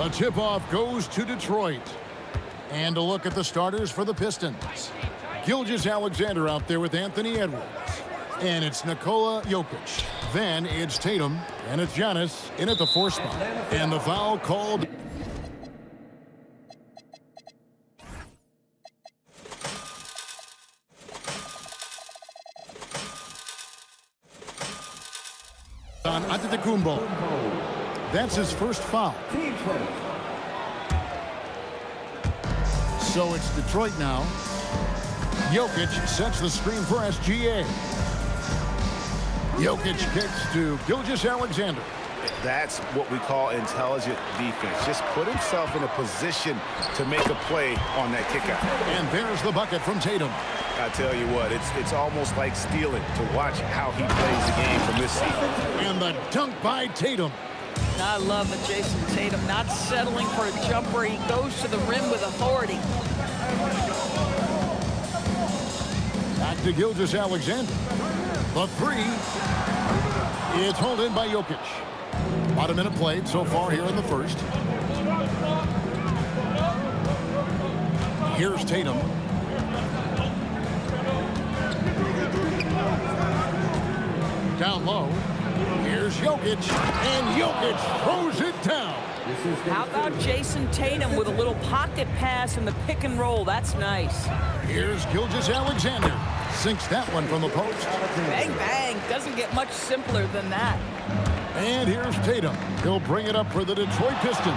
The tip-off goes to Detroit. And a look at the starters for the Pistons. Gilgeous-Alexander out there with Anthony Edwards. And it's Nikola Jokic. Then it's Tatum. And it's Giannis in at the 4 spot. And the foul called. On Antetokounmpo. That's his first foul. So it's Detroit now. Jokic sets the screen for SGA. Jokic kicks to Gilgeous-Alexander. That's what we call intelligent defense. Just put himself in a position to make a play on that kick out. And there's the bucket from Tatum. I tell you what, it's almost like stealing to watch how he plays the game from this seat. And the dunk by Tatum. I love the Jason Tatum not settling for a jumper. He goes to the rim with authority. Back to Gilgeous-Alexander. The 3. It's hauled in by Jokic. About a minute played so far here in the first. Here's Tatum. Down low. Here's Jokic. And Jokic throws it down. How about Jason Tatum with a little pocket pass in the pick and roll? That's nice. Here's Gilgeous-Alexander. Sinks that one from the post. Bang, bang. Doesn't get much simpler than that. And here's Tatum. He'll bring it up for the Detroit Pistons.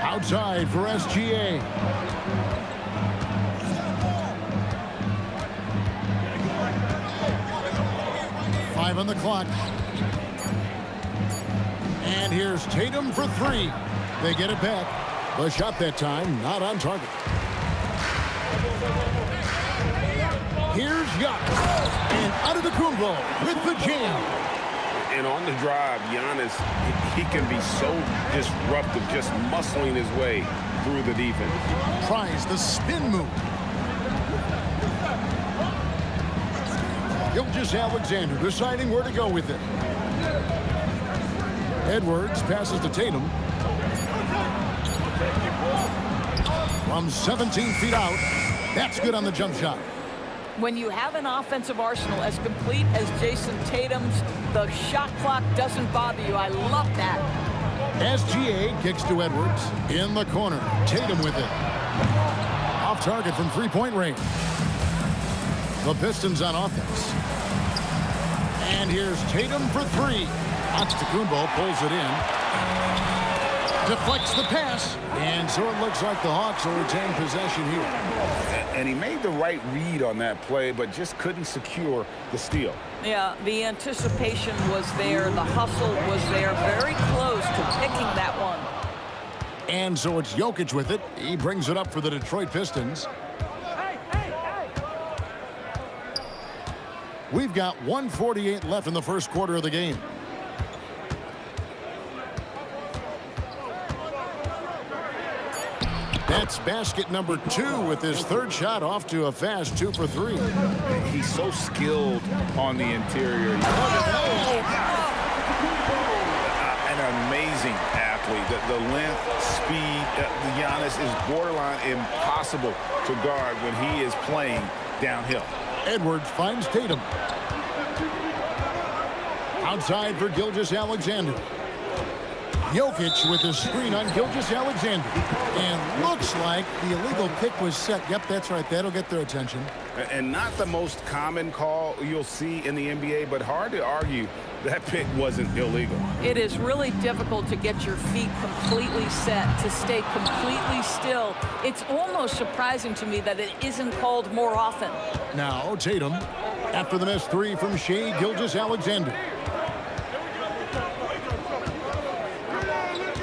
Outside for SGA. Five on the clock. And here's Tatum for 3. They get it back. The shot that time, not on target. Here's Giannis. And Antetokounmpo with the jam. And on the drive, Giannis, he can be so disruptive, just muscling his way through the defense. Tries the spin move. Gilgeous-Alexander deciding where to go with it. Edwards passes to Tatum. From 17 feet out. That's good on the jump shot. When you have an offensive arsenal as complete as Jason Tatum's, the shot clock doesn't bother you. I love that. SGA kicks to Edwards. In the corner. Tatum with it. Off target from three-point range. The Pistons on offense. And here's Tatum for 3. Antetokounmpo pulls it in. Deflects the pass. And so it looks like the Hawks will retain possession here. And he made the right read on that play, but just couldn't secure the steal. Yeah, the anticipation was there. The hustle was there. Very close to picking that one. And so it's Jokic with it. He brings it up for the Detroit Pistons. We've got 1:48 left in the first quarter of the game. That's basket number 2 with his 3rd shot off to a fast 2 for 3. He's so skilled on the interior. An amazing athlete. The length, speed, Giannis is borderline impossible to guard when he is playing downhill. Edwards finds Tatum. Outside for Gilgeous-Alexander. Jokic with the screen on Gilgeous-Alexander. And looks like the illegal pick was set. Yep, that's right. That'll get their attention. And not the most common call you'll see in the NBA, but hard to argue that pick wasn't illegal. It is really difficult to get your feet completely set, to stay completely still. It's almost surprising to me that it isn't called more often. Now Tatum after the missed 3 from Shai Gilgeous-Alexander.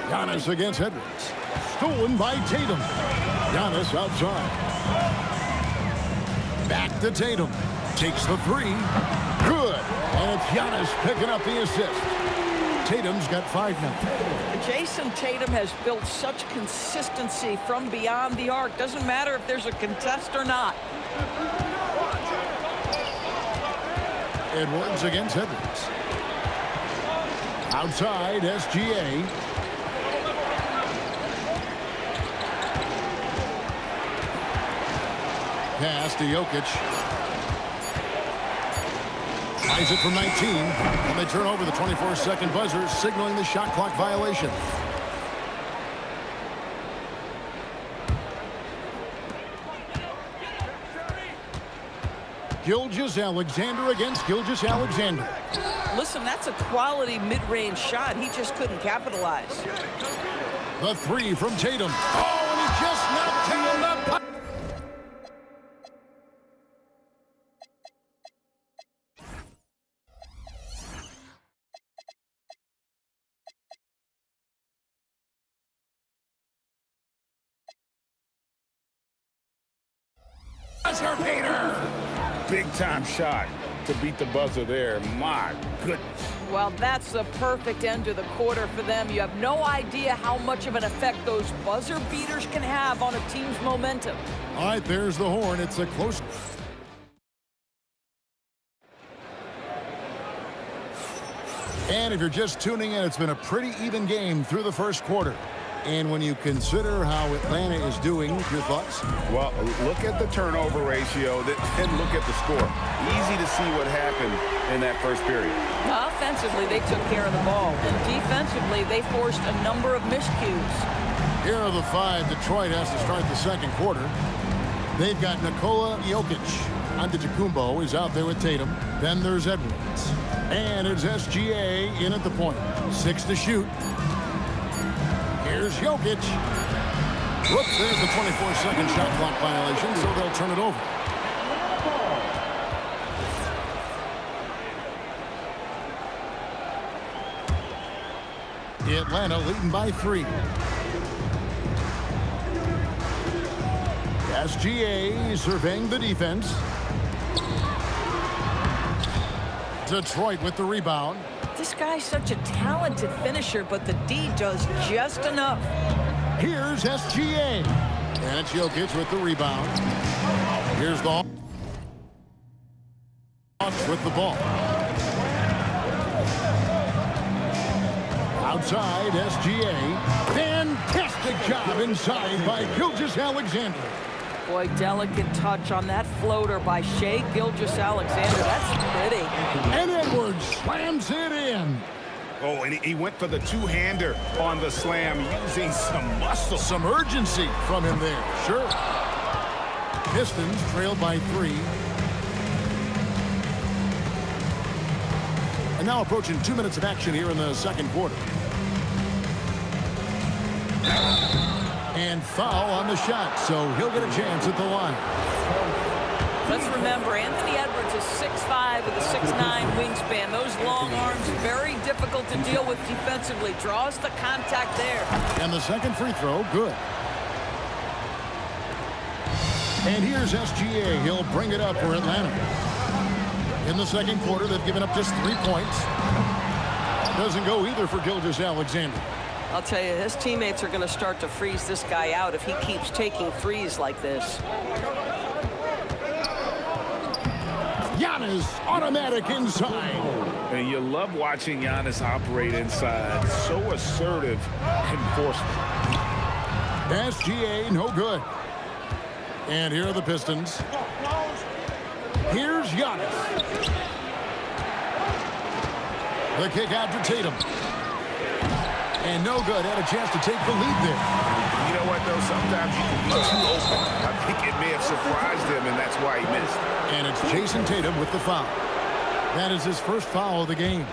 Giannis against Edwards. Stolen by Tatum. Giannis outside. Back to Tatum. Takes the 3. Good. And it's Giannis picking up the assist. Tatum's got 5 now. Jason Tatum has built such consistency from beyond the arc. Doesn't matter if there's a contest or not. Edwards against Edwards. Outside, SGA. Pass to Jokic. Ties it from 19. And they turn over the 24-second buzzer, signaling the shot clock violation. Gilgeous-Alexander against Gilgeous-Alexander. Listen, that's a quality mid-range shot. He just couldn't capitalize. The three from Tatum. Oh, and he just knocked down the puck. Big-time shot to beat the buzzer there. My goodness. Well, that's the perfect end to the quarter for them. You have no idea how much of an effect those buzzer beaters can have on a team's momentum. All right, there's the horn. It's a close... And if you're just tuning in, it's been a pretty even game through the first quarter. And when you consider how Atlanta is doing, your thoughts? Well, look at the turnover ratio, and look at the score. Easy to see what happened in that first period. Offensively, they took care of the ball. And defensively, they forced a number of miscues. Here are the five Detroit has to start the second quarter. They've got Nikola Jokic. Antetokounmpo is out there with Tatum. Then there's Edwards. And it's SGA in at the point. 6 to shoot. Here's Jokic. Whoops, there's the 24-second shot clock violation, so they'll turn it over. Atlanta leading by 3. SGA surveying the defense. Detroit with the rebound. This guy's such a talented finisher, but the D does just enough. Here's SGA. And it's Jokic with the rebound. Here's the Hawks with the ball. Outside, SGA. Fantastic job inside by Gilgeous-Alexander. Boy, delicate touch on that floater by Shai Gilgeous-Alexander. That's pretty. And Edwards slams it in. Oh, and he went for the two-hander on the slam, using some muscle. Some urgency from him there. Sure. Pistons trailed by 3. And now approaching 2 minutes of action here in the second quarter. And foul on the shot, so he'll get a chance at the line. Let's remember, Anthony Edwards is 6'5" with a 6'9" wingspan. Those long arms, very difficult to deal with defensively. Draws the contact there. And the second free throw, good. And here's SGA. He'll bring it up for Atlanta. In the second quarter, they've given up just 3 points. Doesn't go either for Gilgeous-Alexander. I'll tell you, his teammates are going to start to freeze this guy out if he keeps taking threes like this. Giannis, automatic inside. And you love watching Giannis operate inside. So assertive enforcement. SGA, no good. And here are the Pistons. Here's Giannis. The kick out to Tatum. And no good. Had a chance to take the lead there. You know what, though? Sometimes you can be too open. I think it may have surprised him, and that's why he missed. And it's Jason Tatum with the foul. That is his first foul of the game.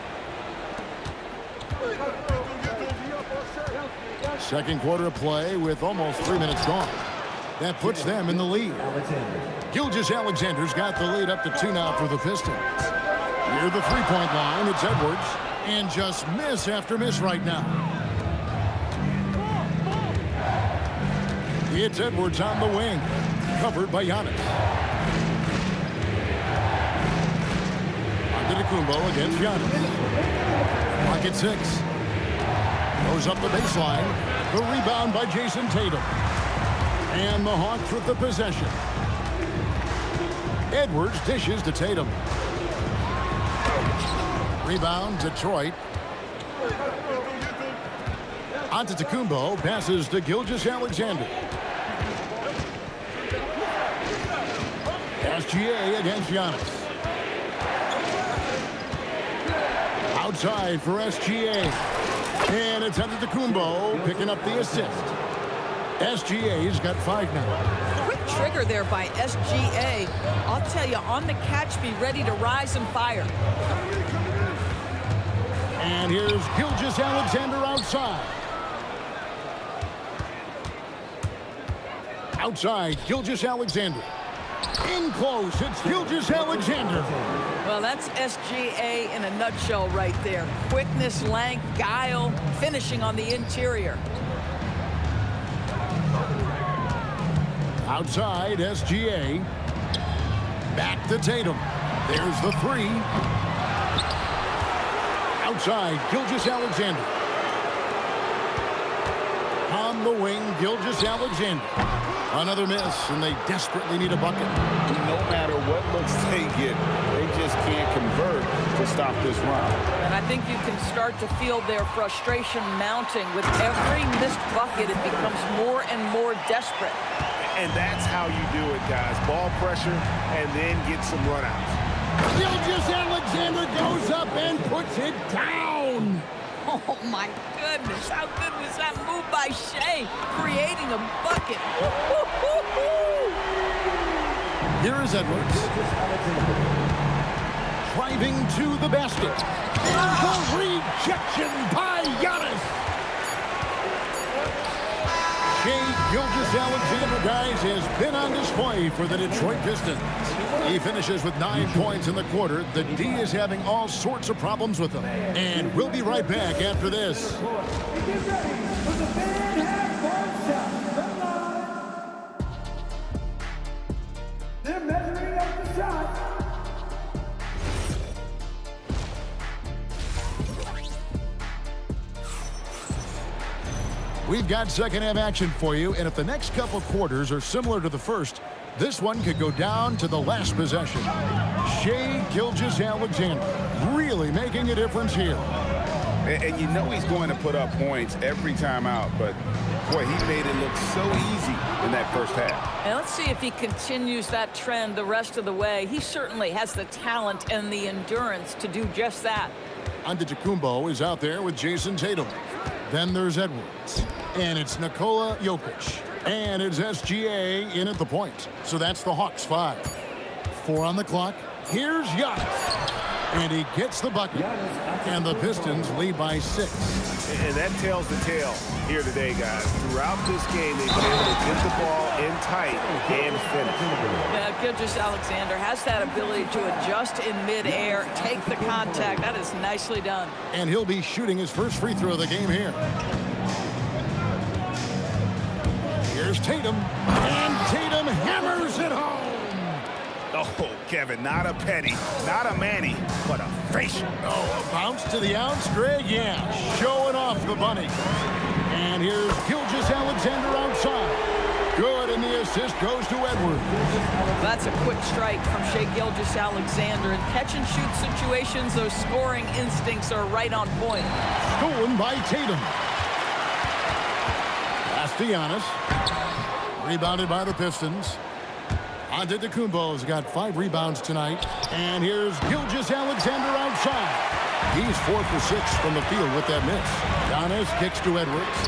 Second quarter of play with almost 3 minutes gone. That puts them in the lead. Gilgeous-Alexander's got the lead up to 2 now for the Pistons. Near the three-point line, it's Edwards. And just miss after miss right now. It's Edwards on the wing. Covered by Giannis. Antetokounmpo against Giannis. Pocket 6. Goes up the baseline. The rebound by Jason Tatum. And the Hawks with the possession. Edwards dishes to Tatum. Rebound, Detroit. Antetokounmpo passes to Gilgeous-Alexander. SGA against Giannis. Outside for SGA. And it's Antetokounmpo picking up the assist. SGA's got 5 now. Quick trigger there by SGA. I'll tell you, on the catch, be ready to rise and fire. And here's Gilgeous-Alexander outside. Outside, Gilgeous-Alexander. In close, it's Gilgeous-Alexander. Well, that's SGA in a nutshell right there. Quickness, length, guile, finishing on the interior. Outside, SGA. Back to Tatum. There's the 3. Outside, Gilgeous-Alexander. On the wing, Gilgeous-Alexander. Another miss, and they desperately need a bucket. No matter what looks they get, they just can't convert to stop this run. And I think you can start to feel their frustration mounting. With every missed bucket, it becomes more and more desperate. And that's how you do it, guys. Ball pressure and then get some runouts. Gilgeous-Alexander goes up and puts it down. Oh, my goodness. How good was that move by Shea, creating a bucket? Here is Edwards. Driving to the basket. The rejection by Giannis. Shea Gilgeous-Alexander, guys, has been on display for the Detroit Pistons. He finishes with 9 points in the quarter. The D is having all sorts of problems with him. And we'll be right back after this. They're measuring up the shot. We've got second half action for you, and if the next couple quarters are similar to the first, this one could go down to the last possession. Shea Gilgeous-Alexander really making a difference here. And you know he's going to put up points every time out, but boy, he made it look so easy in that first half. And let's see if he continues that trend the rest of the way. He certainly has the talent and the endurance to do just that. Antetokounmpo is out there with Jason Tatum. Then there's Edwards. And it's Nikola Jokic. And it's SGA in at the point. So that's the Hawks 5. 4 on the clock. Here's Giannis. And he gets the bucket. And the Pistons lead by 6. And that tells the tale here today, guys. Throughout this game, they've been able to get the ball in tight and finish. Yeah, Gilgeous-Alexander has that ability to adjust in midair, take the contact. That is nicely done. And he'll be shooting his first free throw of the game here. Here's Tatum. And Tatum hammers it home. Oh, Kevin, not a penny, not a Manny, but a facial. Oh, a bounce to the ounce, Greg? Yeah, showing off the bunny. And here's Gilgeous-Alexander outside. Good, and the assist goes to Edwards. That's a quick strike from Shea Gilgeous-Alexander. In catch-and-shoot situations, those scoring instincts are right on point. Stolen by Tatum. Pass to Giannis. Rebounded by the Pistons. Antetokounmpo's got 5 rebounds tonight. And here's Gilgeous-Alexander outside. He's 4 for 6 from the field with that miss. Giannis kicks to Edwards.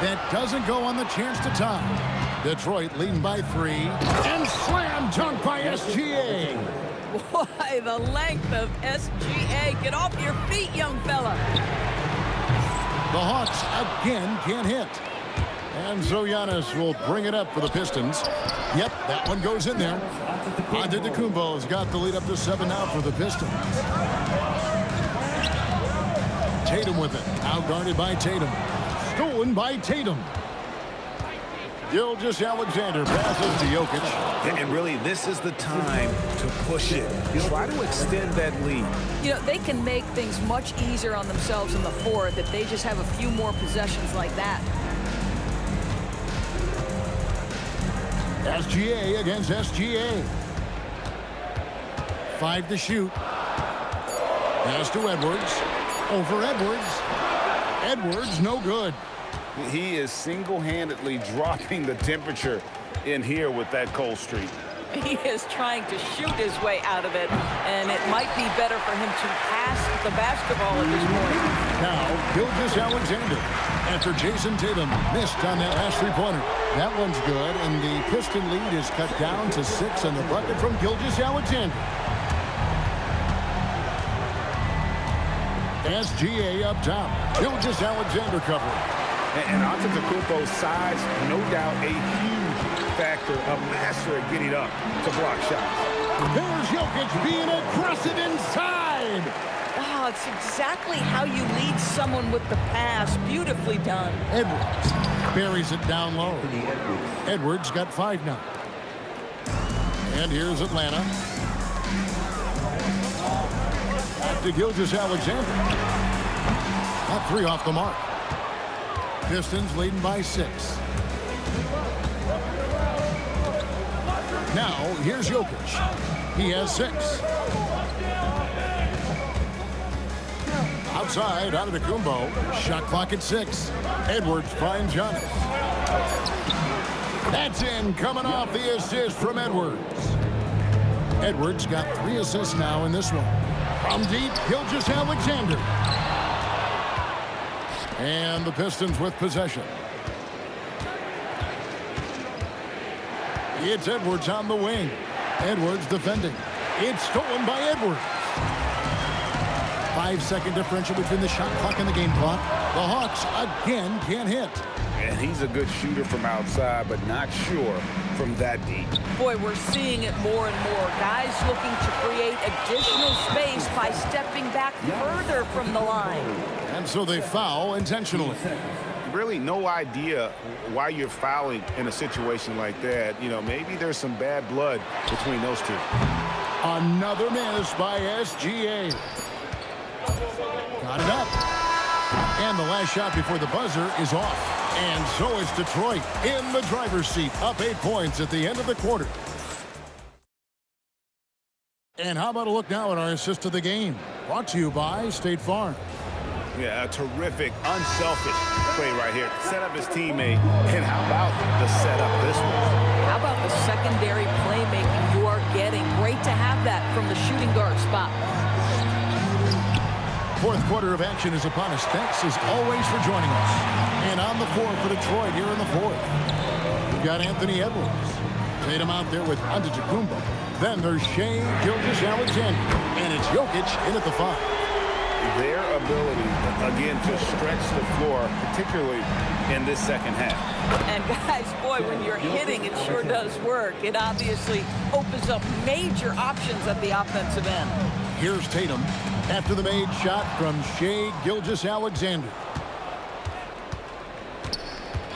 That doesn't go on the chance to tie. Detroit leading by 3. And slam dunk by SGA. Boy, the length of SGA. Get off your feet, young fella. The Hawks again can't hit. And so Giannis will bring it up for the Pistons. Yep, that one goes in there. Antetokounmpo's got the lead up to 7 now for the Pistons. Tatum with it. Outguarded by Tatum. Stolen by Tatum. Gilgeous-Alexander passes to Jokic. And really, this is the time to push it. Try to extend that lead. You know, they can make things much easier on themselves in the fourth if they just have a few more possessions like that. SGA against SGA. 5 to shoot. Pass to Edwards. Over Edwards. Edwards, no good. He is single-handedly dropping the temperature in here with that cold streak. He is trying to shoot his way out of it, and it might be better for him to pass the basketball at this point. Now, Gilgeous-Alexander. After Jason Tatum missed on that last three-pointer. That one's good, and the Piston lead is cut down to 6 on the bucket from Gilgeous-Alexander. SGA up top. Gilgeous-Alexander covering. And Antetokounmpo's size, no doubt a huge factor, a master at getting up to block shots. There's Jokic being aggressive inside. Wow, it's exactly how you lead someone with the pass. Beautifully done. Edwards buries it down low. Edwards got 5 now. And here's Atlanta. Back to Gilgeous-Alexander. Got 3 off the mark. Pistons leading by 6. Now, here's Jokic. He has 6. Outside, Antetokounmpo. Shot clock at 6. Edwards finds Giannis. That's in, coming off the assist from Edwards. Edwards got 3 assists now in this one. From deep, Gilgeous-Alexander. And the Pistons with possession. It's Edwards on the wing. Edwards defending. It's stolen by Edwards. 5-second differential between the shot clock and the game clock. The Hawks again can't hit. And he's a good shooter from outside, but not sure from that deep. Boy, we're seeing it more and more. Guys looking to create additional space by stepping back further from the line. And so they foul intentionally. Really no idea why you're fouling in a situation like that. You know, maybe there's some bad blood between those two. Another miss by SGA. Got it up. And the last shot before the buzzer is off. And so is Detroit in the driver's seat, up 8 points at the end of the quarter. And how about a look now at our assist of the game? Brought to you by State Farm. Yeah, a terrific, unselfish play right here. Set up his teammate. And how about the setup this one? How about the secondary playmaking you are getting? Great to have that from the shooting guard spot. Fourth quarter of action is upon us. Thanks as always for joining us. And on the floor for Detroit here in the fourth. We've got Anthony Edwards. Tatum out there with Antetokounmpo. Then there's Shai Gilgeous-Alexander. And it's Jokic in at the 5. Their ability, again, to stretch the floor, particularly in this second half. And guys, boy, when you're hitting, it sure does work. It obviously opens up major options at the offensive end. Here's Tatum after the made shot from Shai Gilgeous-Alexander.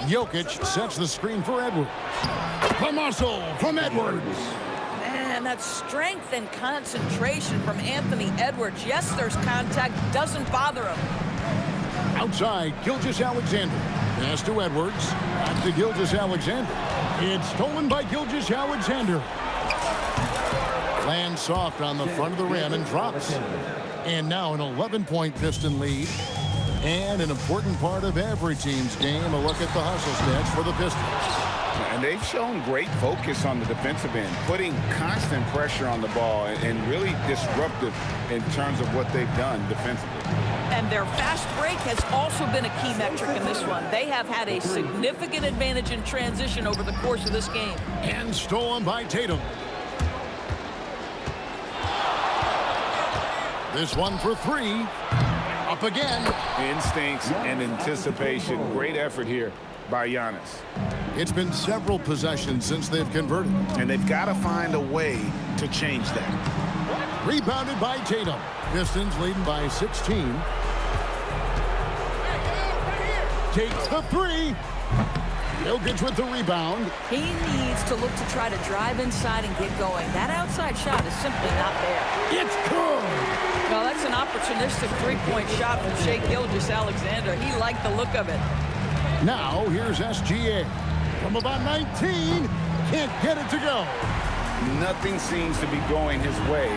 Jokic sets the screen for Edwards. The muscle from Edwards. Man, that strength and concentration from Anthony Edwards. Yes, there's contact. Doesn't bother him. Outside, Gilgeous-Alexander. Pass to Edwards. Back to Gilgeous-Alexander. It's stolen by Gilgeous-Alexander. Lands soft on the front of the rim and drops. And now an 11-point Piston lead. And an important part of every team's game, a look at the hustle stats for the Pistons. And they've shown great focus on the defensive end, putting constant pressure on the ball and really disruptive in terms of what they've done defensively. And their fast break has also been a key metric in this one. They have had a significant advantage in transition over the course of this game. And stolen by Tatum. This one for 3. Up again. Instincts and anticipation. Great effort here by Giannis. It's been several possessions since they've converted. And they've got to find a way to change that. Rebounded by Tatum. Pistons leading by 16. Takes the 3. Jokic with the rebound. He needs to look to try to drive inside and get going. That outside shot is simply not there. It's good. Well, that's an opportunistic three-point shot from Shai Gilgeous-Alexander. He liked the look of it. Now, here's SGA. From about 19, can't get it to go. Nothing seems to be going his way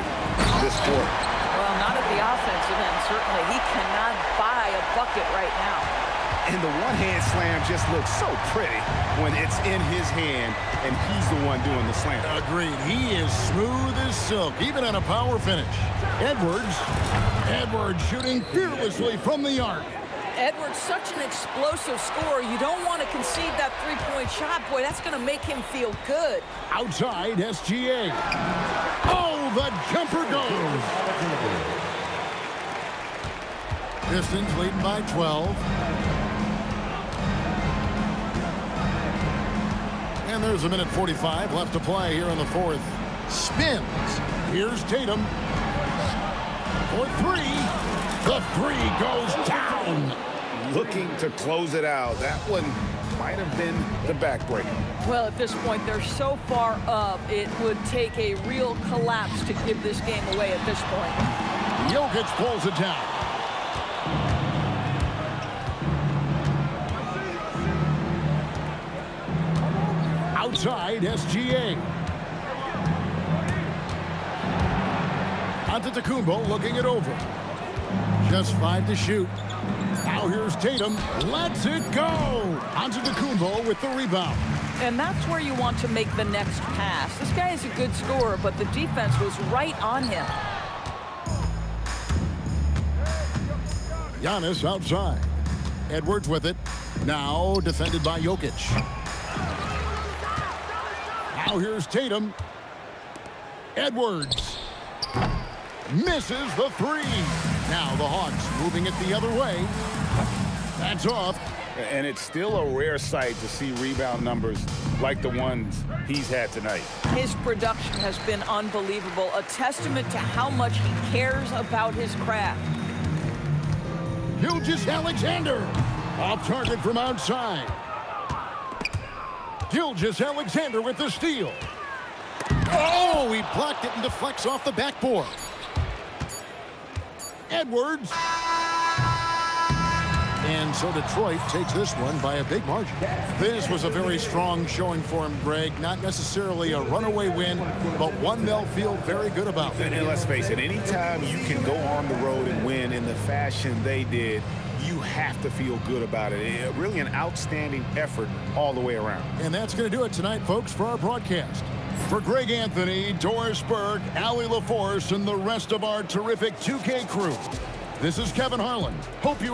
this quarter. Well, not at the offensive end, certainly. He cannot buy a bucket right now. And the one-hand slam just looks so pretty when it's in his hand and he's the one doing the slam. Agreed. He is smooth as silk, even on a power finish. Edwards shooting fearlessly from the arc. Edwards, such an explosive scorer. You don't want to concede that three-point shot. Boy, that's going to make him feel good. Outside SGA. Oh, the jumper goes. Pistons leading by 12. And there's a minute 45 left to play here in the fourth. Spins. Here's Tatum. For three. The three goes down. Looking to close it out. That one might have been the backbreaker. Well, at this point, they're so far up, it would take a real collapse to give this game away at this point. Jokic pulls it down. Outside SGA. Antetokounmpo looking it over. Just 5 to shoot. Now here's Tatum. Lets it go. Antetokounmpo with the rebound. And that's where you want to make the next pass. This guy is a good scorer, but the defense was right on him. Giannis outside. Edwards with it. Now defended by Jokic. Now here's Tatum. Edwards. Misses the three. Now the Hawks moving it the other way. That's off. And it's still a rare sight to see rebound numbers like the ones he's had tonight. His production has been unbelievable, a testament to how much he cares about his craft. Gilgeous-Alexander. Off target from outside. Gilgeous-Alexander with the steal. Oh, he blocked it and deflects off the backboard. Edwards. And so Detroit takes this one by a big margin. This was a very strong showing for him, Greg. Not necessarily a runaway win, but one they'll feel very good about. And let's face it, anytime you can go on the road and win in the fashion they did, you have to feel good about it. Really an outstanding effort all the way around. And that's going to do it tonight, folks, for our broadcast. For Greg Anthony, Doris Burke, Allie LaForce, and the rest of our terrific 2K crew, this is Kevin Harlan. Hope you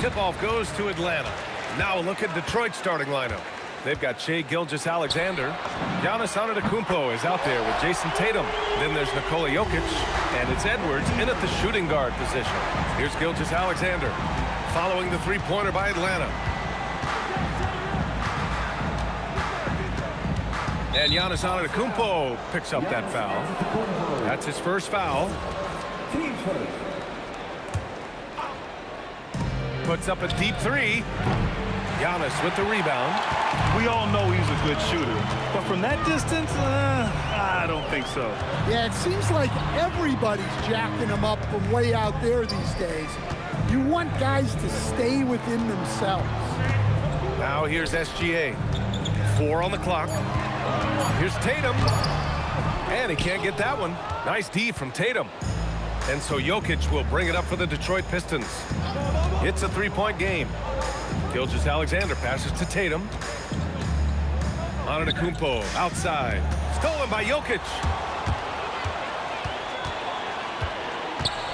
Tip-off goes to Atlanta. Now a look at Detroit's starting lineup. They've got Shai Gilgeous-Alexander. Giannis Antetokounmpo is out there with Jason Tatum. Then there's Nikola Jokic. And it's Edwards in at the shooting guard position. Here's Gilgeous-Alexander following the three-pointer by Atlanta. And Giannis Antetokounmpo picks up that foul. That's his first foul. Puts up a deep three. Giannis with the rebound. We all know he's a good shooter, but from that distance, I don't think so. Yeah, it seems like everybody's jacking him up from way out there these days. You want guys to stay within themselves. Now here's SGA. 4 on the clock. Here's Tatum. And he can't get that one. Nice D from Tatum. And so Jokic will bring it up for the Detroit Pistons. It's a three-point game. Gilgeous-Alexander passes to Tatum. Antetokounmpo outside. Stolen by Jokic.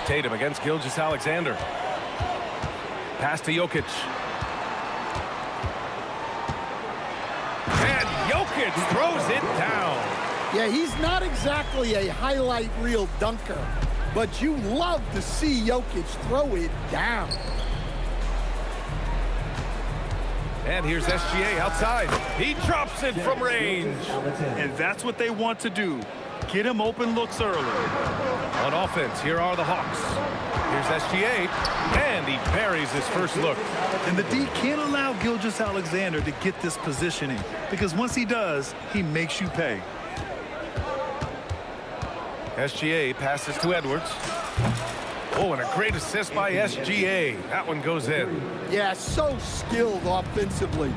Tatum against Gilgeous-Alexander. Pass to Jokic. And Jokic throws it down. Yeah, he's not exactly a highlight reel dunker, but you love to see Jokic throw it down. And here's SGA outside. He drops it from range. And that's what they want to do. Get him open looks early. On offense, here are the Hawks. Here's SGA, and he buries his first look. And the D can't allow Gilgeous-Alexander to get this positioning, because once he does, he makes you pay. SGA passes to Edwards. Oh, and a great assist by SGA. That one goes in. Yeah, so skilled offensively.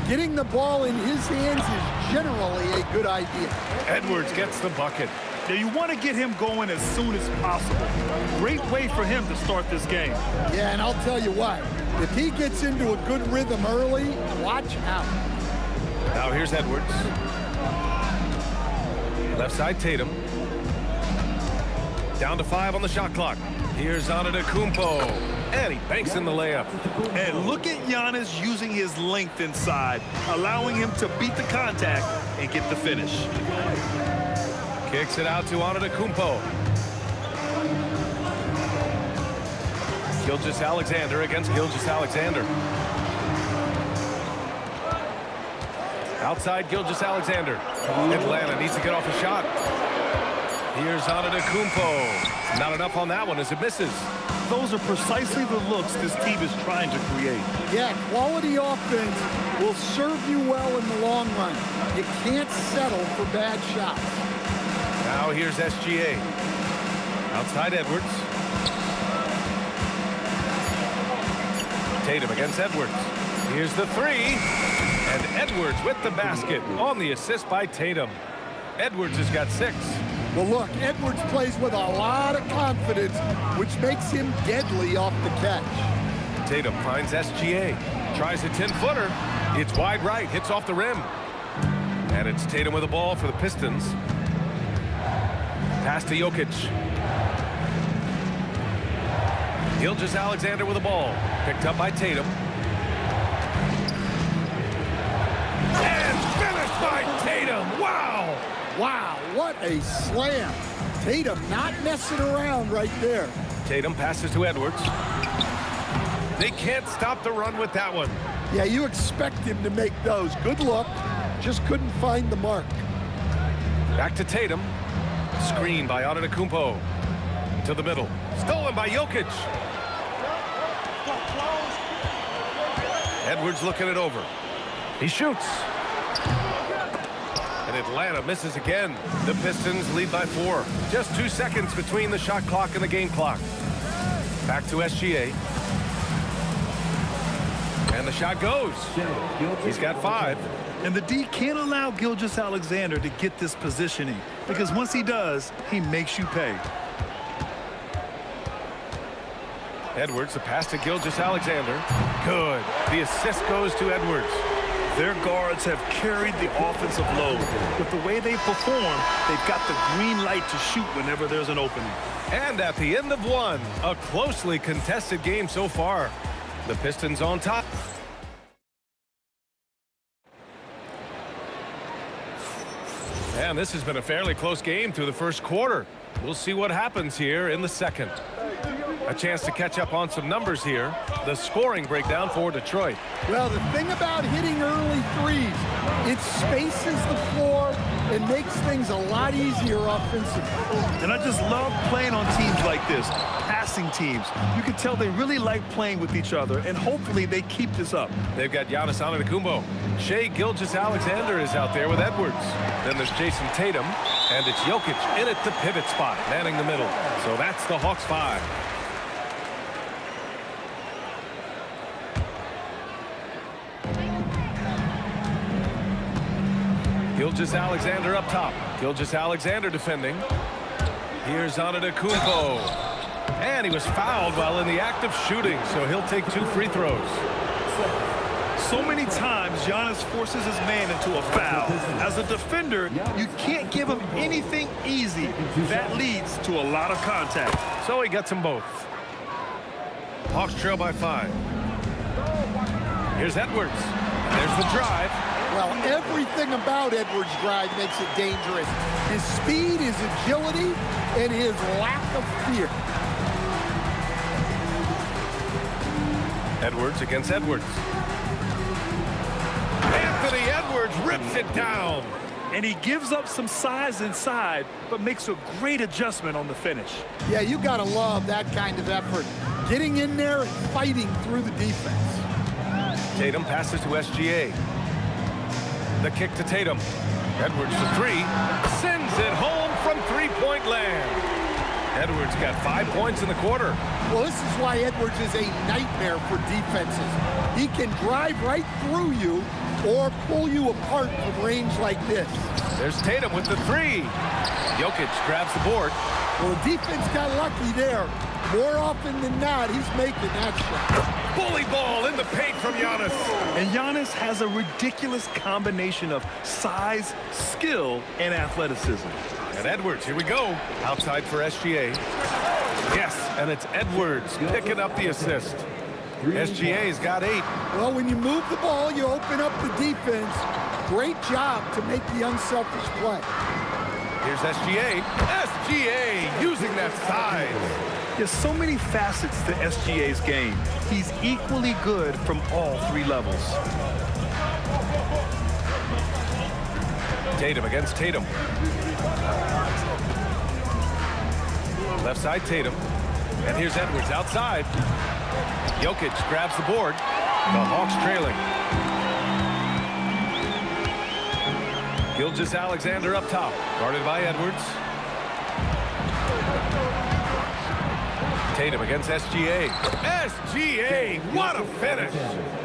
Getting the ball in his hands is generally a good idea. Edwards gets the bucket. Now you want to get him going as soon as possible. Great way for him to start this game. Yeah, and I'll tell you what, if he gets into a good rhythm early, watch out. Now here's Edwards. Left side Tatum. Down to 5 on the shot clock. Here's Antetokounmpo. And he banks in the layup. And look at Giannis using his length inside, allowing him to beat the contact and get the finish. Kicks it out to Antetokounmpo. Gilgeous-Alexander against Gilgeous-Alexander. Outside Gilgeous-Alexander. Atlanta needs to get off a shot. Here's Antetokounmpo. Not enough on that one as it misses. Those are precisely the looks this team is trying to create. Yeah, quality offense will serve you well in the long run. You can't settle for bad shots. Now here's SGA. Outside Edwards. Tatum against Edwards. Here's the three. And Edwards with the basket on the assist by Tatum. Edwards has got 6. Well, look, Edwards plays with a lot of confidence, which makes him deadly off the catch. Tatum finds SGA. Tries a 10-footer. It's wide right. Hits off the rim. And it's Tatum with the ball for the Pistons. Pass to Jokic. Gilgeous-Alexander with the ball. Picked up by Tatum. And finished by Tatum. Wow! Wow, what a slam. Tatum not messing around right there. Tatum passes to Edwards. They can't stop the run with that one. Yeah, you expect him to make those. Good look. Just couldn't find the mark. Back to Tatum. Screen by Antetokounmpo. To the middle. Stolen by Jokic. Edwards looking it over. He shoots. And Atlanta misses again. The Pistons lead by 4. Just 2 seconds between the shot clock and the game clock. Back to SGA. And the shot goes. He's got 5. And the D can't allow Gilgeous-Alexander to get this positioning, because once he does, he makes you pay. Edwards, the pass to Gilgeous-Alexander. Good. The assist goes to Edwards. Their guards have carried the offensive load. With the way they perform, they've got the green light to shoot whenever there's an opening. And at the end of one, a closely contested game so far. The Pistons on top. And this has been a fairly close game through the first quarter. We'll see what happens here in the second. A chance to catch up on some numbers here. The scoring breakdown for Detroit. Well, the thing about hitting early threes, it spaces the floor and makes things a lot easier offensively. And I just love playing on teams like this, passing teams. You can tell they really like playing with each other, and hopefully they keep this up. They've got Giannis Antetokounmpo. Shai Gilgeous-Alexander is out there with Edwards. Then there's Jason Tatum, and it's Jokic in at the pivot spot, manning the middle. So that's the Hawks 5. Gilgeous-Alexander up top. Gilgeous-Alexander defending. Here's Antetokounmpo. And he was fouled while in the act of shooting, so he'll take 2 free throws. So many times, Giannis forces his man into a foul. As a defender, you can't give him anything easy. That leads to a lot of contact. So he gets them both. Hawks trail by 5. Here's Edwards. There's the drive. Well, everything about Edwards' drive makes it dangerous. His speed, his agility, and his lack of fear. Edwards against Edwards. Anthony Edwards rips it down. And he gives up some size inside, but makes a great adjustment on the finish. Yeah, you got to love that kind of effort. Getting in there and fighting through the defense. Tatum passes to SGA. The kick to Tatum. Edwards for 3. Sends it home from three-point land. Edwards got 5 points in the quarter. Well, this is why Edwards is a nightmare for defenses. He can drive right through you or pull you apart from range like this. There's Tatum with the 3. Jokic grabs the board. Well, the defense got lucky there. More often than not, he's making that shot. Bully ball in the paint from Giannis. And Giannis has a ridiculous combination of size, skill, and athleticism. And Edwards, here we go. Outside for SGA. Yes, and it's Edwards picking up the assist. SGA's got 8. Well, when you move the ball, you open up the defense. Great job to make the unselfish play. Here's SGA. SGA using that size. There's so many facets to SGA's game. He's equally good from all 3 levels. Tatum against Tatum. Left side Tatum. And here's Edwards outside. Jokic grabs the board. The Hawks trailing. Gilgeous-Alexander up top. Guarded by Edwards. Tatum against SGA. SGA, what a finish.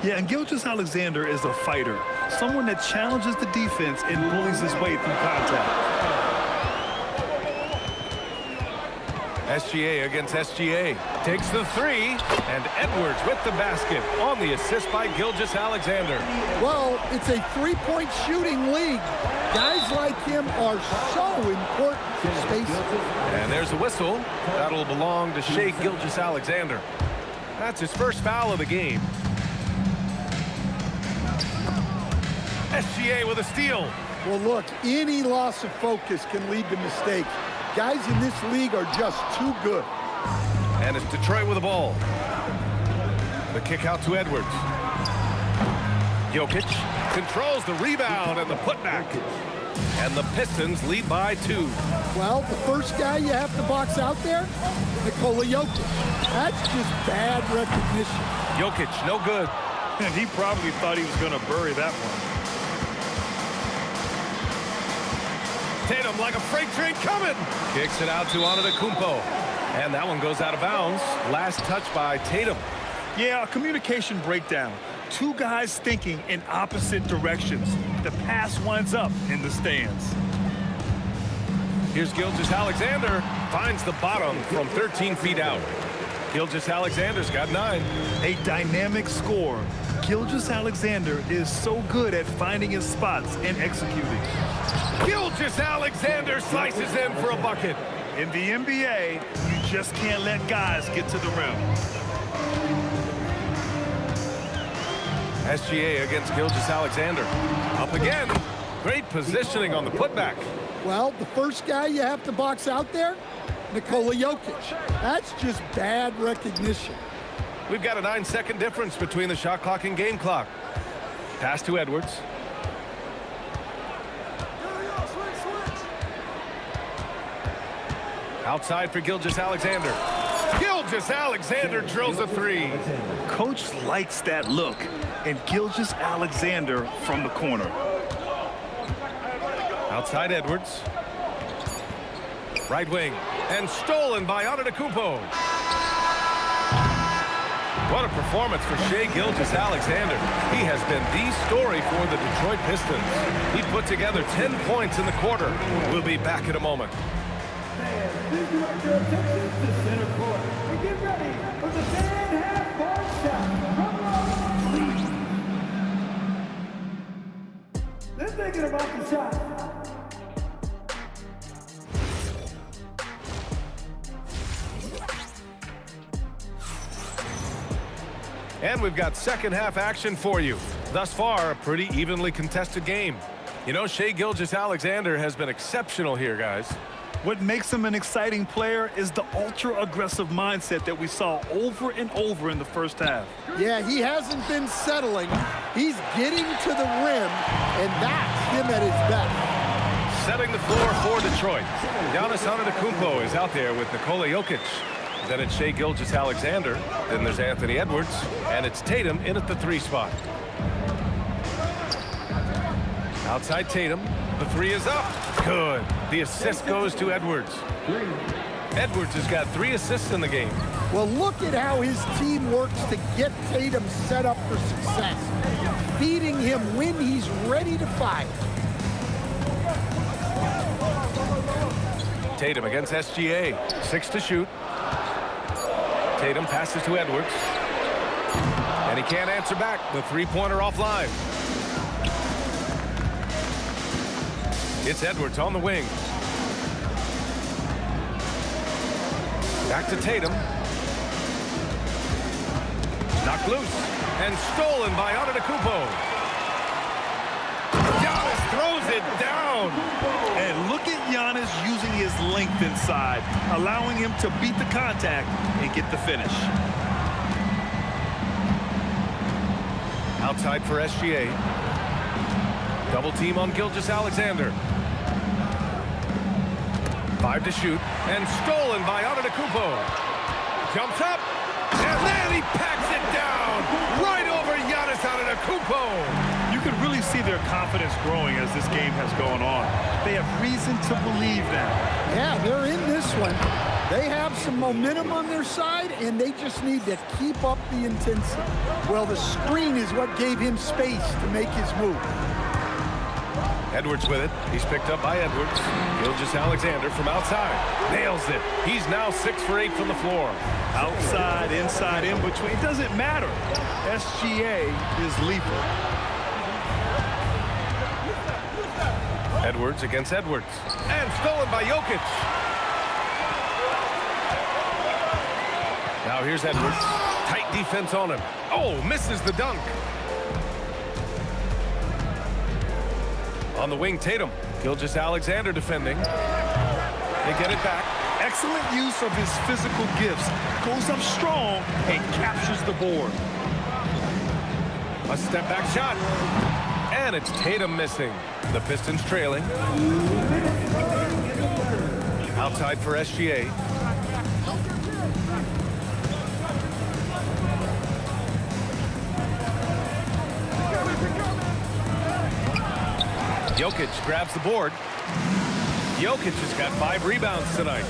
Yeah, and Gilgeous-Alexander is a fighter. Someone that challenges the defense and bullies his way through contact. SGA against SGA. Takes the 3, and Edwards with the basket on the assist by Gilgeous-Alexander. Well, it's a 3-point shooting league. Guys like him are so important to space. And there's a whistle. That'll belong to Shai Gilgeous-Alexander. That's his first foul of the game. SGA with a steal. Well, look, any loss of focus can lead to mistakes. Guys in this league are just too good. And it's Detroit with the ball. The kick out to Edwards. Jokic controls the rebound and the putback. And the Pistons lead by 2. Well, the first guy you have to box out there, Nikola Jokic. That's just bad recognition. Jokic, no good. And he probably thought he was going to bury that one. Tatum like a freight train coming. Kicks it out to Antetokounmpo. And that one goes out of bounds. Last touch by Tatum. Yeah, a communication breakdown. 2 guys thinking in opposite directions. The pass winds up in the stands. Here's Gilgeous-Alexander. Finds the bottom from 13 feet out. Gilgeous-Alexander's got 9. A dynamic score. Gilgeous-Alexander is so good at finding his spots and executing. Gilgeous-Alexander slices in for a bucket. In the NBA, you just can't let guys get to the rim. SGA against Gilgeous-Alexander. Up again. Great positioning on the putback. Well, the first guy you have to box out there, Nikola Jokic. That's just bad recognition. We've got a 9-second difference between the shot clock and game clock. Pass to Edwards. Outside for Gilgeous-Alexander. Gilgeous-Alexander drills a 3. Coach likes that look. And Gilgeous-Alexander from the corner. Outside Edwards. Right wing. And stolen by Antetokounmpo. What a performance for Shai Gilgeous-Alexander. He has been the story for the Detroit Pistons. He put together 10 points in the quarter. We'll be back in a moment. Please direct your attention to center court and get ready for the second half-court shot from Lee. They're thinking about the shot. And we've got second half action for you. Thus far, a pretty evenly contested game. You know, Shai Gilgeous-Alexander has been exceptional here, guys. What makes him an exciting player is the ultra-aggressive mindset that we saw over and over in the first half. Yeah, he hasn't been settling. He's getting to the rim, and that's him at his best. Setting the floor for Detroit. Giannis Antetokounmpo is out there with Nikola Jokic. Then it's Shai Gilgeous-Alexander. Then there's Anthony Edwards. And it's Tatum in at the 3 spot. Outside Tatum. The 3 is up. Good. The assist goes to Edwards. Edwards has got 3 assists in the game. Well, look at how his team works to get Tatum set up for success. Feeding him when he's ready to fire. Tatum against SGA. 6 to shoot. Tatum passes to Edwards. And he can't answer back. The 3-pointer offline. It's Edwards on the wing. Back to Tatum. Knocked loose and stolen by Antetokounmpo. Giannis throws it down. And look at Giannis using his length inside, allowing him to beat the contact and get the finish. Outside for SGA. Double team on Gilgeous-Alexander. 5 to shoot and stolen by Antetokounmpo. Jumps up and then he packs it down right over Giannis Antetokounmpo. You can really see their confidence growing as this game has gone on. They have reason to believe now. Yeah, they're in this one. They have some momentum on their side, and they just need to keep up the intensity. Well, the screen is what gave him space to make his move. Edwards with it. He's picked up by Edwards. Gilgeous-Alexander from outside. Nails it. He's now 6 for 8 from the floor. Outside, inside, in between. It doesn't matter. SGA is lethal. Edwards against Edwards. And stolen by Jokic. Now here's Edwards. Tight defense on him. Oh, misses the dunk. On the wing, Tatum. Gilgeous-Alexander defending. They get it back. Excellent use of his physical gifts. Goes up strong and captures the board. A step back shot. And it's Tatum missing. The Pistons trailing. Outside for SGA. Jokic grabs the board. Jokic has got 5 rebounds tonight.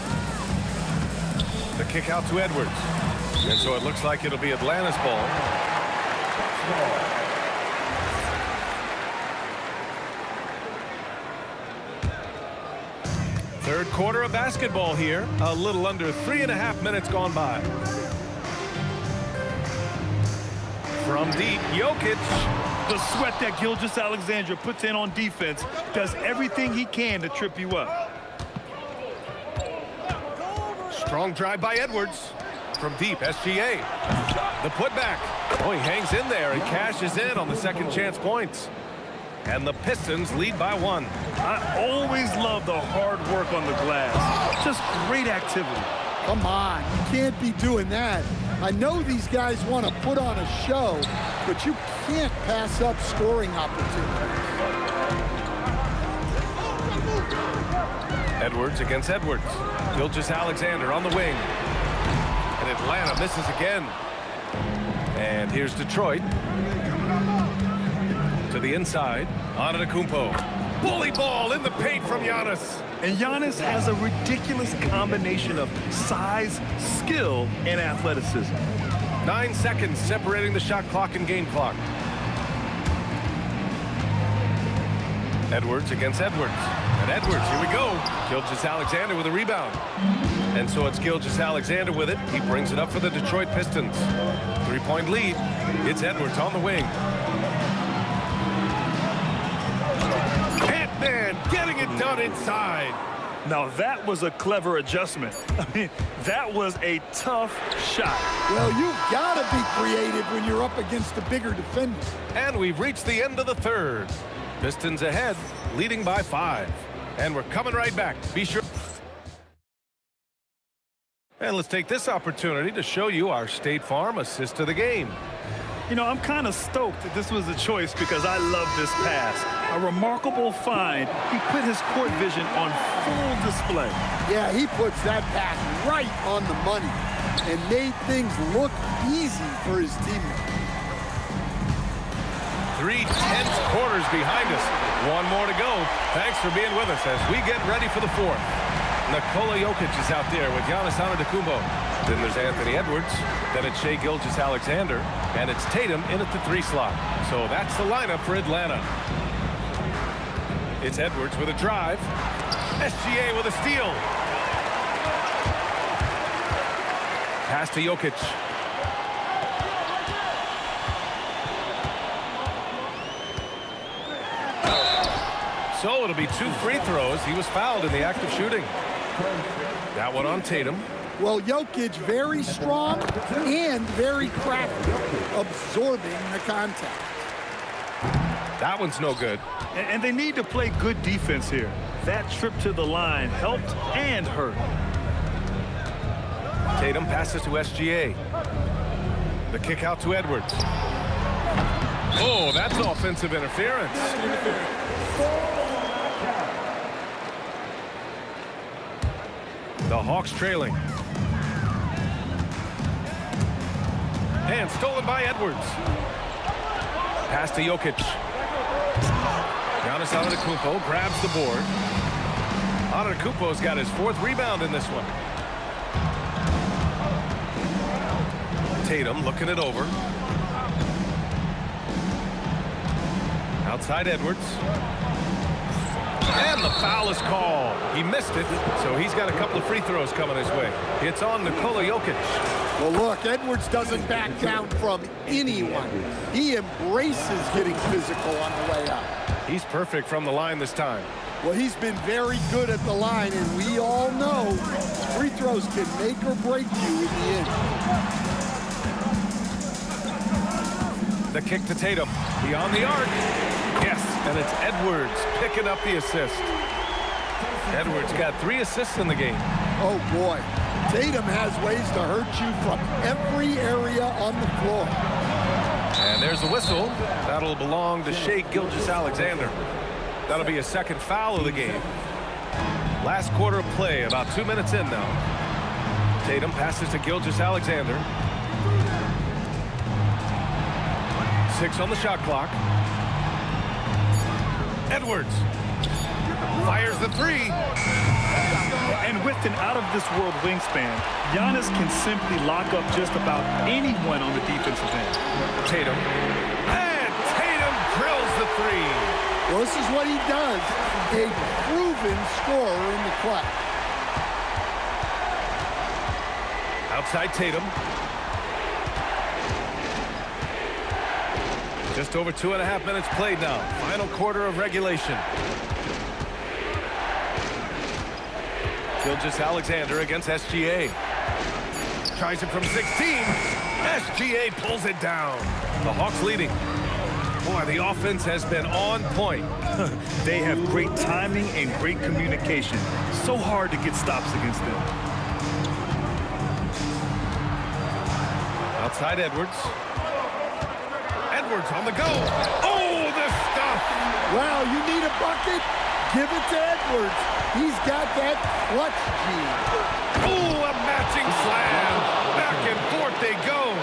The kick out to Edwards. And so it looks like it'll be Atlanta's ball. Third quarter of basketball here. A little under 3.5 minutes gone by. From deep, Jokic. The sweat that Gilgeous-Alexander puts in on defense does everything he can to trip you up. Strong drive by Edwards. From deep, SGA. The putback. Oh, he hangs in there and cashes in on the second chance points. And the Pistons lead by 1. I always love the hard work on the glass. Just great activity. Come on, you can't be doing that. I know these guys want to put on a show, but you can't pass up scoring opportunities. Edwards against Edwards. Gilgeous-Alexander on the wing. And Atlanta misses again. And here's Detroit. To the inside. Antetokounmpo. Bully ball in the paint from Giannis. And Giannis has a ridiculous combination of size, skill, and athleticism. 9 seconds separating the shot clock and game clock. Edwards against Edwards. And Edwards, here we go. Gilgeous-Alexander with a rebound. And so it's Gilgeous-Alexander with it. He brings it up for the Detroit Pistons. 3-point lead. It's Edwards on the wing. Ant-Man getting it done inside. Now that was a clever adjustment. I mean, that was a tough shot. Well, you've got to be creative when you're up against the bigger defenders. And we've reached the end of the third. Pistons ahead, leading by 5. And we're coming right back. Be sure. And let's take this opportunity to show you our State Farm assist to the game. You know, I'm kind of stoked that this was a choice because I love this pass. A remarkable find. He put his court vision on full display. Yeah, he puts that pass right on the money and made things look easy for his teammates. 3 tense quarters behind us. 1 more to go. Thanks for being with us as we get ready for the 4th. Nikola Jokic is out there with Giannis Antetokounmpo. Then there's Anthony Edwards. Then it's Shai Gilgeous-Alexander. And it's Tatum in at the 3 slot. So that's the lineup for Atlanta. It's Edwards with a drive. SGA with a steal. Pass to Jokic. So it'll be 2 free throws. He was fouled in the act of shooting. That one on Tatum. Well, Jokic very strong and very crafty, absorbing the contact. That one's no good. And they need to play good defense here. That trip to the line helped and hurt. Tatum passes to SGA. The kick out to Edwards. Oh, that's offensive interference. The Hawks trailing. And stolen by Edwards. Pass to Jokic. Giannis Antetokounmpo grabs the board. Antetokounmpo's got his 4th rebound in this one. Tatum looking it over. Outside Edwards. And the foul is called. He missed it, so he's got a couple of free throws coming his way. It's on Nikola Jokic. Well, look, Edwards doesn't back down from anyone. He embraces getting physical on the way up. He's perfect from the line this time. Well, he's been very good at the line, and we all know free throws can make or break you in the end. The kick to Tatum. Beyond the arc. Yes, and it's Edwards picking up the assist. Edwards got 3 assists in the game. Oh, boy. Tatum has ways to hurt you from every area on the floor. And there's the whistle. That'll belong to Shai Gilgeous-Alexander. That'll be a 2nd foul of the game. Last quarter of play, about 2 minutes in now. Tatum passes to Gilgeous-Alexander. 6 on the shot clock. Edwards fires the 3. And with an out-of-this-world wingspan, Giannis can simply lock up just about anyone on the defensive end. Tatum. And Tatum drills the 3. Well, this is what he does. A proven scorer in the clutch. Outside Tatum. Just over 2.5 minutes played now. Final quarter of regulation. Gilgeous-Alexander against SGA. Tries it from 16. SGA pulls it down. The Hawks leading. Boy, the offense has been on point. They have great timing and great communication. So hard to get stops against them. Outside Edwards. Edwards on the go. Oh, the stuff. Wow, you need a bucket? Give it to Edwards. He's got that clutch gene. Oh, a matching slam. Back and forth they go.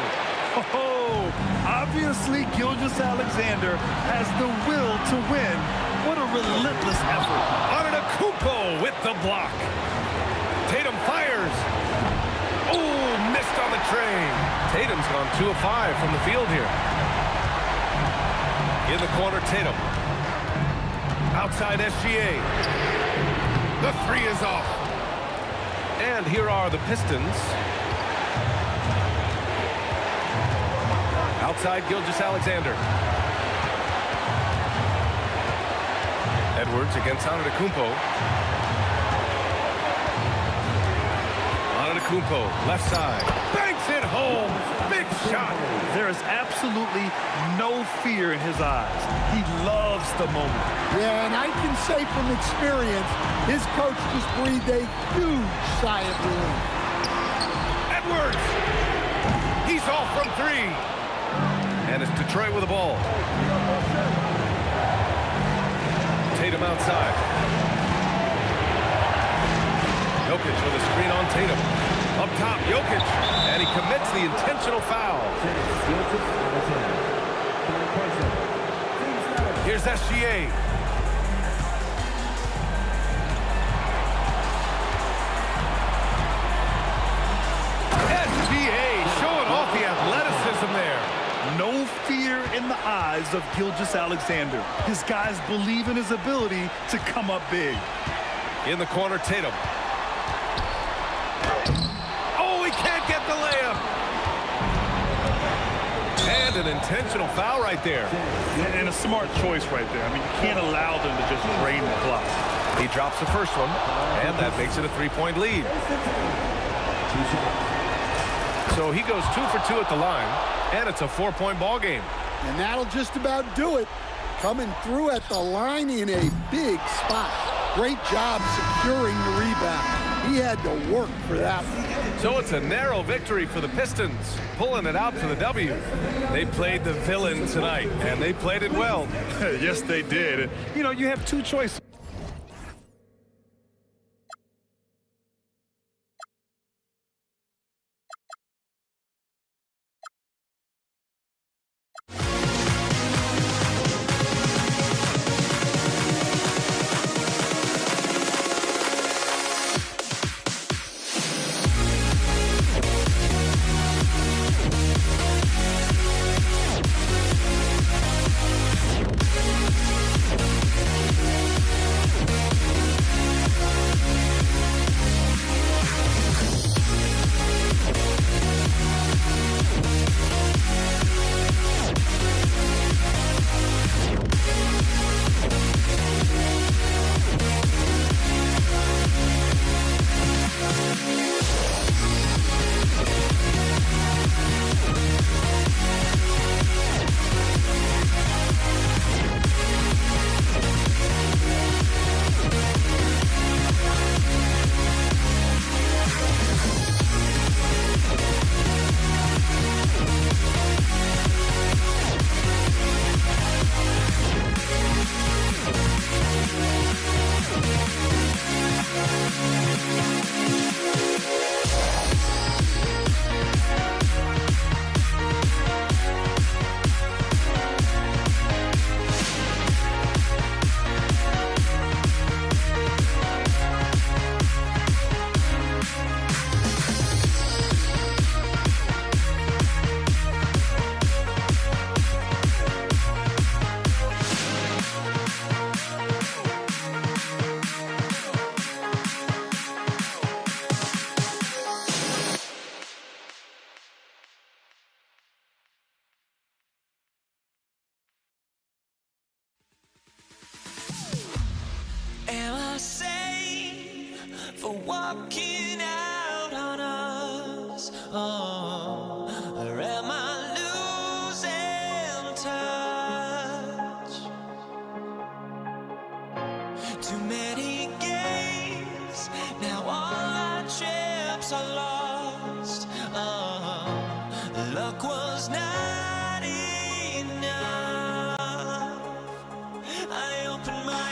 Oh, obviously Gilgeous-Alexander has the will to win. What a relentless effort. Antetokounmpo with the block. Tatum fires. Oh, missed on the train. Tatum's gone 2 of 5 from the field here. In the corner, Tatum. Outside SGA. The 3 is off. And here are the Pistons. Outside Gilgeous-Alexander. Edwards against Antetokounmpo. Antetokounmpo, left side. Banks it home. Big shot. There is absolutely no fear in his eyes. He loves the moment. Yeah, and I can say from experience, his coach just breathed a huge sigh of relief. Edwards. He's off from 3. And it's Detroit with the ball. Tatum outside. Jokic with a screen on Tatum. Up top, Jokic. And he commits the intentional foul. Here's SGA. SGA showing off the athleticism there. No fear in the eyes of Gilgeous-Alexander. His guys believe in his ability to come up big. In the corner, Tatum. Oh, he can't get the layup. And an intentional foul right there. And a smart choice right there. I mean, you can't allow them to just drain the clock. He drops the first one, and that makes it a 3-point lead. So he goes 2 for 2 at the line, and it's a 4-point ball game. And that'll just about do it. Coming through at the line in a big spot. Great job securing the rebound. He had to work for that one. So it's a narrow victory for the Pistons, pulling it out for the W. They played the villain tonight, and they played it well. Yes, they did. You know, you have two choices. Am I safe for walking out on us? Oh, or am I losing touch? Too many games, now all our chips are lost. Oh, luck was not enough. I opened my eyes.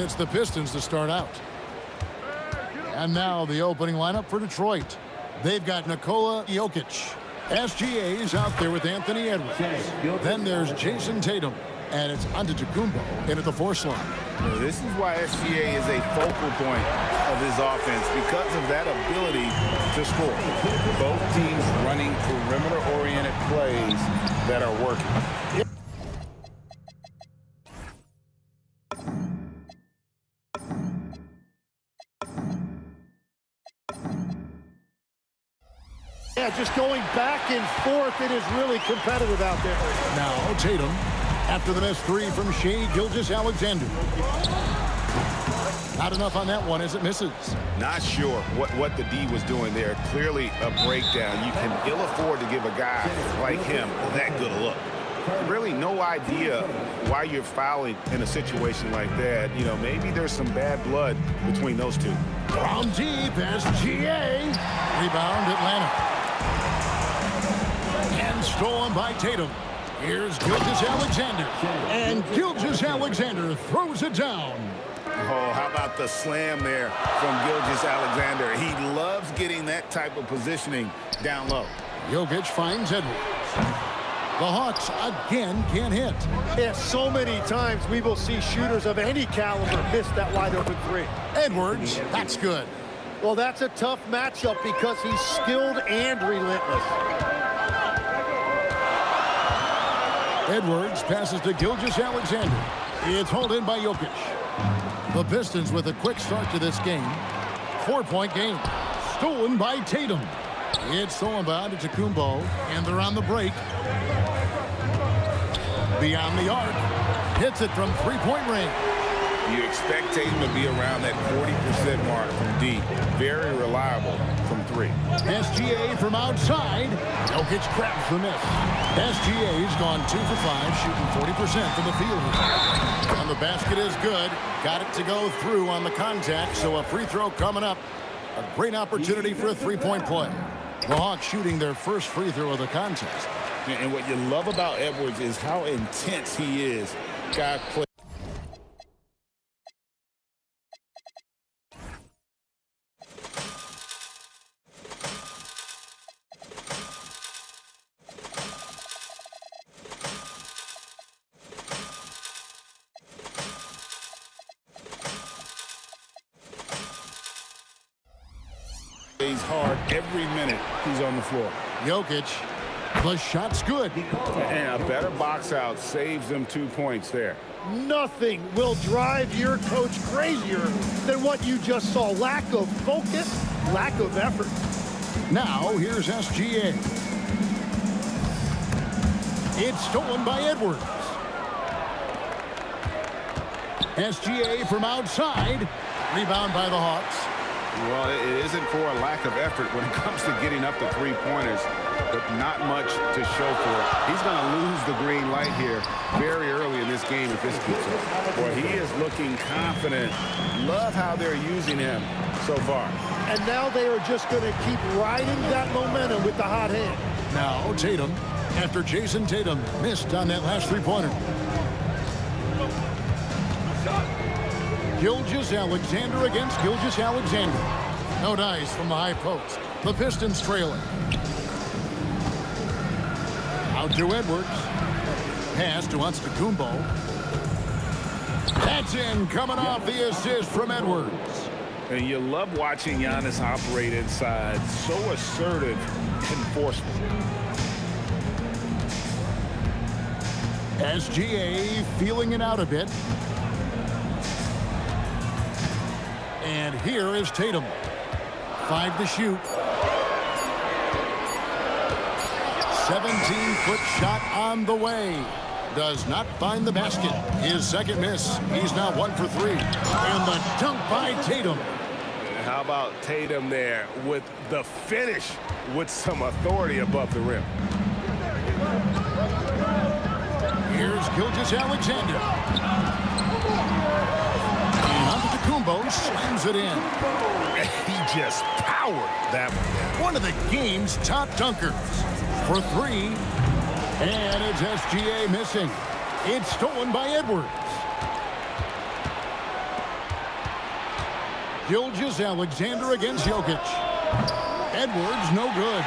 it's the Pistons to start out. And now the opening lineup for Detroit. They've got Nikola Jokic. SGA is out there with Anthony Edwards. Then there's Jason Tatum. And it's Antetokounmpo in at the 4 slot. This is why SGA is a focal point of his offense, because of that ability to score. Both teams running perimeter-oriented plays that are working. Yeah, just going back and forth, it is really competitive out there. Now Tatum, after the missed 3 from Shai Gilgeous-Alexander. Not enough on that one as it misses. Not sure what the D was doing there. Clearly a breakdown. You can ill afford to give a guy like him that good a look. Really no idea why you're fouling in a situation like that. You know, maybe there's some bad blood between those two. From deep, SGA. Rebound, Atlanta. And stolen by Tatum. Here's Gilgeous-Alexander. And Gilgeous-Alexander throws it down. Oh, how about the slam there from Gilgeous-Alexander? He loves getting that type of positioning down low. Jokic finds Edwards. The Hawks again can't hit. Yeah, so many times we will see shooters of any caliber miss that wide open 3. Edwards, that's good. Well, that's a tough matchup because he's skilled and relentless. Edwards passes to Gilgeous-Alexander. It's hauled in by Jokic. The Pistons with a quick start to this game. 4-point game. Stolen by Tatum. It's stolen by Antetokounmpo, and they're on the break. Beyond the arc. Hits it from 3-point range. You expect Tatum to be around that 40% mark from D. Very reliable from 3. SGA from outside. Jokic grabs the miss. SGA's gone 2 for 5, shooting 40% from the field. And the basket is good. Got it to go through on the contact, so a free throw coming up. A great opportunity for a 3-point play. The Hawks shooting their first free throw of the contest. And what you love about Edwards is how intense he is. Guy play. He's hard every minute he's on the floor. Jokic, the shot's good. And a better box out saves them 2 points there. Nothing will drive your coach crazier than what you just saw. Lack of focus, lack of effort. Now here's SGA. It's stolen by Edwards. SGA from outside. Rebound by the Hawks. Well, it isn't for a lack of effort when it comes to getting up the 3-pointers, but not much to show for it. He's going to lose the green light here very early in this game if this keeps up. Boy, he is looking confident. Love how they're using him so far. And now they are just going to keep riding that momentum with the hot hand. Now Tatum, after Jason Tatum missed on that last 3-pointer. Gilgeous-Alexander against Gilgeous-Alexander. No dice from the high post. The Pistons trailing. Out to Edwards. Pass to Antetokounmpo. That's in, coming off the assist from Edwards. And you love watching Giannis operate inside. So assertive and forceful. SGA feeling it out a bit. And here is Tatum. 5 to shoot. 17-foot shot on the way. Does not find the basket. His second miss. He's now 1 for 3. And the dunk by Tatum. How about Tatum there with the finish with some authority above the rim. Here's Gilgeous-Alexander. Antetokounmpo slams it in. He just powered that one. One of the game's top dunkers. For 3. And it's SGA missing. It's stolen by Edwards. Gilgeous-Alexander against Jokic. Edwards, no good.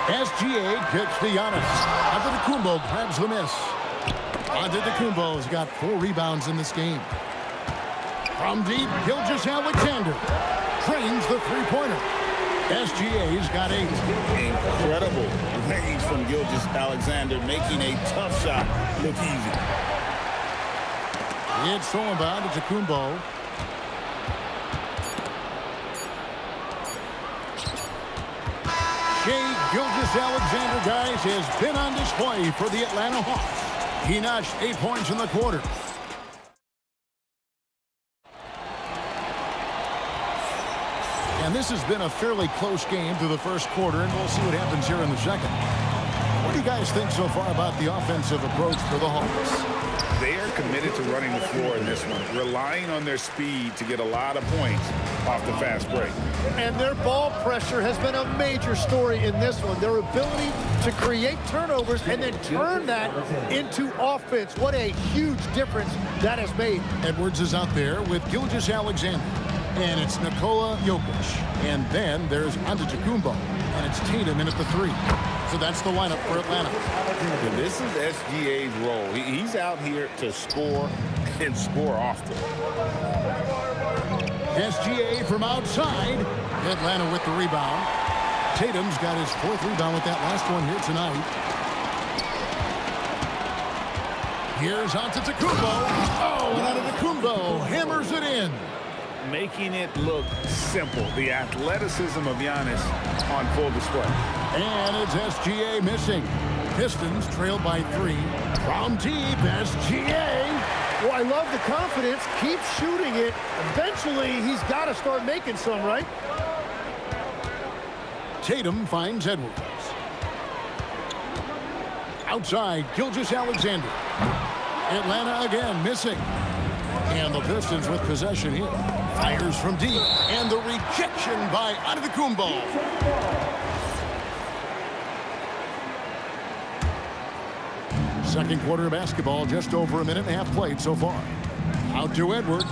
SGA kicks to Giannis. Antetokounmpo grabs the miss. Antetokounmpo's got 4 rebounds in this game. From deep, Gilgeous-Alexander trains the three-pointer. SGA's got 8. Incredible range from Gilgeous-Alexander, making a tough shot look easy. It's thrown by Antetokounmpo. Shai Gilgeous-Alexander, guys, has been on display for the Atlanta Hawks. He notched 8 points in the quarter. And this has been a fairly close game through the first quarter, and we'll see what happens here in the second. What do you guys think so far about the offensive approach for the Hawks? They are committed to running the floor in this one, relying on their speed to get a lot of points off the fast break. And their ball pressure has been a major story in this one. Their ability to create turnovers and then turn that into offense. What a huge difference that has made. Edwards is out there with Gilgeous-Alexander. And it's Nikola Jokic. And then there's Antetokounmpo. And it's Tatum in at the 3. So that's the lineup for Atlanta. And this is SGA's role. He's out here to score and score often. SGA from outside. Atlanta with the rebound. Tatum's got his 4th rebound with that last one here tonight. Here's Antetokounmpo. Oh, and Antetokounmpo hammers it in. Making it look simple. The athleticism of Giannis on full display. And it's SGA missing. Pistons trailed by 3. From deep, SGA. Well, I love the confidence. Keep shooting it. Eventually, he's got to start making some, right? Tatum finds Edwards. Outside, Gilgeous-Alexander. Atlanta again missing. And the Pistons with possession here. Fires from deep. And the rejection by Antetokounmpo. Second quarter of basketball, just over a minute and a half played so far. Out to Edwards.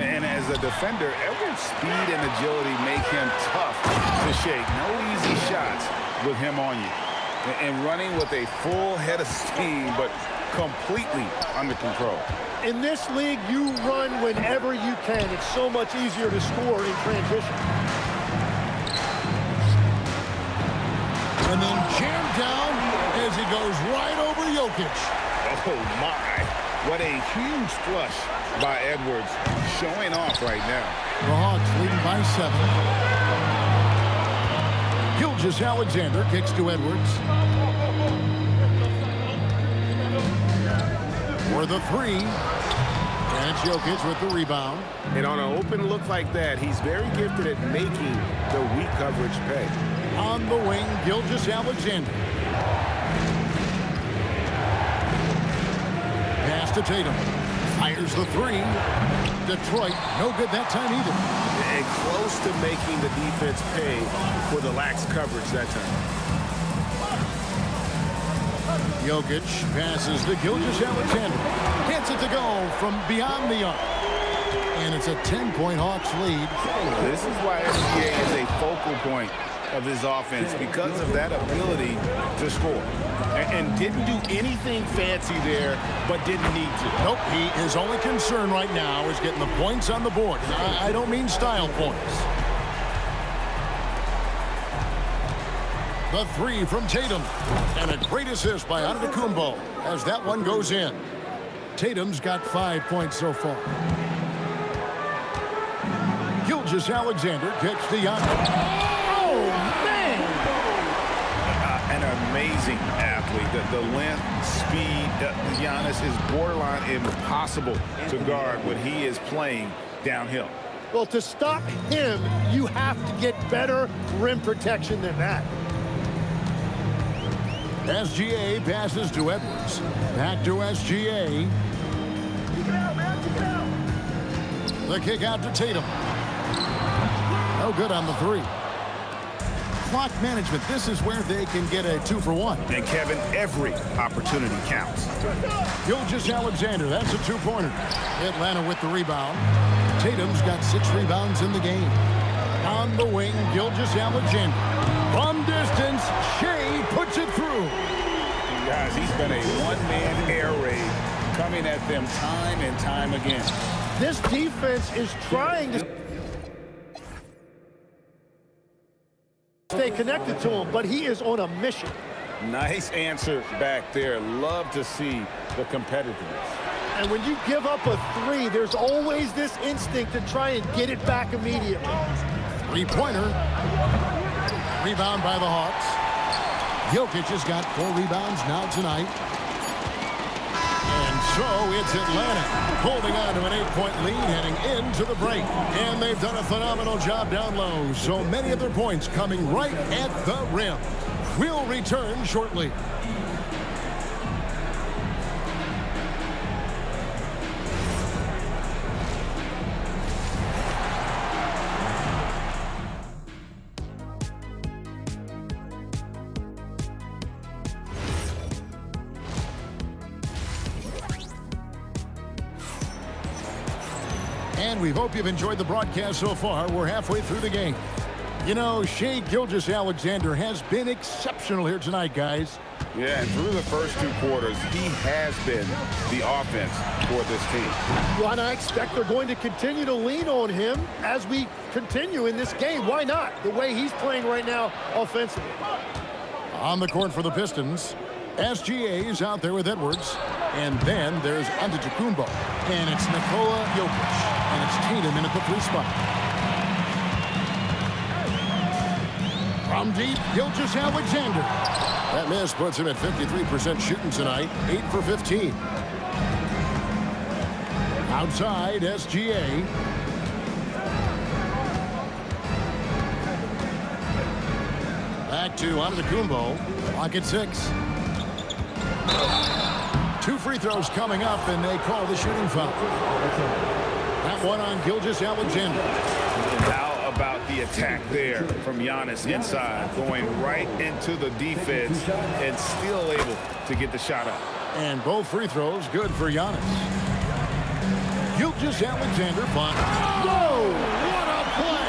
And as a defender, Edwards' speed and agility make him tough to shake. No easy shots with him on you. And running with a full head of steam, but completely under control. In this league, you run whenever you can. It's so much easier to score in transition. And then jammed down as he goes right over Jokic. Oh, my. What a huge flush by Edwards, showing off right now. The Hawks leading by 7. Gilgeous-Alexander kicks to Edwards. For the 3. And it's Jokic with the rebound. And on an open look like that, he's very gifted at making the weak coverage pay. On the wing, Gilgeous-Alexander. Pass to Tatum. Fires the 3. Detroit, no good that time either. And close to making the defense pay for the lax coverage that time. Jokic passes to Gilgeous-Alexander. Gets it to go from beyond the arc. And it's a 10-point Hawks lead. This is why SGA is a focal point of his offense, because of that ability to score. And didn't do anything fancy there, but didn't need to. Nope, his only concern right now is getting the points on the board. I don't mean style points. The 3 from Tatum. And a great assist by Antetokounmpo as that one goes in. Tatum's got 5 points so far. Gilgeous-Alexander kicks to Giannis. Oh, man! An amazing athlete. The length, speed, Giannis is borderline impossible to guard when he is playing downhill. Well, to stop him, you have to get better rim protection than that. SGA passes to Edwards. Back to SGA. The kick out to Tatum. No good on the 3. clock management, this is where they can get a 2-for-1. And Kevin, every opportunity counts. Gilgeous-Alexander, that's a 2-pointer. Atlanta with the rebound. Tatum's got 6 rebounds in the game. On the wing, Gilgeous-Alexander. From distance, Shea puts it through. Guys, he's been a one-man air raid coming at them time and time again. This defense is trying to stay connected to him, but he is on a mission. Nice answer back there. Love to see the competitiveness. And when you give up a 3, there's always this instinct to try and get it back immediately. 3-pointer. Rebound by the Hawks. Jokic has got 4 rebounds now tonight. And so it's Atlanta holding on to an 8-point lead heading into the break. And they've done a phenomenal job down low. So many of their points coming right at the rim. We'll return shortly. And we hope you've enjoyed the broadcast so far. We're halfway through the game. You know, Shea Gilgeous-Alexander has been exceptional here tonight, guys. Yeah, and through the first 2 quarters, he has been the offense for this team. Well, and I expect they're going to continue to lean on him as we continue in this game. Why not? The way he's playing right now offensively. On the court for the Pistons, SGA is out there with Edwards. And then there's Antetokounmpo. And it's Nikola Jokic. And it's Tatum in at the 3 spot. From deep, Gilgeous-Alexander. That miss puts him at 53% shooting tonight, 8 for 15. Outside, SGA. Back to Antetokounmpo. Clock at 6. 2 free throws coming up, and they call the shooting foul. That one on Gilgeous-Alexander. How about the attack there from Giannis inside, going right into the defense and still able to get the shot up. And both free throws good for Giannis. Gilgeous-Alexander finds. Whoa! What a play!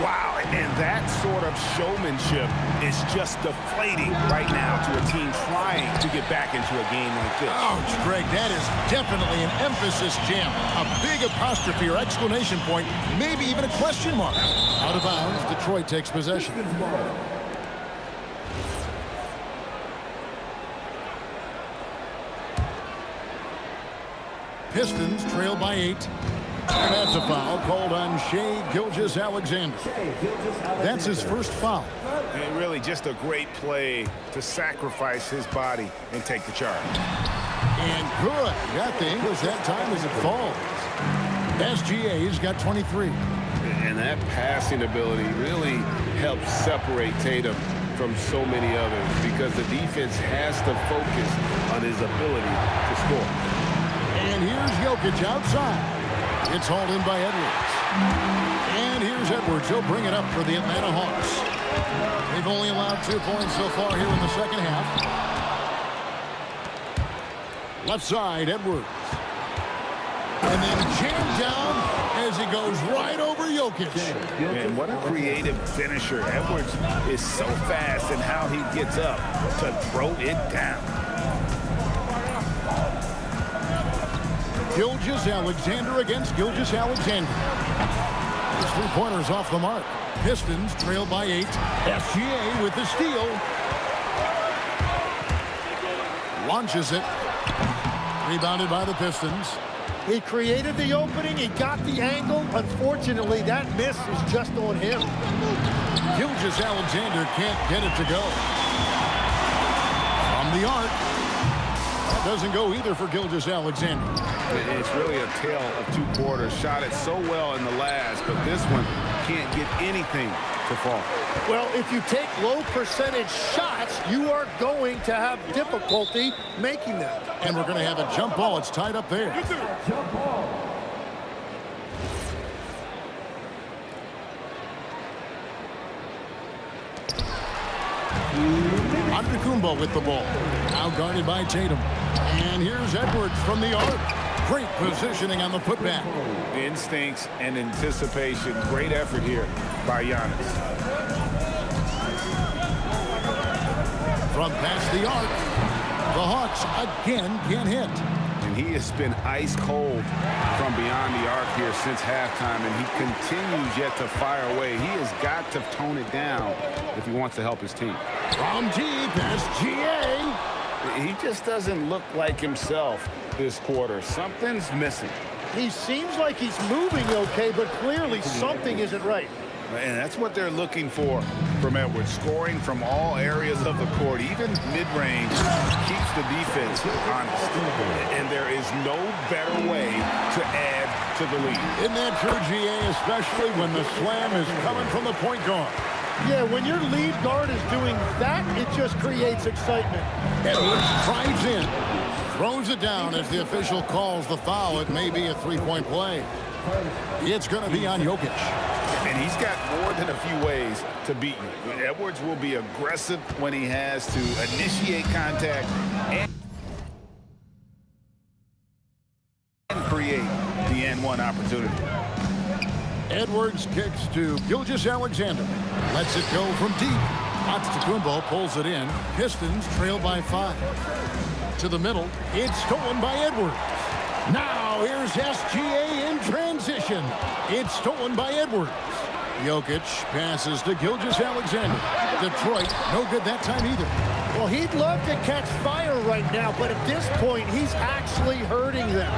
Wow, and that sort of showmanship is just deflating right now to a team trying to get back into a game like this. Ouch, Greg, that is definitely an emphasis jam. A big apostrophe or exclamation point, maybe even a question mark. Out of bounds, Detroit takes possession. Pistons trail by 8. And that's a foul called on Shea Gilgeous-Alexander. That's his first foul. And really just a great play to sacrifice his body and take the charge. And good. Got the English that time as it falls. SGA's got 23. And that passing ability really helps separate Tatum from so many others because the defense has to focus on his ability to score. And here's Jokic outside. It's hauled in by Edwards. And here's Edwards. He'll bring it up for the Atlanta Hawks. They've only allowed 2 points so far here in the second half. Left side, Edwards. And then jammed down as he goes right over Jokic. And what a creative finisher. Edwards is so fast in how he gets up to throw it down. Gilgeous-Alexander against Gilgeous-Alexander. His 3-pointer's off the mark. Pistons trail by 8. SGA with the steal. Launches it. Rebounded by the Pistons. He created the opening. He got the angle. Unfortunately, that miss is just on him. Gilgeous-Alexander can't get it to go. From the arc. That doesn't go either for Gilgeous-Alexander. It's really a tale of 2 quarters. Shot it so well in the last, but this one can't get anything to fall. Well, if you take low percentage shots, you are going to have difficulty making them. And we're going to have a jump ball. It's tied up there. Jump ball. Antetokounmpo with the ball. Now guarded by Tatum. And here's Edwards from the arc. Great positioning on the putback. Instincts and anticipation. Great effort here by Giannis. From past the arc, the Hawks again can't hit. And he has been ice cold from beyond the arc here since halftime, and he continues yet to fire away. He has got to tone it down if he wants to help his team. From deep, SGA. He just doesn't look like himself this quarter. Something's missing. He seems like he's moving okay, but clearly something isn't right. And that's what they're looking for from Edwards. Scoring from all areas of the court, even mid-range, keeps the defense honest. And there is no better way to add to the lead. Isn't that true, GA, especially when the slam is coming from the point guard? Yeah, when your lead guard is doing that, it just creates excitement. Edwards drives in, throws it down as the official calls the foul. It may be a three-point play. It's going to be on Jokic. And he's got more than a few ways to beat you. Edwards will be aggressive when he has to initiate contact and create the N1 opportunity. Edwards kicks to Gilgeous-Alexander. Lets it go from deep. Antetokounmpo pulls it in. Pistons trail by 5. To the middle. It's stolen by Edwards. Now here's SGA in transition. It's stolen by Edwards. Jokic passes to Gilgeous-Alexander. Detroit, no good that time either. Well, he'd love to catch fire right now, but at this point, he's actually hurting them.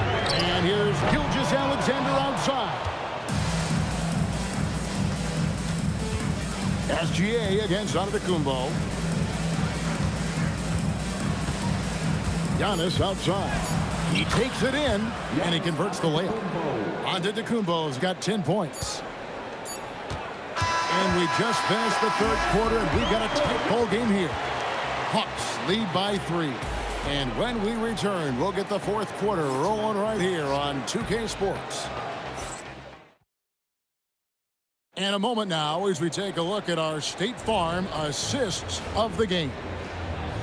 And here's Gilgeous-Alexander outside. SGA against Antetokounmpo. Giannis outside. He takes it in, and he converts the layup. Antetokounmpo's got 10 points. And we just finished the third quarter, and we've got a tight ball game here. Hawks lead by 3. And when we return, we'll get the fourth quarter rolling right here on 2K Sports. And a moment now as we take a look at our State Farm assists of the game.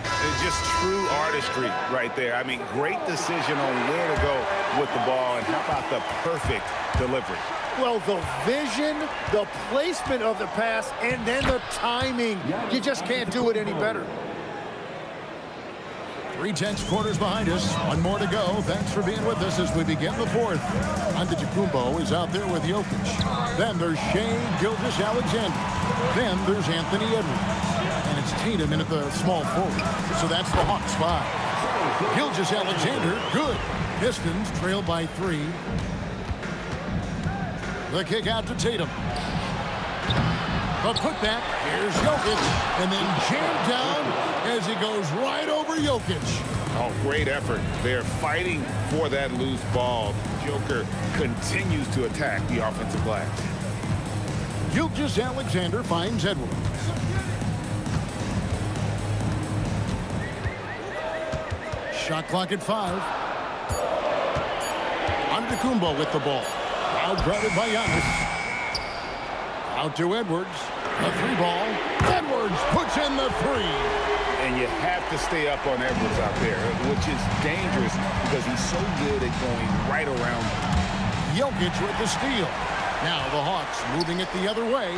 It's just true artistry right there. I mean, great decision on where to go with the ball, and how about the perfect delivery? Well, the vision, the placement of the pass, and then the timing. You just can't do it any better. 3 tenths quarters behind us. One more to go. Thanks for being with us as we begin the fourth. Antetokounmpo is out there with Jokic. Then there's Shai Gilgeous-Alexander. Then there's Anthony Edwards. And it's Tatum in at the small forward. So that's the Hawks 5. Gilgeous-Alexander, good. Pistons trail by 3. The kick out to Tatum. The putback. Here's Jokic. And then jammed down as he goes right over Jokic. Oh, great effort. They're fighting for that loose ball. Joker continues to attack the offensive glass. Gilgeous-Alexander finds Edwards. Shot clock at 5. Antetokounmpo with the ball. Out guarded by Giannis. Out to Edwards. A 3-ball. Edwards puts in the 3. And you have to stay up on Edwards out there, which is dangerous because he's so good at going right around. Jokic with the steal. Now the Hawks moving it the other way.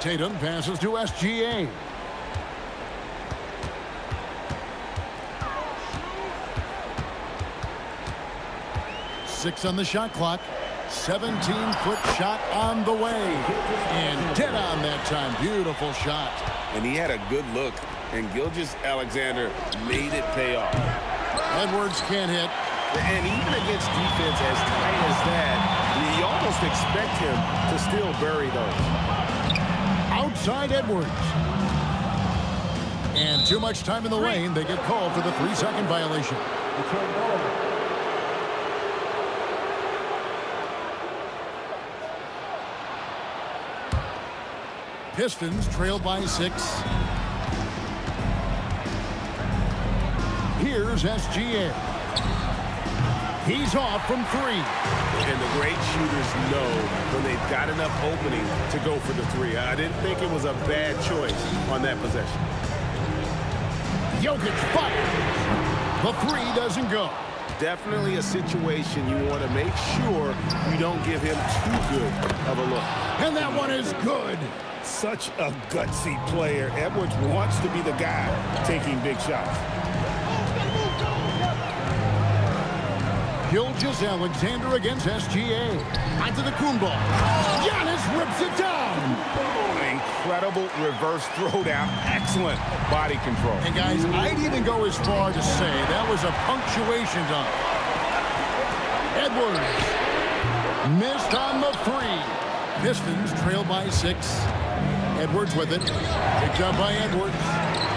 Tatum passes to SGA. Six on the shot clock. 17-foot shot on the way. And dead on that time. Beautiful shot. And he had a good look. And Gilgeous-Alexander made it pay off. Edwards can't hit. And even against defense as tight as that, you almost expect him to still bury those. Outside Edwards. And too much time in the lane. They get called for the 3-second violation. Pistons trail by 6. Here's SGA. He's off from 3. And the great shooters know when they've got enough opening to go for the 3. I didn't think it was a bad choice on that possession. Jokic fires. The 3 doesn't go. Definitely a situation you want to make sure you don't give him too good of a look. And that one is good. Such a gutsy player. Edwards wants to be the guy taking big shots. Gilgeous-Alexander against SGA. Onto the Kumball. Giannis rips it down. Incredible reverse throwdown. Excellent body control. And guys, I'd even go as far to say that was a punctuation dunk. Edwards missed on the 3. Pistons trail by 6. Edwards with it. Picked up by Edwards.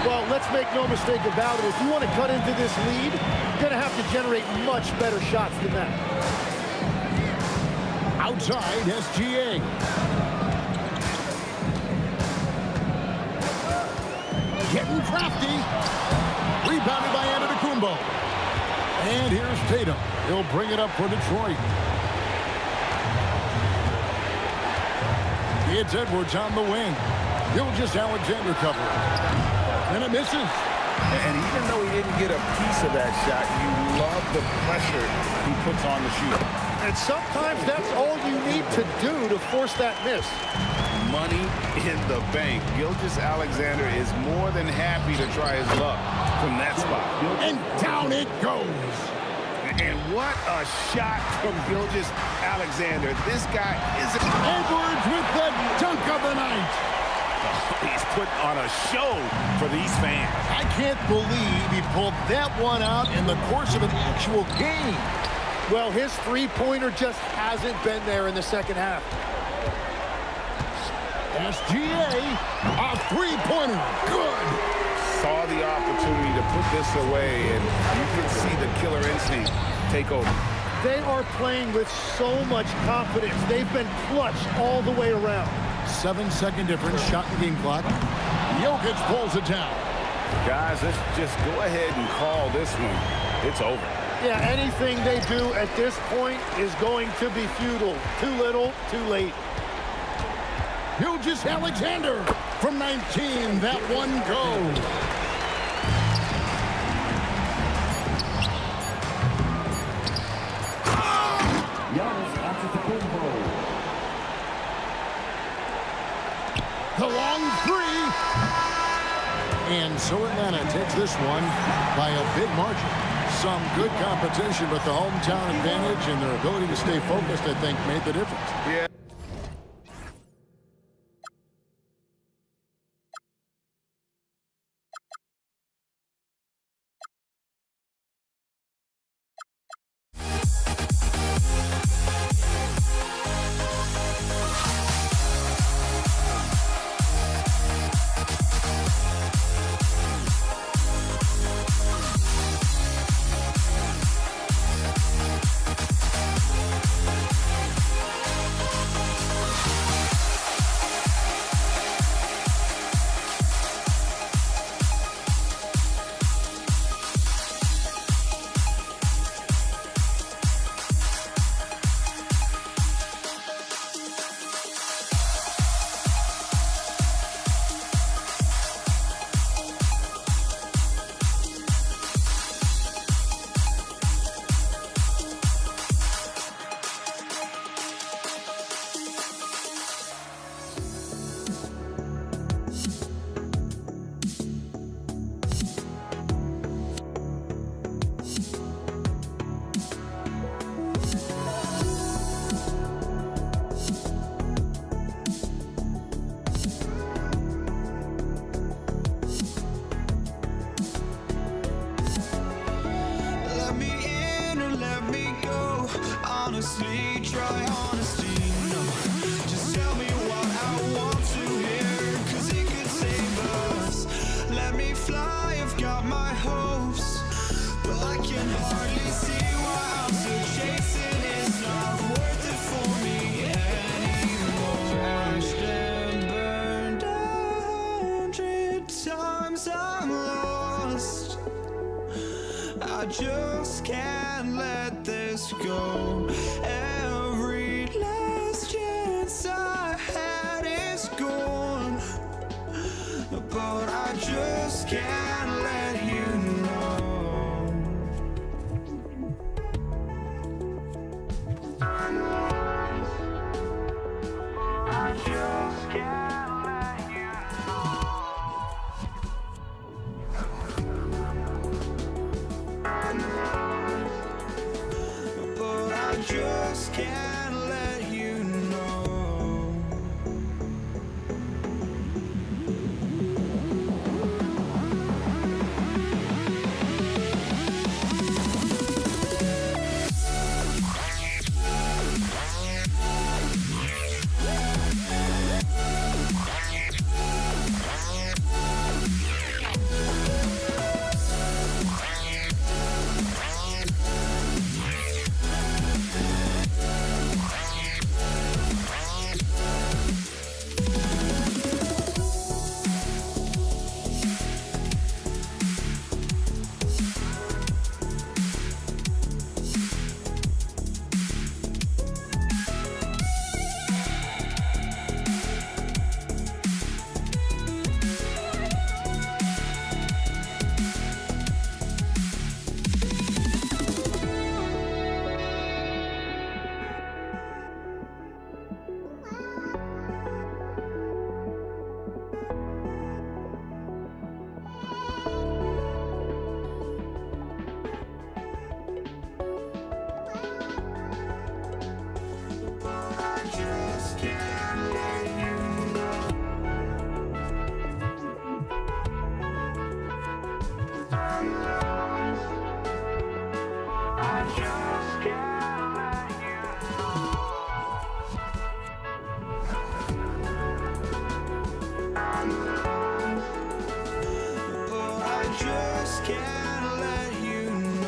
Well, let's make no mistake about it. If you want to cut into this lead, you're going to have to generate much better shots than that. Outside, SGA. Getting crafty. Rebounded by Antetokounmpo. And here's Tatum. He'll bring it up for Detroit. It's Edwards on the wing. Gilgeous-Alexander covering. And it misses. And even though he didn't get a piece of that shot, you love the pressure he puts on the shooter. And sometimes that's all you need to do to force that miss. Money in the bank. Gilgeous-Alexander is more than happy to try his luck from that spot. And down it goes. And what a shot from Gilgeous-Alexander. This guy is... Edwards with the dunk of the night. He's put on a show for these fans. I can't believe he pulled that one out in the course of an actual game. Well, his three-pointer just hasn't been there in the second half. SGA, a three-pointer. Good. Saw the opportunity to put this away, and you can see the killer instinct take over. They are playing with so much confidence. They've been clutch all the way around. 7-second difference, shot and game clock. Jokic pulls it down. Guys, let's just go ahead and call this one. It's over. Yeah, anything they do at this point is going to be futile. Too little, too late. Gilgeous-Alexander from 19. That one goes. The long 3. And so Atlanta takes this one by a big margin. Some good competition, but the hometown advantage and their ability to stay focused, I think, made the difference. Yeah. Honestly, try honesty, no. Just tell me what I want to hear, 'cause it could save us. Let me fly, I've got my hopes, but I can hardly see why I'm still chasing. It's not worth it for me anymore. Crashed and burned 100 times I'm lost. I just can't let this this go. Every last chance I had is gone, but I just can't let you know. I just can't let you know. But I just can't let you know. Just can't let you know.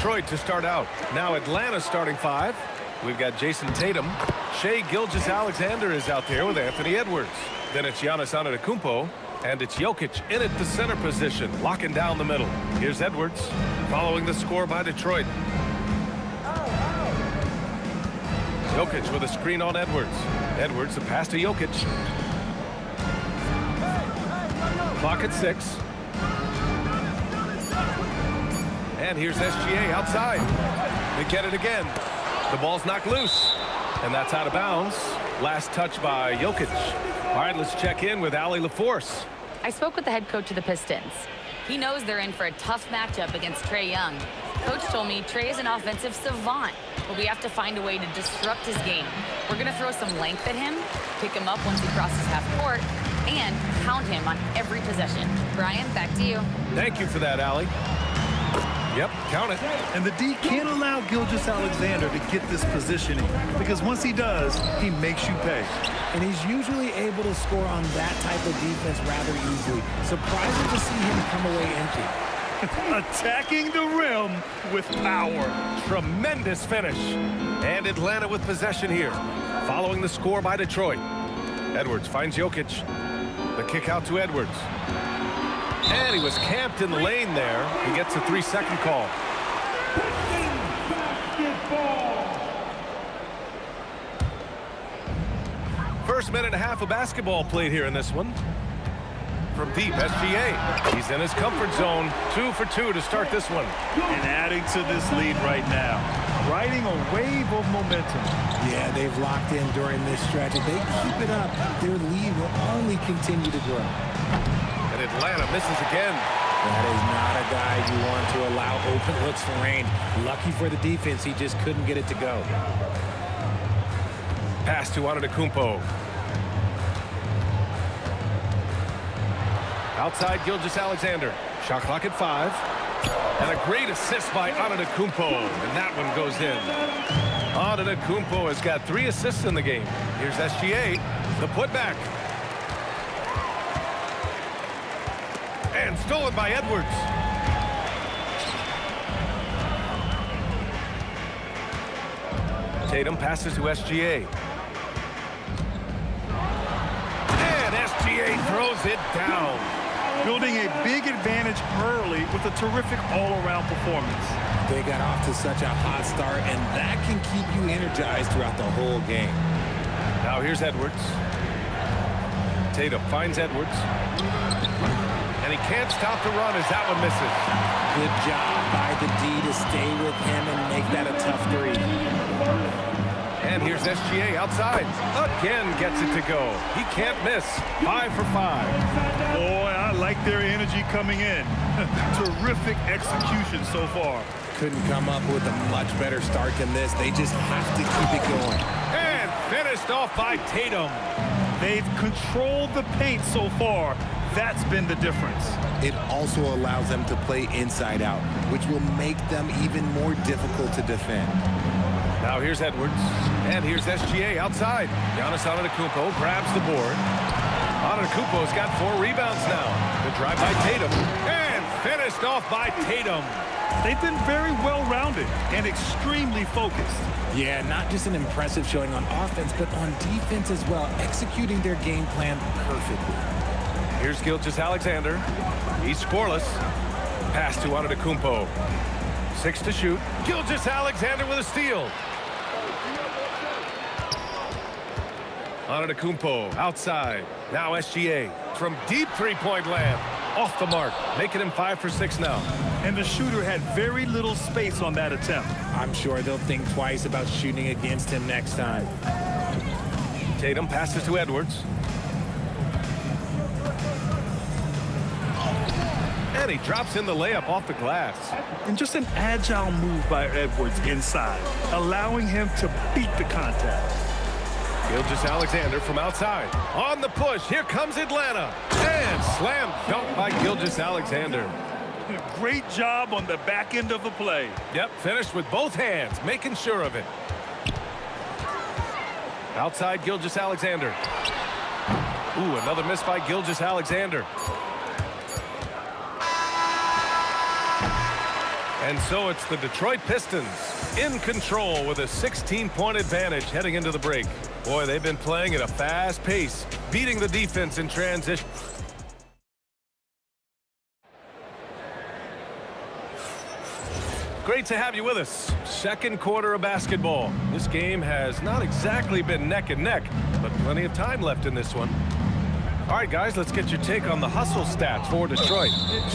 Detroit to start out. Now Atlanta starting 5. We've got Jason Tatum. Shai Gilgeous-Alexander is out there with Anthony Edwards. Then it's Giannis Antetokounmpo. And it's Jokic in at the center position, locking down the middle. Here's Edwards, following the score by Detroit. Jokic with a screen on Edwards. Edwards, a pass to Jokic. Clock at 6. And here's SGA outside. They get it again. The ball's knocked loose. And that's out of bounds. Last touch by Jokic. All right, let's check in with Allie LaForce. I spoke with the head coach of the Pistons. He knows they're in for a tough matchup against Trae Young. Coach told me Trae is an offensive savant, but we have to find a way to disrupt his game. We're going to throw some length at him, pick him up once he crosses half court, and pound him on every possession. Brian, back to you. Thank you for that, Allie. Yep, count it. And the D can't allow Gilgeous-Alexander to get this positioning, because once he does, he makes you pay. And he's usually able to score on that type of defense rather easily. Surprising to see him come away empty. Attacking the rim with power. Tremendous finish. And Atlanta with possession here, following the score by Detroit. Edwards finds Jokic. The kick out to Edwards. And he was camped in the lane there. He gets a 3-second call. First minute and a half of basketball played here in this one. From deep, SGA. He's in his comfort zone. 2 for 2 to start this one. And adding to this lead right now. Riding a wave of momentum. Yeah, they've locked in during this stretch. If they keep it up, their lead will only continue to grow. And Atlanta misses again. That is not a guy you want to allow open looks for range. Lucky for the defense, he just couldn't get it to go. Pass to Antetokounmpo. Outside Gilgeous-Alexander. Shot clock at 5. And a great assist by Antetokounmpo. And that one goes in. Antetokounmpo has got 3 assists in the game. Here's SGA. The putback. And stolen by Edwards. Tatum passes to SGA. And SGA throws it down. Building a big advantage early with a terrific all-around performance. They got off to such a hot start, and that can keep you energized throughout the whole game. Now here's Edwards. Tatum finds Edwards. And he can't stop the run as that one misses. Good job by the D to stay with him and make that a tough 3. And here's SGA outside. Again gets it to go. He can't miss. 5 for 5. Boy, I like their energy coming in. Terrific execution so far. Couldn't come up with a much better start than this. They just have to keep it going. And finished off by Tatum. They've controlled the paint so far. That's been the difference. It also allows them to play inside out, which will make them even more difficult to defend. Now here's Edwards, and here's SGA outside. Giannis Antetokounmpo grabs the board. Antetokounmpo's got 4 rebounds now. The drive by Tatum, and finished off by Tatum. They've been very well-rounded and extremely focused. Yeah, not just an impressive showing on offense, but on defense as well, executing their game plan perfectly. Here's Gilgeous-Alexander. He's scoreless. Pass to Antetokounmpo. 6 to shoot. Gilgeous-Alexander with a steal. Antetokounmpo outside. Now SGA from deep three-point land. Off the mark, making him 5 for 6 now. And the shooter had very little space on that attempt. I'm sure they'll think twice about shooting against him next time. Tatum passes to Edwards. And he drops in the layup off the glass. And just an agile move by Edwards inside, allowing him to beat the contact. Gilgeous-Alexander from outside. On the push, here comes Atlanta. And slam dunk by Gilgeous-Alexander. Great job on the back end of the play. Yep, finished with both hands, making sure of it. Outside Gilgeous-Alexander. Ooh, another miss by Gilgeous-Alexander. And so it's the Detroit Pistons in control with a 16-point advantage heading into the break. Boy, they've been playing at a fast pace, beating the defense in transition. Great to have you with us. Second quarter of basketball. This game has not exactly been neck and neck, but plenty of time left in this one. All right, guys, let's get your take on the hustle stats for Detroit.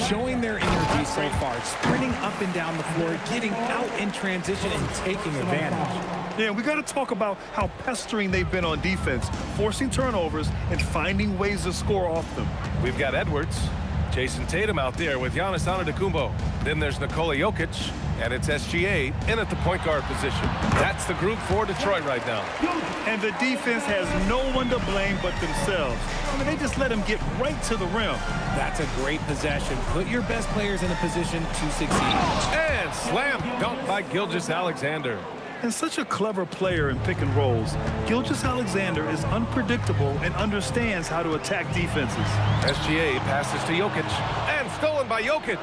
Showing their energy so far, sprinting up and down the floor, getting out in transition and taking advantage. Yeah, we got to talk about how pestering they've been on defense, forcing turnovers and finding ways to score off them. We've got Edwards, Jason Tatum out there with Giannis Antetokounmpo. Then there's Nikola Jokic, and it's SGA in at the point guard position. That's the group for Detroit right now. And the defense has no one to blame but themselves. I mean, they just let them get right to the rim. That's a great possession. Put your best players in a position to succeed. And slam dunk by Gilgeous-Alexander. And such a clever player in pick and rolls, Gilgeous-Alexander is unpredictable and understands how to attack defenses. SGA passes to Jokic, and stolen by Jokic.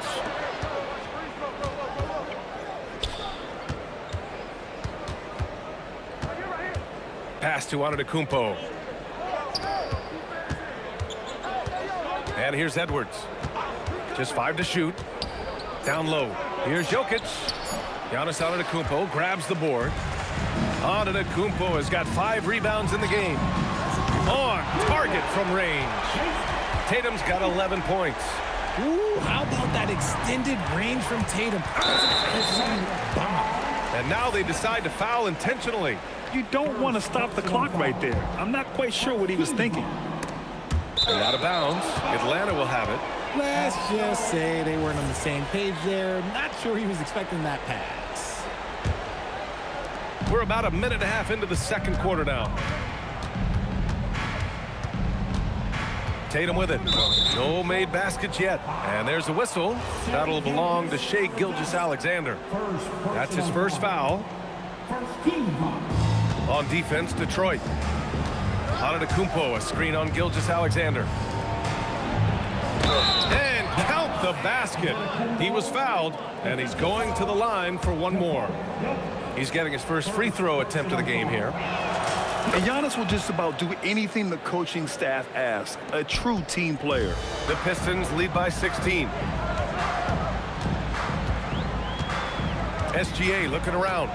Pass to Antetokounmpo. And here's Edwards. Just 5 to shoot. Down low. Here's Jokic. Giannis Antetokounmpo grabs the board. Antetokounmpo has got 5 rebounds in the game. On target from range. Tatum's got 11 points. Ooh, how about that extended range from Tatum? And now they decide to foul intentionally. You don't want to stop the clock right there. I'm not quite sure what he was thinking. And out of bounds. Atlanta will have it. Let's just say they weren't on the same page there. Not sure he was expecting that pass. We're about a minute and a half into the second quarter now. Tatum with it. No made baskets yet. And there's a whistle. That'll belong to Shai Gilgeous-Alexander. That's his first foul. On defense, Detroit. Antetokounmpo, a screen on Gilgeous-Alexander. And count the basket. He was fouled, and he's going to the line for one more. He's getting his first free throw attempt of the game here. And Giannis will just about do anything the coaching staff asks. A true team player. The Pistons lead by 16. SGA looking around.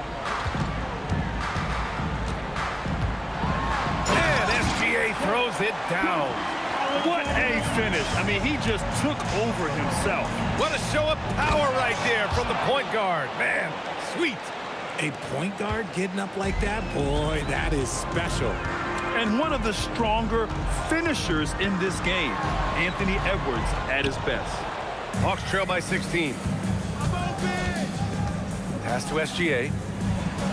And SGA throws it down. What a finish. I mean, he just took over himself. What a show of power right there from the point guard. Man, sweet. A point guard getting up like that? Boy, that is special. And one of the stronger finishers in this game, Anthony Edwards at his best. Hawks trail by 16. Pass to SGA.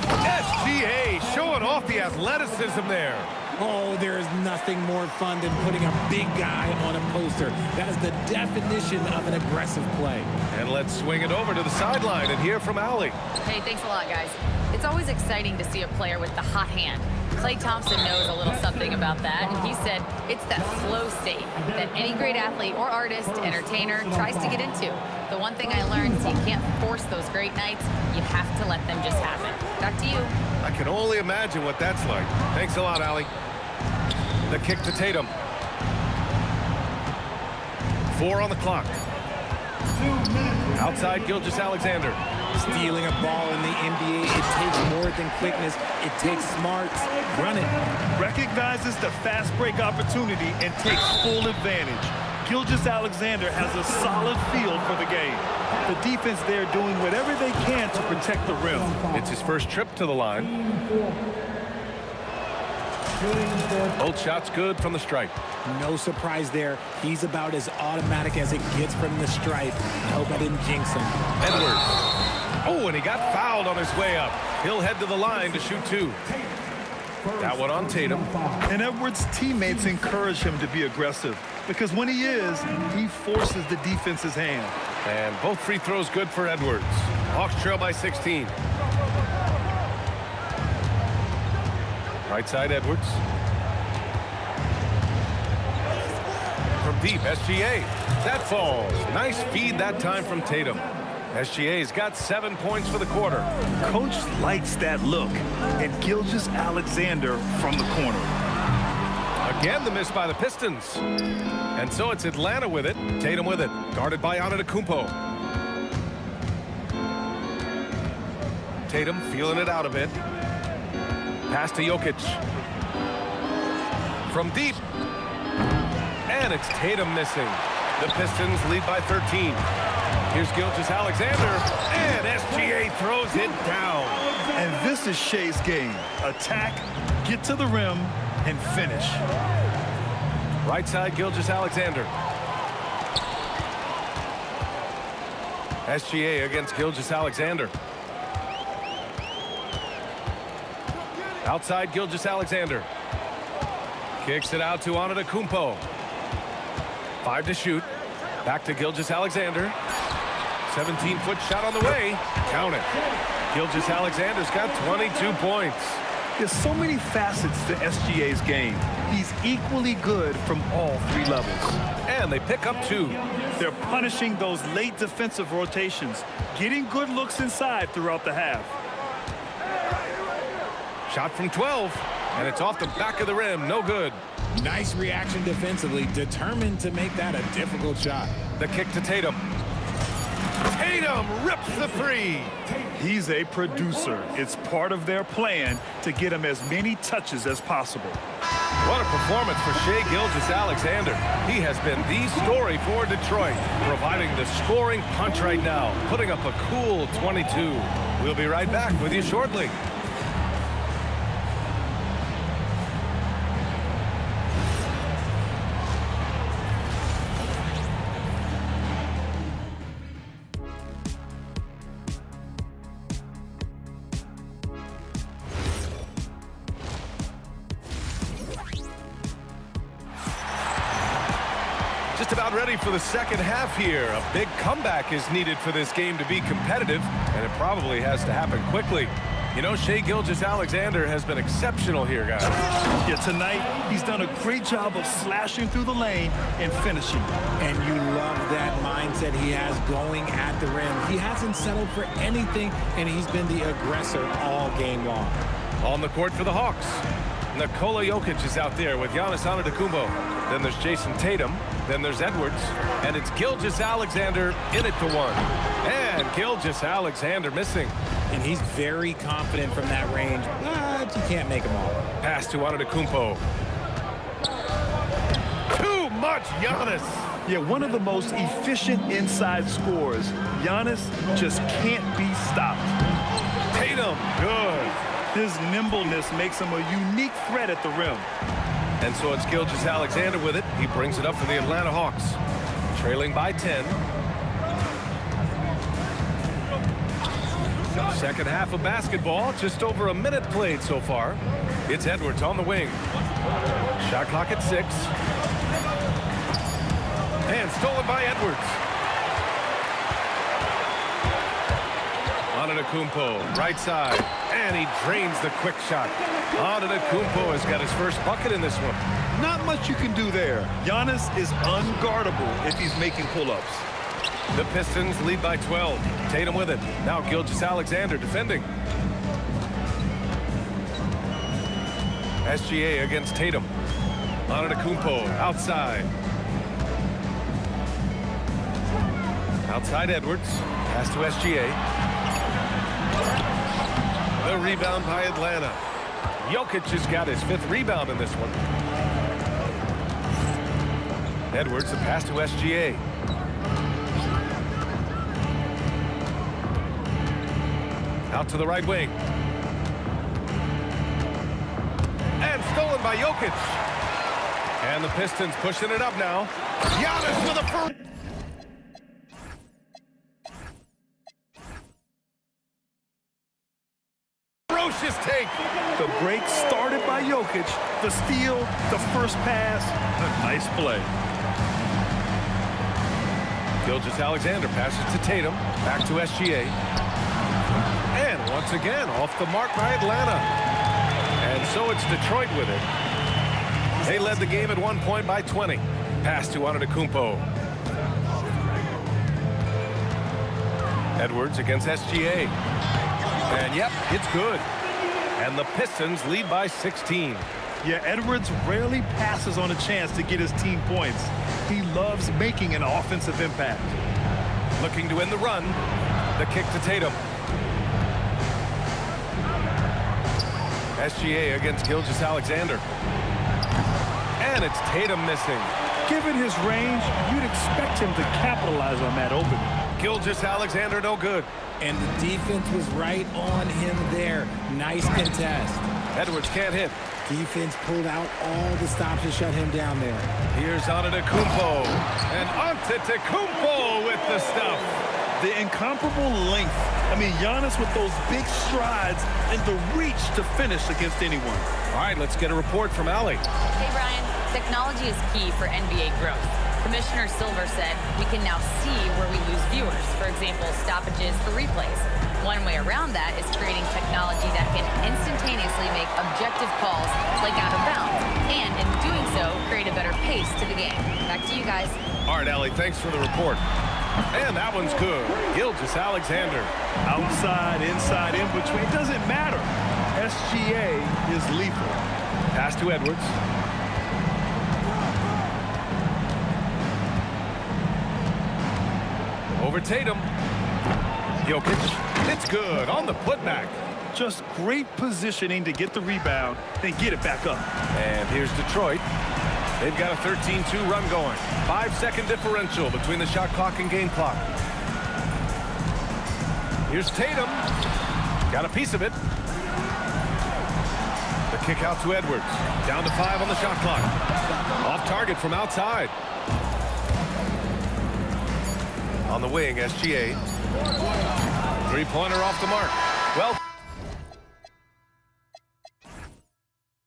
SGA showing off the athleticism there. Oh, there is nothing more fun than putting a big guy on a poster. That is the definition of an aggressive play. And let's swing it over to the sideline and hear from Allie. Hey, thanks a lot, guys. It's always exciting to see a player with the hot hand. Klay Thompson knows a little something about that, and he said it's that flow state that any great athlete or artist, entertainer, tries to get into. The one thing I learned is you can't force those great nights. You have to let them just happen. Back to you. I can only imagine what that's like. Thanks a lot, Allie. The kick to Tatum. 4 on the clock. Outside Gilgeous-Alexander. Stealing a ball in the NBA, it takes more than quickness. It takes smarts. Run it. Recognizes the fast break opportunity and takes full advantage. Gilgeous-Alexander has a solid feel for the game. The defense there doing whatever they can to protect the rim. It's his first trip to the line. Both shots good from the stripe. No surprise there. He's about as automatic as it gets from the stripe. I hope I didn't jinx him. Edwards. Oh, and he got fouled on his way up. He'll head to the line to shoot 2. That one on Tatum. And Edwards' teammates encourage him to be aggressive because when he is, he forces the defense's hand. And both free throws good for Edwards. Hawks trail by 16. Right side, Edwards. From deep, SGA. That falls. Nice feed that time from Tatum. SGA's got 7 points for the quarter. Coach likes that look. And Gilgeous-Alexander from the corner. Again, the miss by the Pistons. And so it's Atlanta with it. Tatum with it. Guarded by Antetokounmpo. Tatum feeling it out a bit. Pass to Jokic. From deep. And it's Tatum missing. The Pistons lead by 13. Here's Gilgeous-Alexander. And SGA throws it down. And this is Shea's game. Attack, get to the rim, and finish. Right side, Gilgeous-Alexander. SGA against Gilgeous-Alexander. Outside, Gilgeous-Alexander. Kicks it out to Antetokounmpo. 5 to shoot. Back to Gilgeous-Alexander. 17-foot shot on the way. Count it. Gilgeous-Alexander's got 22 points. There's so many facets to SGA's game. He's equally good from all 3 levels. And they pick up 2. They're punishing those late defensive rotations, getting good looks inside throughout the half. Shot from 12, and it's off the back of the rim. No good. Nice reaction defensively, determined to make that a difficult shot. The kick to Tatum. Tatum rips the 3. He's a producer. It's part of their plan to get him as many touches as possible. What a performance for Shai Gilgeous-Alexander. He has been the story for Detroit, providing the scoring punch right now, putting up a cool 22. We'll be right back with you shortly. Just about ready for the second half here. A big comeback is needed for this game to be competitive, and it probably has to happen quickly. You know, Shai Gilgeous-Alexander has been exceptional here, guys. Yeah, tonight he's done a great job of slashing through the lane and finishing. And you love that mindset he has going at the rim. He hasn't settled for anything, and he's been the aggressor all game long. On the court for the Hawks. Nikola Jokic is out there with Giannis Antetokounmpo. Then there's Jason Tatum. Then there's Edwards. And it's Gilgeous-Alexander in it to 1. And Gilgeous-Alexander missing. And he's very confident from that range, but you can't make them all. Pass to Antetokounmpo. Too much Giannis. Yeah, one of the most efficient inside scorers. Giannis just can't be stopped. Tatum, good. His nimbleness makes him a unique threat at the rim. And so it's Gilgeous-Alexander with it. He brings it up for the Atlanta Hawks. Trailing by 10. Second half of basketball. Just over a minute played so far. It's Edwards on the wing. Shot clock at 6. And stolen by Edwards. Antetokounmpo, right side. And he drains the quick shot. Antetokounmpo has got his first bucket in this one. Not much you can do there. Giannis is unguardable if he's making pull-ups. The Pistons lead by 12. Tatum with it. Now Gilgeous-Alexander defending. SGA against Tatum. Antetokounmpo outside. Outside Edwards. Pass to SGA. The rebound by Atlanta. Jokic has got his 5th rebound in this one. Edwards, the pass to SGA. Out to the right wing. And stolen by Jokic. And the Pistons pushing it up now. Giannis with a first. Ferocious take. The break started by Jokic. The steal, the first pass. A nice play. Gilgeous-Alexander passes to Tatum. Back to SGA. And once again, off the mark by Atlanta. And so it's Detroit with it. They led the game at 1 point by 20. Pass to Antetokounmpo. Edwards against SGA. And yep, it's good. And the Pistons lead by 16. Yeah, Edwards rarely passes on a chance to get his team points. He loves making an offensive impact. Looking to end the run. The kick to Tatum. SGA against Gilgeous-Alexander. And it's Tatum missing. Given his range, you'd expect him to capitalize on that opening. Gilgeous-Alexander no good. And the defense was right on him there. Nice contest. Edwards can't hit. Defense pulled out all the stops to shut him down there. Here's Antetokounmpo. And Antetokounmpo with the stuff. The incomparable length. I mean, Giannis with those big strides and the reach to finish against anyone. All right, let's get a report from Allie. Hey, Brian. Technology is key for NBA growth. Commissioner Silver said we can now see where we lose viewers. For example, stoppages for replays. One way around that is creating technology that can instantaneously make objective calls like out of bounds. And in doing so, create a better pace to the game. Back to you guys. All right, Allie, thanks for the report. And that one's good. Gilgeous-Alexander. Outside, inside, in between, doesn't matter. SGA is lethal. Pass to Edwards. Over Tatum. Jokic. It's good on the putback. Just great positioning to get the rebound, then get it back up. And here's Detroit. They've got a 13-2 run going. 5-second differential between the shot clock and game clock. Here's Tatum. Got a piece of it. The kick out to Edwards. Down to 5 on the shot clock. Off target from outside. On the wing, SGA. Three-pointer off the mark. Well,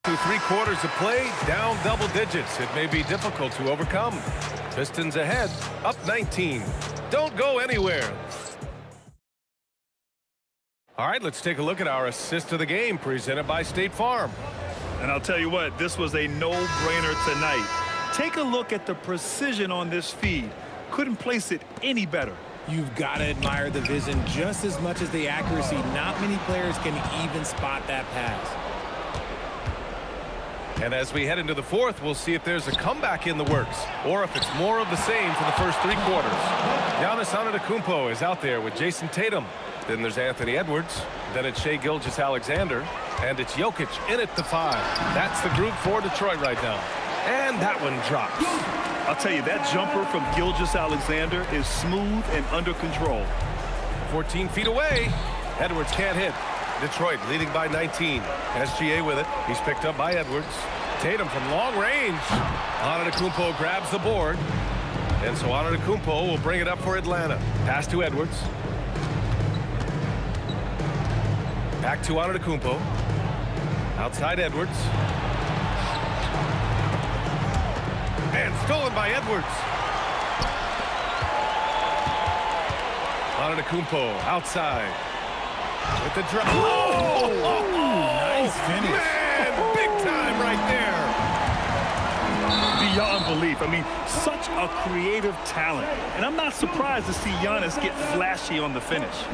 through 3/4 of play, down double digits. It may be difficult to overcome. Pistons ahead, up 19. Don't go anywhere. All right, let's take a look at our assist of the game presented by State Farm. And I'll tell you what, this was a no-brainer tonight. Take a look at the precision on this feed. Couldn't place it any better. You've got to admire the vision just as much as the accuracy. Not many players can even spot that pass. And as we head into the fourth, we'll see if there's a comeback in the works or if it's more of the same for the first 3 quarters. Giannis Antetokounmpo is out there with Jason Tatum. Then there's Anthony Edwards. Then it's Shai Gilgeous-Alexander. And it's Jokic in at the 5. That's the group for Detroit right now. And that one drops. I'll tell you, that jumper from Gilgeous-Alexander is smooth and under control. 14 feet away. Edwards can't hit. Detroit leading by 19. SGA with it. He's picked up by Edwards. Tatum from long range. Antetokounmpo grabs the board. And so Antetokounmpo will bring it up for Atlanta. Pass to Edwards. Back to Antetokounmpo. Outside Edwards. And stolen by Edwards. Antetokounmpo outside. With the drop. Nice finish. Man, big time right there. Beyond belief. I mean, such a creative talent. And I'm not surprised to see Giannis get flashy on the finish.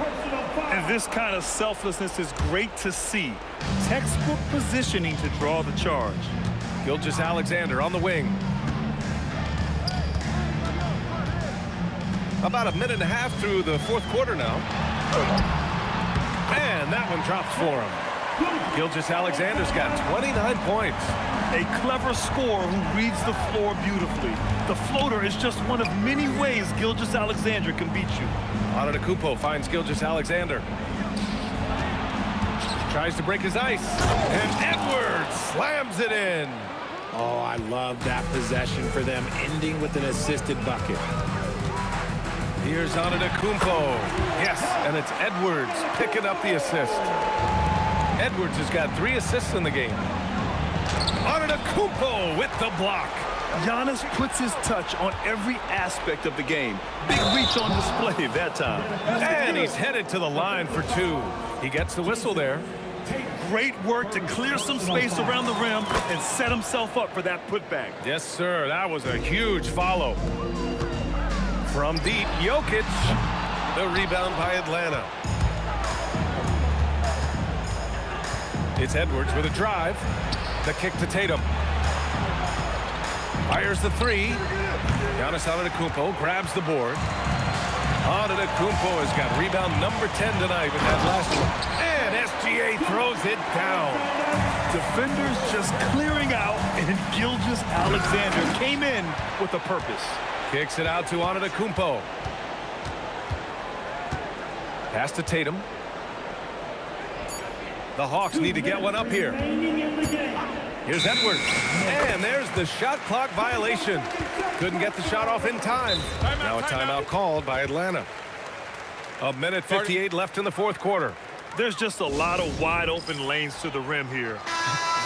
And this kind of selflessness is great to see. Textbook positioning to draw the charge. Gilgeous-Alexander on the wing. About a minute and a half through the 4th quarter now. And that one drops for him. Gilgeous-Alexander's got 29 points. A clever scorer who reads the floor beautifully. The floater is just one of many ways Gilgeous-Alexander can beat you. Antetokounmpo finds Gilgeous-Alexander. Tries to break his ice. And Edwards slams it in. Oh, I love that possession for them, ending with an assisted bucket. Here's Antetokounmpo. Yes, and it's Edwards picking up the assist. Edwards has got 3 assists in the game. Antetokounmpo with the block. Giannis puts his touch on every aspect of the game. Big reach on display that time. And he's headed to the line for 2. He gets the whistle there. Great work to clear some space around the rim and set himself up for that putback. Yes, sir. That was a huge follow. From deep, Jokic. The rebound by Atlanta. It's Edwards with a drive. The kick to Tatum. Fires the three. Giannis Antetokounmpo grabs the board. Antetokounmpo has got rebound number 10 tonight with that last one. And SGA throws it down. Defenders just clearing out, and Gilgeous-Alexander came in with a purpose. Kicks it out to Antetokounmpo. Pass to Tatum. The Hawks need to get one up here. Here's Edwards. And there's the shot clock violation. Couldn't get the shot off in time. Now a timeout called by Atlanta. A minute 58 left in the fourth quarter. There's just a lot of wide open lanes to the rim here.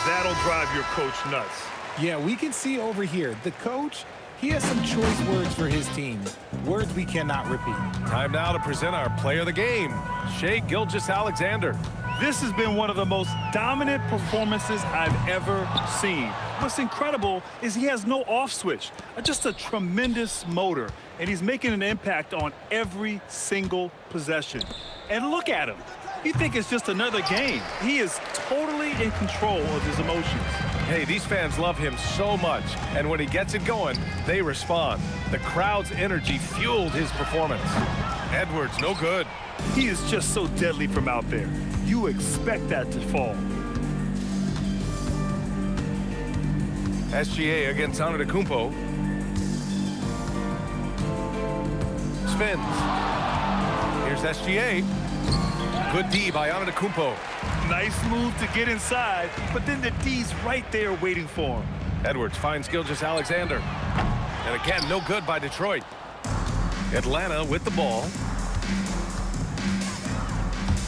That'll drive your coach nuts. Yeah, we can see over here, the coach, he has some choice words for his team. Words we cannot repeat. Time now to present our player of the game, Shai Gilgeous-Alexander. This has been one of the most dominant performances I've ever seen. What's incredible is he has no off switch, just a tremendous motor, and he's making an impact on every single possession. And look at him. You think it's just another game. He is totally in control of his emotions. Hey, these fans love him so much, and when he gets it going, they respond. The crowd's energy fueled his performance. Edwards, no good. He is just so deadly from out there. You expect that to fall. SGA against Antetokounmpo. Spins. Here's SGA. Good D by Antetokounmpo. Nice move to get inside, but then the D's right there waiting for him. Edwards finds Gilgeous-Alexander. And again, no good by Detroit. Atlanta with the ball.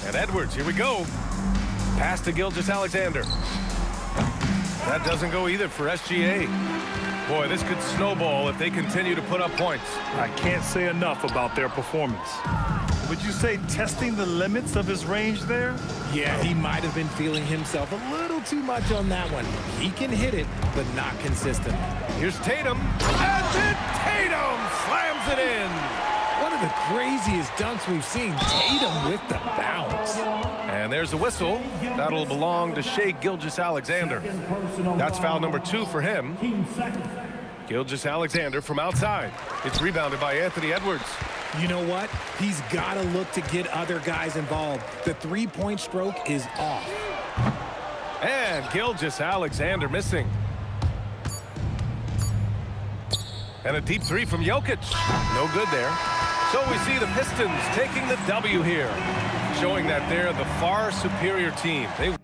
And Edwards, here we go. Pass to Gilgeous-Alexander. That doesn't go either for SGA. Boy, this could snowball if they continue to put up points. I can't say enough about their performance. Would you say testing the limits of his range there? Yeah, he might have been feeling himself a little too much on that one. He can hit it, but not consistent. Here's Tatum. And then Tatum slams it in. One of the craziest dunks we've seen. Tatum with the bounce. And there's the whistle. That'll belong to Shai Gilgeous-Alexander. That's foul number 2 for him. Gilgeous-Alexander from outside. It's rebounded by Anthony Edwards. You know what? He's got to look to get other guys involved. The three-point stroke is off. And Gilgeous-Alexander missing. And a deep three from Jokic. No good there. So we see the Pistons taking the W here, showing that they're the far superior team. They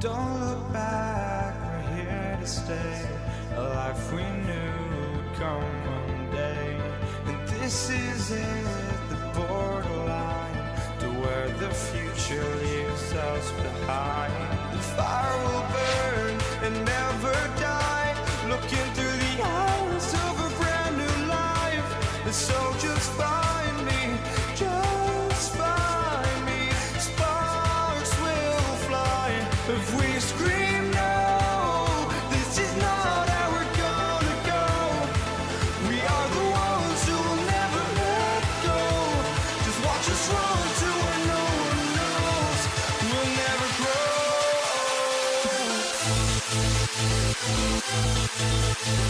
Don't look back, we're here to stay. A life we knew would come one day. And this is it, the borderline to where the future leaves us behind. The fire will burn and never die, looking through the eyes of a brand new life. And so just find me, just find me. Sparks will fly if we scream no. This is not how we're gonna go. We are the ones who will never let go. Just watch us run to where no one knows. We'll never grow.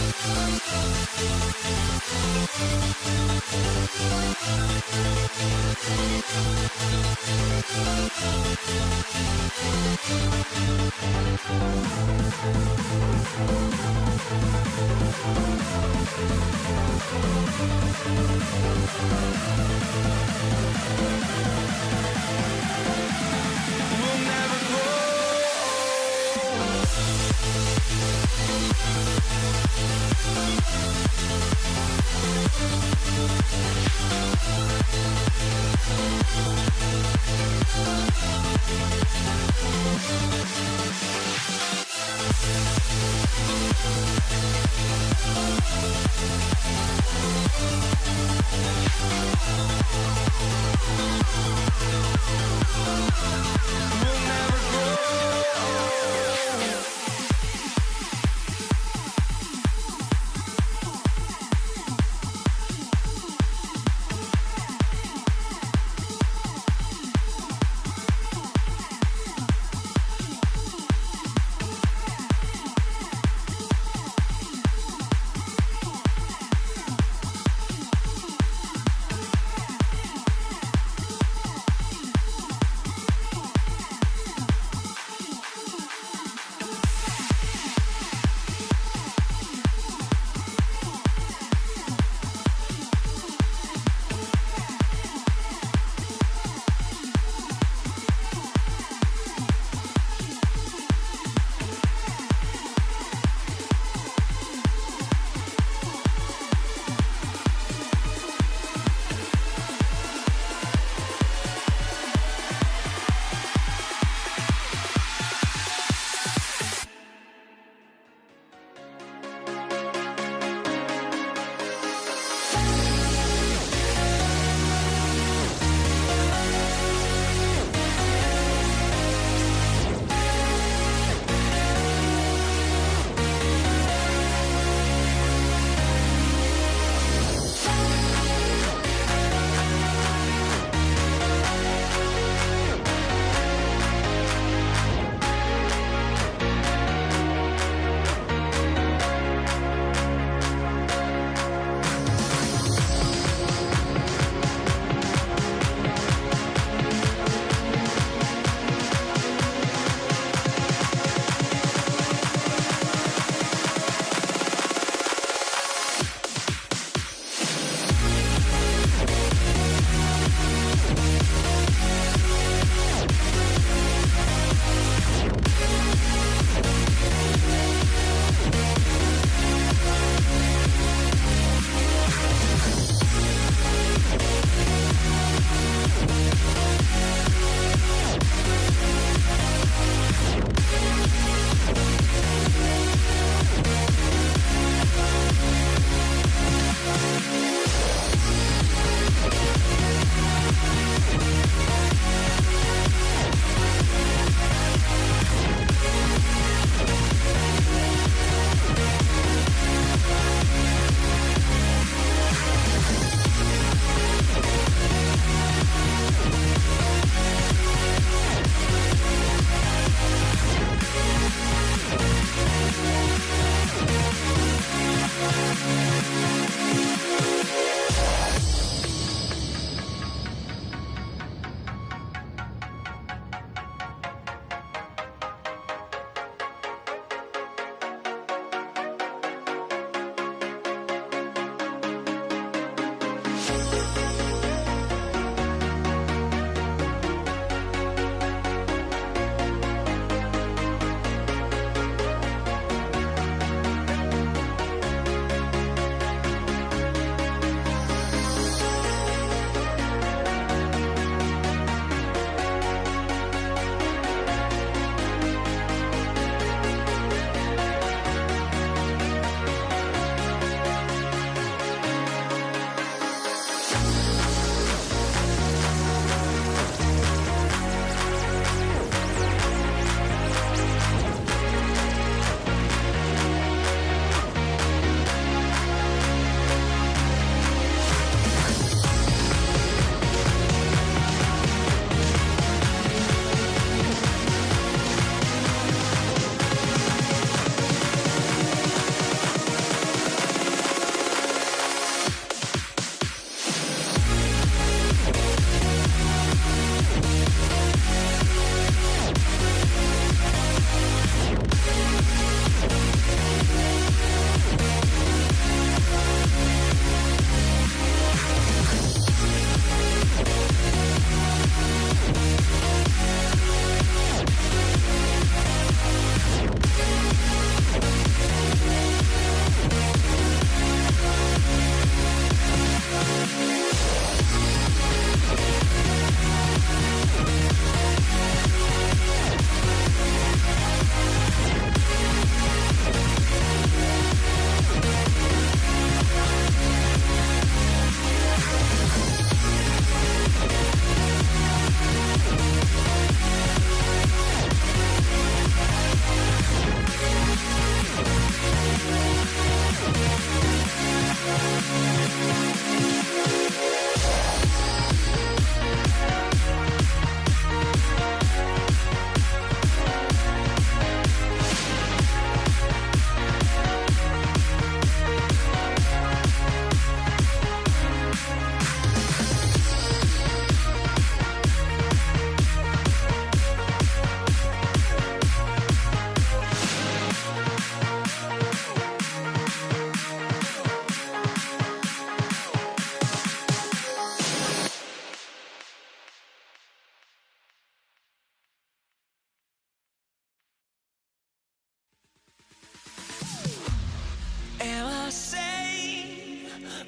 We'll never grow.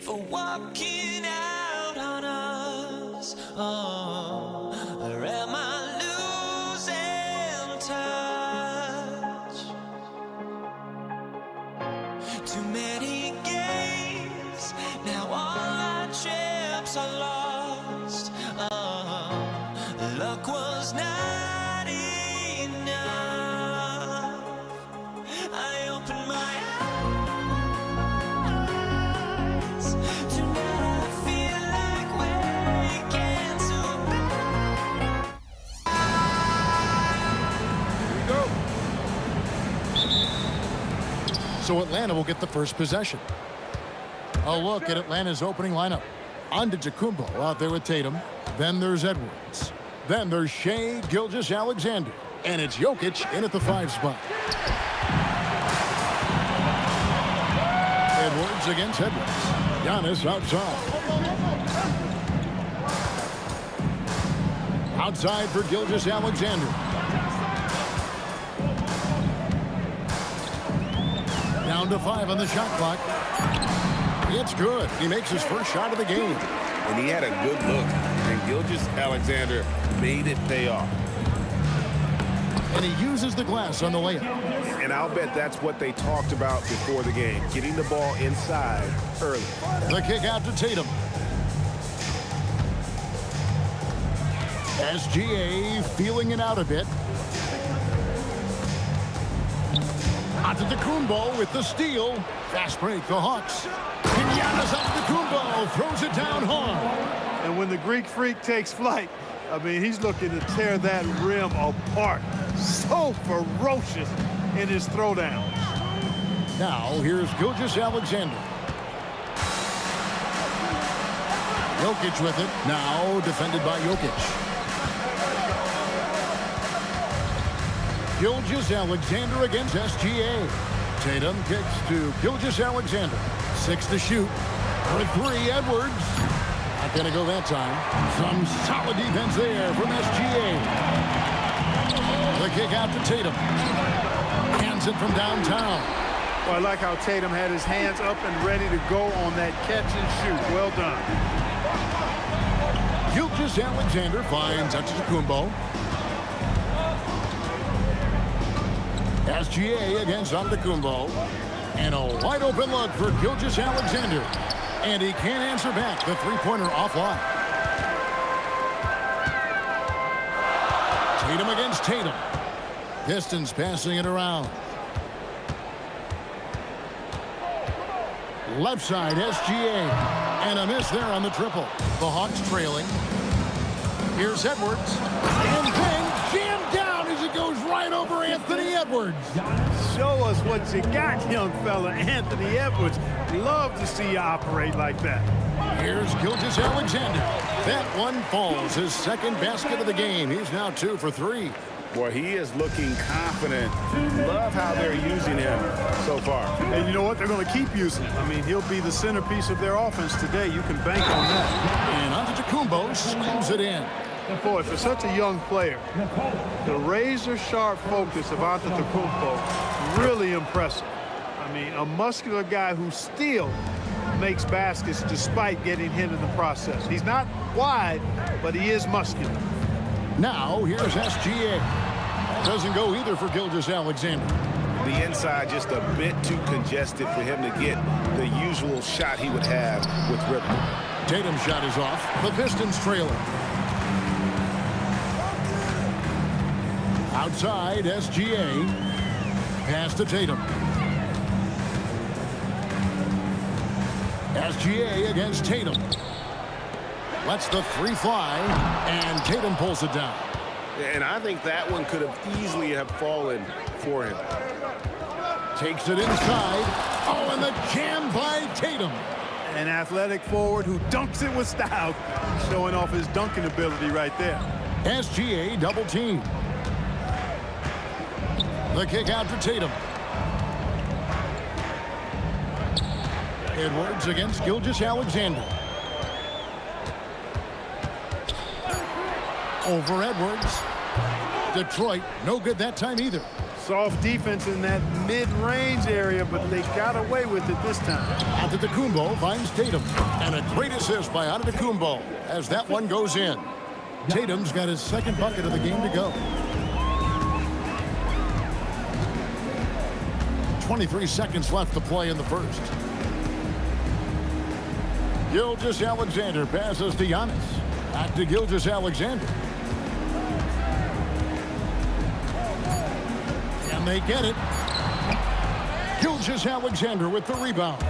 for walking out on us. Oh, or am I losing touch? Too many games, now all our chips are lost. Oh, luck was not enough. I opened my eyes. Tonight I feel like waking so bad. So Atlanta will get the first possession. A look at Atlanta's opening lineup. Antetokounmpo out there with Tatum. Then there's Edwards. Then there's Shai Gilgeous-Alexander. And it's Jokic in at the 5 spot. Edwards against Edwards. Giannis outside. Outside for Gilgeous-Alexander. Down to 5 on the shot clock. It's good. He makes his first shot of the game. And he had a good look. And Gilgeous-Alexander made it pay off. And he uses the glass on the layup. And I'll bet that's what they talked about before the game, getting the ball inside early. The kick out to Tatum. SGA feeling it out a bit. Antetokounmpo with the steal. Fast break, the Hawks. And Giannis Antetokounmpo throws it down hard. And when the Greek Freak takes flight, I mean, he's looking to tear that rim apart. So ferocious in his throwdowns. Now, here's Gilgeous-Alexander. Jokic with it. Now defended by Jokic. Gilgeous-Alexander against SGA. Tatum kicks to Gilgeous-Alexander. 6 to shoot. For 3, Edwards. Not going to go that time. Some solid defense there from SGA. The kick out to Tatum. Hands it from downtown. Well, I like how Tatum had his hands up and ready to go on that catch and shoot. Well done. Gilgeous-Alexander finds Antetokounmpo. SGA against Antetokounmpo. And a wide open look for Gilgeous-Alexander. And he can't answer back. The three-pointer offline. Tatum against Tatum. Pistons passing it around. Left side, SGA. And a miss there on the triple. The Hawks trailing. Here's Edwards. And then jammed down as it goes right over Anthony Edwards. Show us what you got, young fella. Anthony Edwards. Love to see you operate like that. Here's Gilgeous-Alexander. That one falls. His second basket of the game. He's now 2 for 3. Boy, he is looking confident. Love how they're using him so far. And you know what? They're going to keep using him. I mean, he'll be the centerpiece of their offense today. You can bank on that. And Antetokounmpo slams it in. Boy, for such a young player, the razor-sharp focus of Antetokounmpo, really impressive. I mean, a muscular guy who still makes baskets despite getting hit in the process. He's not wide, but he is muscular. Now, here's SGA. Doesn't go either for Gilgeous-Alexander. The inside just a bit too congested for him to get the usual shot he would have with Ripple. Tatum's shot is off. The Pistons trailing. Outside, SGA. Pass to Tatum. SGA against Tatum. Lets the 3 fly, and Tatum pulls it down. And I think that one could have easily have fallen for him. Takes it inside. Oh, and the jam by Tatum. An athletic forward who dunks it with style, showing off his dunking ability right there. SGA double team. The kick out to Tatum. Edwards against Gilgeous-Alexander. Over Edwards. Detroit, no good that time either. Soft defense in that mid-range area, but they got away with it this time. Antetokounmpo finds Tatum. And a great assist by Antetokounmpo as that one goes in. Tatum's got his second bucket of the game to go. 23 seconds left to play in the first. Gilgeous-Alexander passes to Giannis. Back to Gilgeous-Alexander. And they get it. Gilgeous-Alexander with the rebound.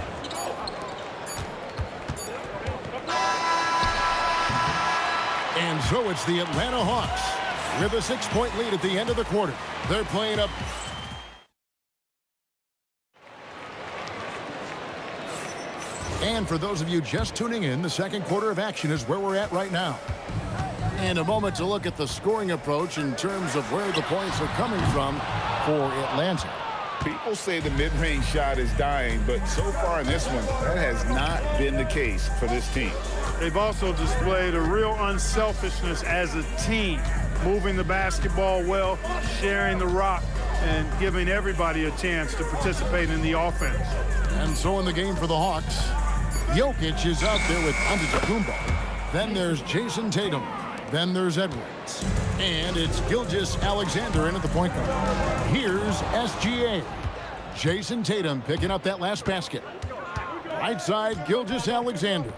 And so it's the Atlanta Hawks with a 6-point lead at the end of the quarter. They're playing up. And for those of you just tuning in, the second quarter of action is where we're at right now. And a moment to look at the scoring approach in terms of where the points are coming from for Atlanta. People say the mid-range shot is dying, but so far in this one, that has not been the case for this team. They've also displayed a real unselfishness as a team, moving the basketball well, sharing the rock, and giving everybody a chance to participate in the offense. And so in the game for the Hawks, Jokic is out there with Antetokounmpo. Then there's Jason Tatum. Then there's Edwards. And it's Gilgeous-Alexander in at the point guard. Here's SGA. Jason Tatum picking up that last basket. Right side, Gilgeous-Alexander.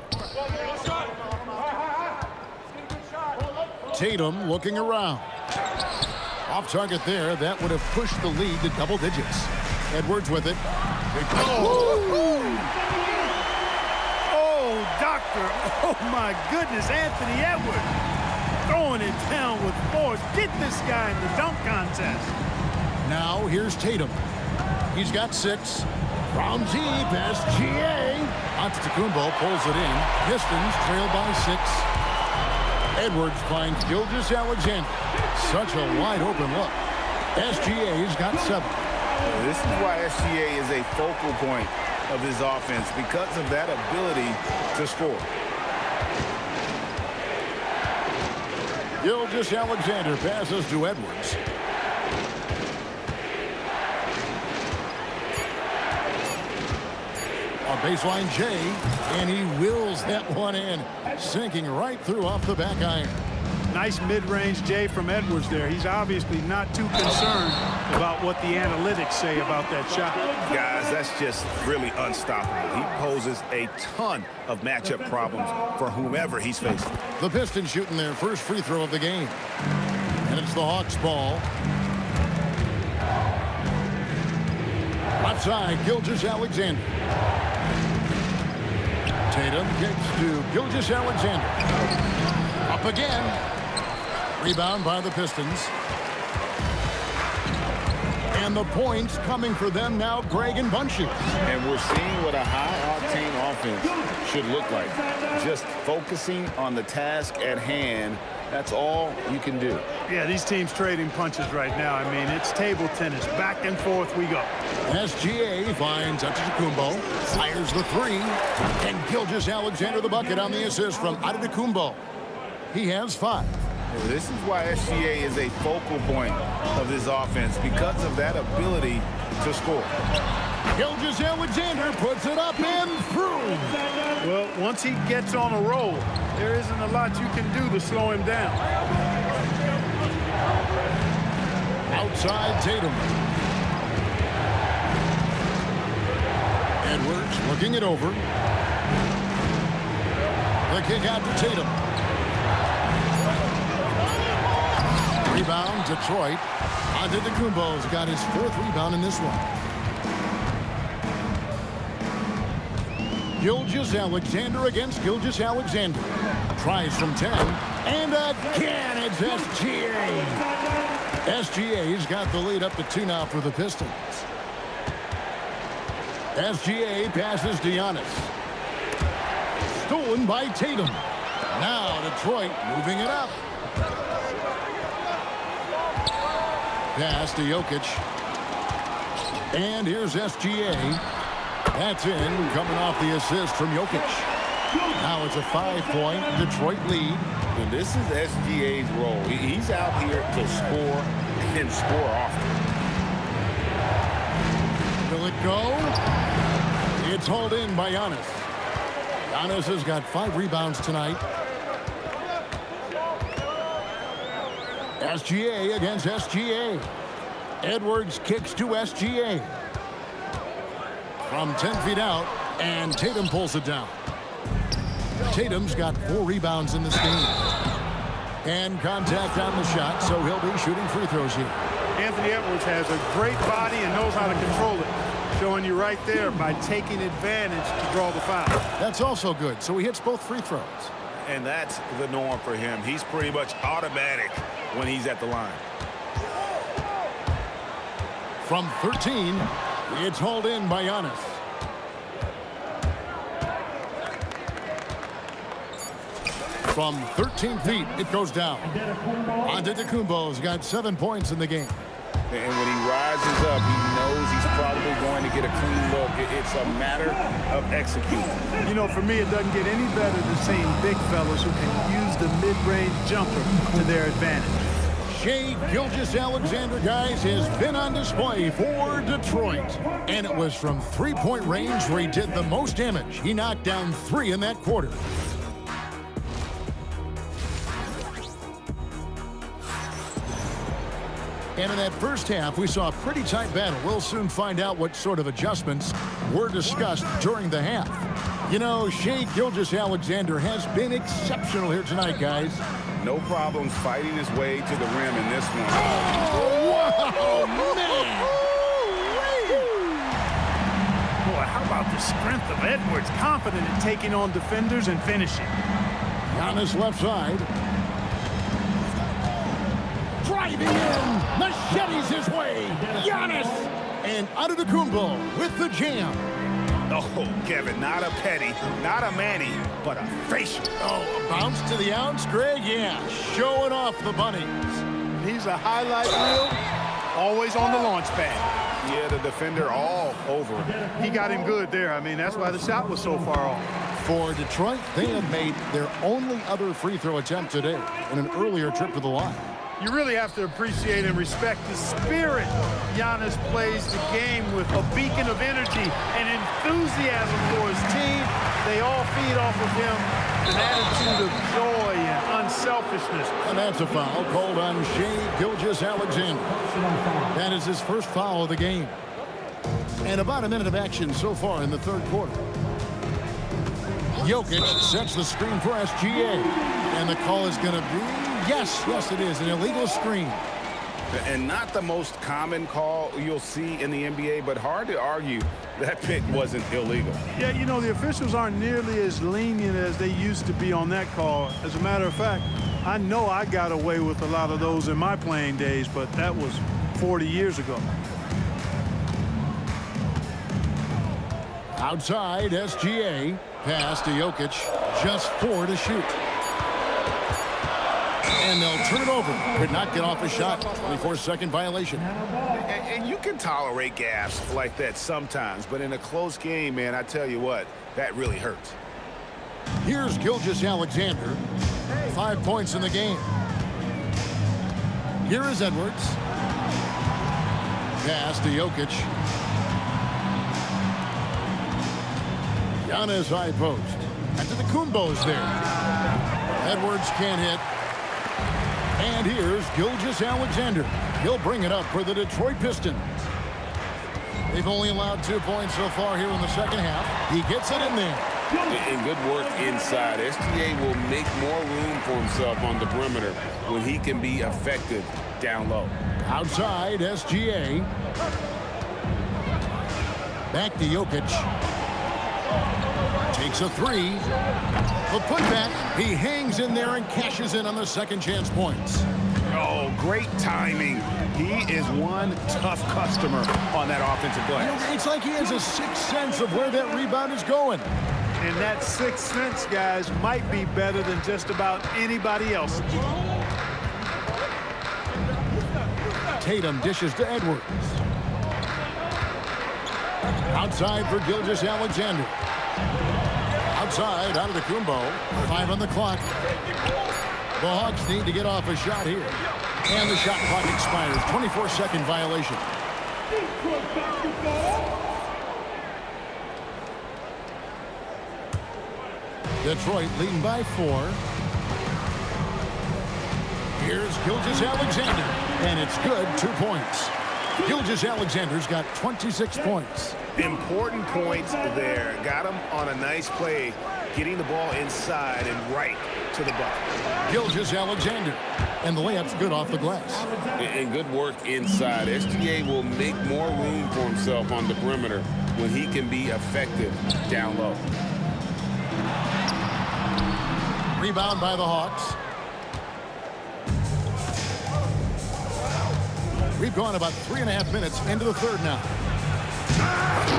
Tatum looking around. Off target there. That would have pushed the lead to double digits. Edwards with it. Oh, doctor. Oh, my goodness. Anthony Edwards throwing it down with force. Get this guy in the dunk contest. Now here's Tatum. He's got 6. From deep, SGA. Antetokounmpo pulls it in. Pistons trail by 6. Edwards finds Gilgeous-Alexander. Such a wide open look. SGA's got 7. This is why SGA is a focal point of his offense, because of that ability to score. Gilgeous-Alexander passes to Edwards. A baseline J, and he wills that one in, sinking right through off the back iron. Nice mid-range J from Edwards there. He's obviously not too concerned about what the analytics say about that shot. Guys, that's just really unstoppable. He poses a ton of matchup problems for whomever he's facing. The Pistons shooting their first free throw of the game. And it's the Hawks ball. Left side, Gilgeous-Alexander. Tatum kicks to Gilgeous-Alexander. Up again. Rebound by the Pistons. And the points coming for them now, Greg and Bunchy. And we're seeing what a high-octane offense should look like. Just focusing on the task at hand. That's all you can do. Yeah, these teams trading punches right now. I mean, it's table tennis. Back and forth we go. SGA finds Antetokounmpo, fires the 3, and Gilgeous-Alexander the bucket on the assist from Antetokounmpo. He has 5. This is why SGA is a focal point of this offense, because of that ability to score. Gilgeous-Alexander puts it up and through. Well, once he gets on a roll, there isn't a lot you can do to slow him down. Outside Tatum. Edwards looking it over. The kick out to Tatum. Rebound, Detroit. Antetokounmpo's got his 4th rebound in this one. Gilgeous-Alexander against Gilgeous-Alexander. Tries from 10. And again, it's SGA. SGA's got the lead up to 2 now for the Pistons. SGA passes to Giannis. Stolen by Tatum. Now Detroit moving it up. Pass to Jokic. And here's SGA. That's in, coming off the assist from Jokic. Now it's a 5-point Detroit lead. And this is SGA's role. He's out here to score and score often. Will it go? It's hauled in by Giannis. Giannis has got 5 rebounds tonight. SGA against SGA. Edwards kicks to SGA. From 10 feet out, and Tatum pulls it down. Tatum's got 4 rebounds in this game. And contact on the shot, so he'll be shooting free throws here. Anthony Edwards has a great body and knows how to control it. Showing you right there by taking advantage to draw the foul. That's also good, so he hits both free throws. And that's the norm for him. He's pretty much automatic when he's at the line. From 13, it's hauled in by Giannis. From 13 feet, it goes down. Antetokounmpo's got 7 points in the game. And when he rises up, he knows he's probably going to get a clean look. It's a matter of executing. You know, for me, it doesn't get any better than seeing big fellas who can use the mid-range jumper to their advantage. Shai Gilgeous-Alexander, guys, has been on display for Detroit. And it was from three-point range where he did the most damage. He knocked down 3 in that quarter. And in that first half, we saw a pretty tight battle. We'll soon find out what sort of adjustments were discussed during the half. You know, Shai Gilgeous-Alexander has been exceptional here tonight, guys. No problems fighting his way to the rim in this one. Oh, man! Boy, how about the strength of Edwards? Confident in taking on defenders and finishing. Giannis left side. Driving in, machetes his way, Giannis, and Antetokounmpo with the jam. Oh, Kevin, not a petty, not a Manny, but a facial. Oh, a bounce to the outs, Greg, yeah, showing off the bunnies. He's a highlight reel, always on the launch pad. Yeah, the defender all over him. He got him good there. I mean, that's why the shot was so far off. For Detroit, they have made their only other free throw attempt today in an earlier trip to the line. You really have to appreciate and respect the spirit Giannis plays the game with, a beacon of energy and enthusiasm for his team. They all feed off of him, an attitude of joy and unselfishness. And that's a foul called on Shai Gilgeous-Alexander. That is his first foul of the game. And about a minute of action so far in the third quarter. Jokic sets the screen for SGA. And the call is going to be... Yes, it is an illegal screen. And not the most common call you'll see in the NBA, but hard to argue that pick wasn't illegal. Yeah, you know, the officials aren't nearly as lenient as they used to be on that call. As a matter of fact, I know I got away with a lot of those in my playing days, but that was 40 years ago. Outside, SGA. Pass to Jokic. Just 4 to shoot. And they'll turn it over. Could not get off a shot. 24-second violation. And you can tolerate gaffes like that sometimes, but in a close game, man, I tell you what, that really hurts. Here's Gilgeous-Alexander. 5 points in the game. Here is Edwards. Pass to Jokic. Giannis high post. Antetokounmpo's there. Edwards can't hit. And here's Gilgeous-Alexander. He'll bring it up for the Detroit Pistons. They've only allowed 2 points so far here in the second half. He gets it in there. And good work inside. SGA will make more room for himself on the perimeter when he can be effective down low. Outside, SGA. Back to Jokic. Takes a 3. The putback. He hangs in there and cashes in on the second chance points. Oh, great timing. He is one tough customer on that offensive play. It's like he has a sixth sense of where that rebound is going. And that sixth sense, guys, might be better than just about anybody else. Tatum dishes to Edwards. Outside for Gilgeous-Alexander. Outside, Antetokounmpo. 5 on the clock. The Hawks need to get off a shot here. And the shot clock expires. 24-second violation. Detroit basketball. Detroit leading by 4. Here's Gilgeous-Alexander, and it's good, 2 points. Gilgeous-Alexander's got 26 points. Important points there. Got him on a nice play, getting the ball inside and right to the bucket. Gilgeous-Alexander, and the layup's good off the glass. And good work inside. SGA will make more room for himself on the perimeter when he can be effective down low. Rebound by the Hawks. We've gone about 3.5 minutes into the third now.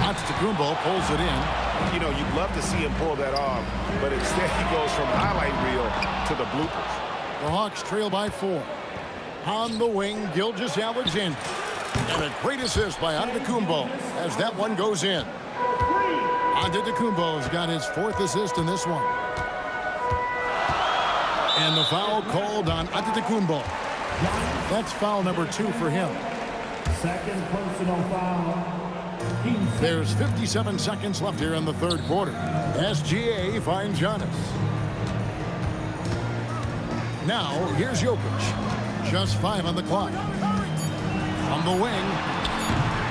Antetokounmpo pulls it in. You know, you'd love to see him pull that off, but instead he goes from highlight reel to the bloopers. The Hawks trail by 4. On the wing, Gilgeous-Alexander. And a great assist by Antetokounmpo as that one goes in. Antetokounmpo's got his 4th assist in this one. And the foul called on Antetokounmpo. That's foul number 2 for him. Second personal foul. There's 57 seconds left here in the third quarter. SGA finds Giannis. Now, here's Jokic. Just 5 on the clock. From the wing,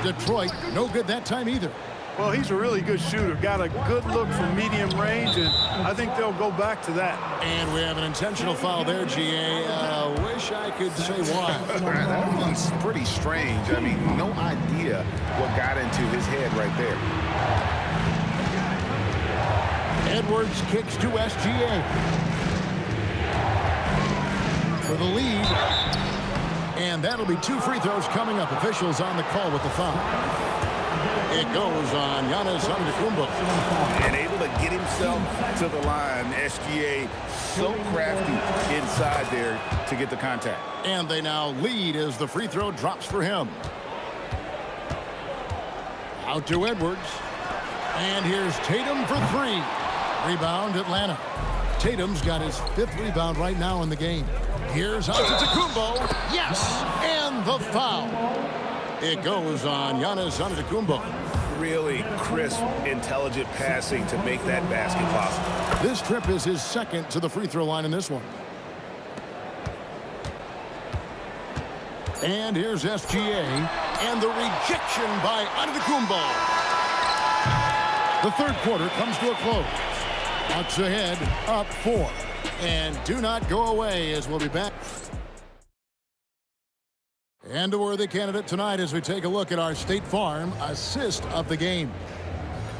Detroit, no good that time either. Well, he's a really good shooter. Got a good look from medium range, and I think they'll go back to that. And we have an intentional foul there, GA. Wish I could say why. That one's pretty strange. I mean, no idea what got into his head right there. Edwards kicks to SGA for the lead. And that'll be 2 free throws coming up. Officials on the call with the foul. It goes on Giannis Antetokounmpo. And able to get himself to the line. SGA so crafty inside there to get the contact. And they now lead as the free throw drops for him. Out to Edwards. And here's Tatum for 3. Rebound, Atlanta. Tatum's got his 5th rebound right now in the game. Here's Antetokounmpo. Yes! And the foul. It goes on Giannis Antetokounmpo. Really crisp, intelligent passing to make that basket possible. This trip is his 2nd to the free throw line in this one. And here's SGA. And the rejection by Antetokounmpo. The third quarter comes to a close. Bucks ahead, up 4. And do not go away as we'll be back. And a worthy candidate tonight as we take a look at our State Farm assist of the game.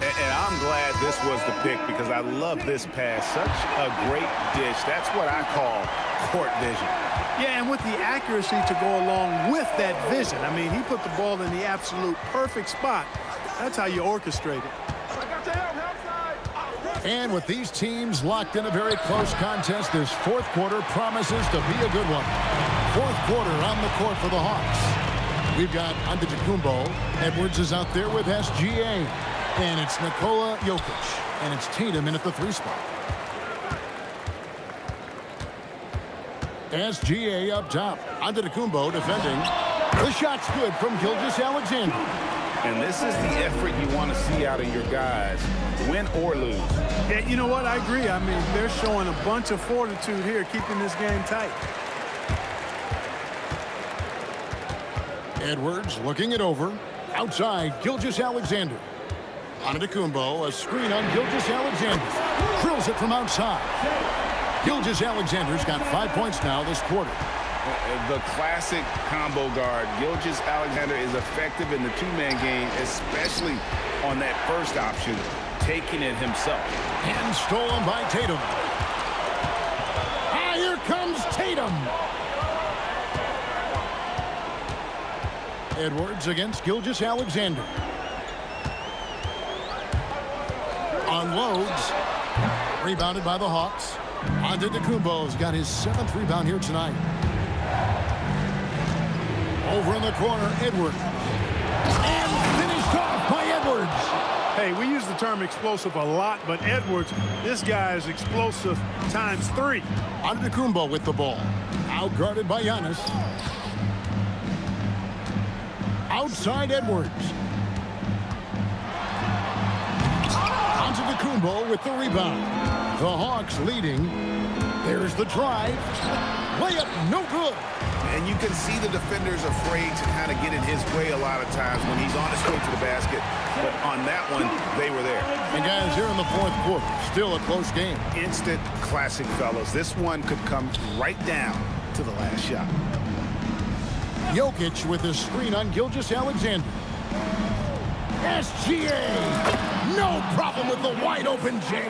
And I'm glad this was the pick because I love this pass. Such a great dish. That's what I call court vision. Yeah, and with the accuracy to go along with that vision. I mean, he put the ball in the absolute perfect spot. That's how you orchestrate it. And with these teams locked in a very close contest, this fourth quarter promises to be a good one. Fourth quarter on the court for the Hawks. We've got Antetokounmpo. Edwards is out there with SGA. And it's Nikola Jokic. And it's Tatum in at the 3 spot. SGA up top. Antetokounmpo defending. The shot's good from Gilgeous-Alexander. And this is the effort you want to see out of your guys, win or lose. Yeah, you know what? I agree. I mean, they're showing a bunch of fortitude here, keeping this game tight. Edwards looking it over. Outside, Gilgeous-Alexander. Antetokounmpo, a screen on Gilgeous-Alexander. Drills it from outside. Gilgeous-Alexander's got 5 points now this quarter. The classic combo guard. Gilgeous-Alexander is effective in the two-man game, especially on that first option, taking it himself. And stolen by Tatum. Ah, here comes Tatum. Edwards against Gilgeous-Alexander. Unloads. Rebounded by the Hawks. Antetokounmpo's got his 7th rebound here tonight. Over in the corner, Edwards. And finished off by Edwards. Hey, we use the term explosive a lot, but Edwards, this guy is explosive times 3. Antetokounmpo with the ball. Outguarded by Giannis. Outside Edwards. Onto the Kumbo with the rebound. The Hawks leading. There's the drive. Layup, no good. And you can see the defenders afraid to kind of get in his way a lot of times when he's on his way to the basket. But on that one, they were there. And guys, here in the fourth quarter, still a close game. Instant classic, fellas. This one could come right down to the last shot. Jokic with a screen on Gilgeous-Alexander. SGA. No problem with the wide open J.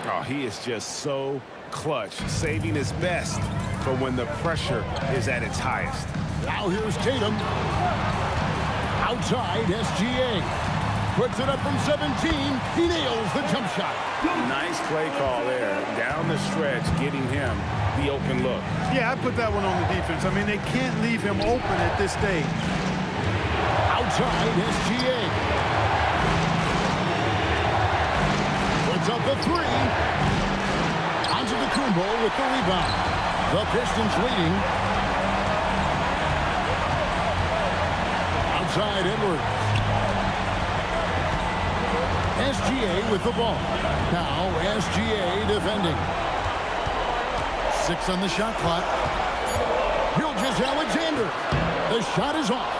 Oh, he is just so clutch, saving his best for when the pressure is at its highest. Now here's Tatum. Outside, SGA. Puts it up from 17. He nails the jump shot. Nice play call there. Down the stretch, getting him the open look. Yeah, I put that one on the defense. I mean, they can't leave him open at this stage. Outside, SGA. Puts up the three. Onto the Kumbo with the rebound. The Pistons leading. Outside Edwards. SGA with the ball. Now SGA defending. 6 on the shot clock. Gilgeous-Alexander. The shot is off.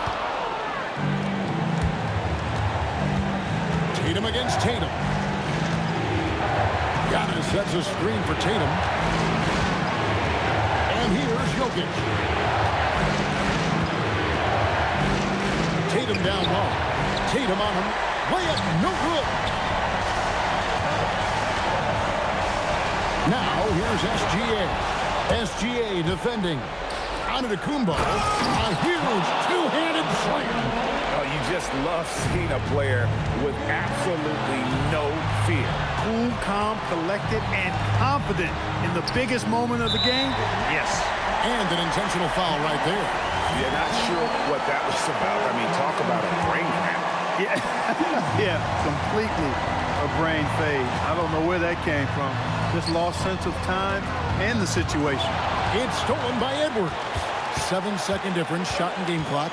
Tatum against Tatum. Giannis sets a screen for Tatum. And here's Jokic. Tatum down low. Tatum on him. Layup, no good. Now here's SGA. SGA defending. Antetokounmpo. A huge two-handed slam. Oh, you just love seeing a player with absolutely no fear. Cool, calm, collected, and confident in the biggest moment of the game. Yes. And an intentional foul right there. Yeah, not sure what that was about. I mean, talk about a brain cramp. Yeah, yeah, completely a brain fade. I don't know where that came from. Just lost sense of time and the situation. It's stolen by Edwards. 7-second difference, shot and game clock.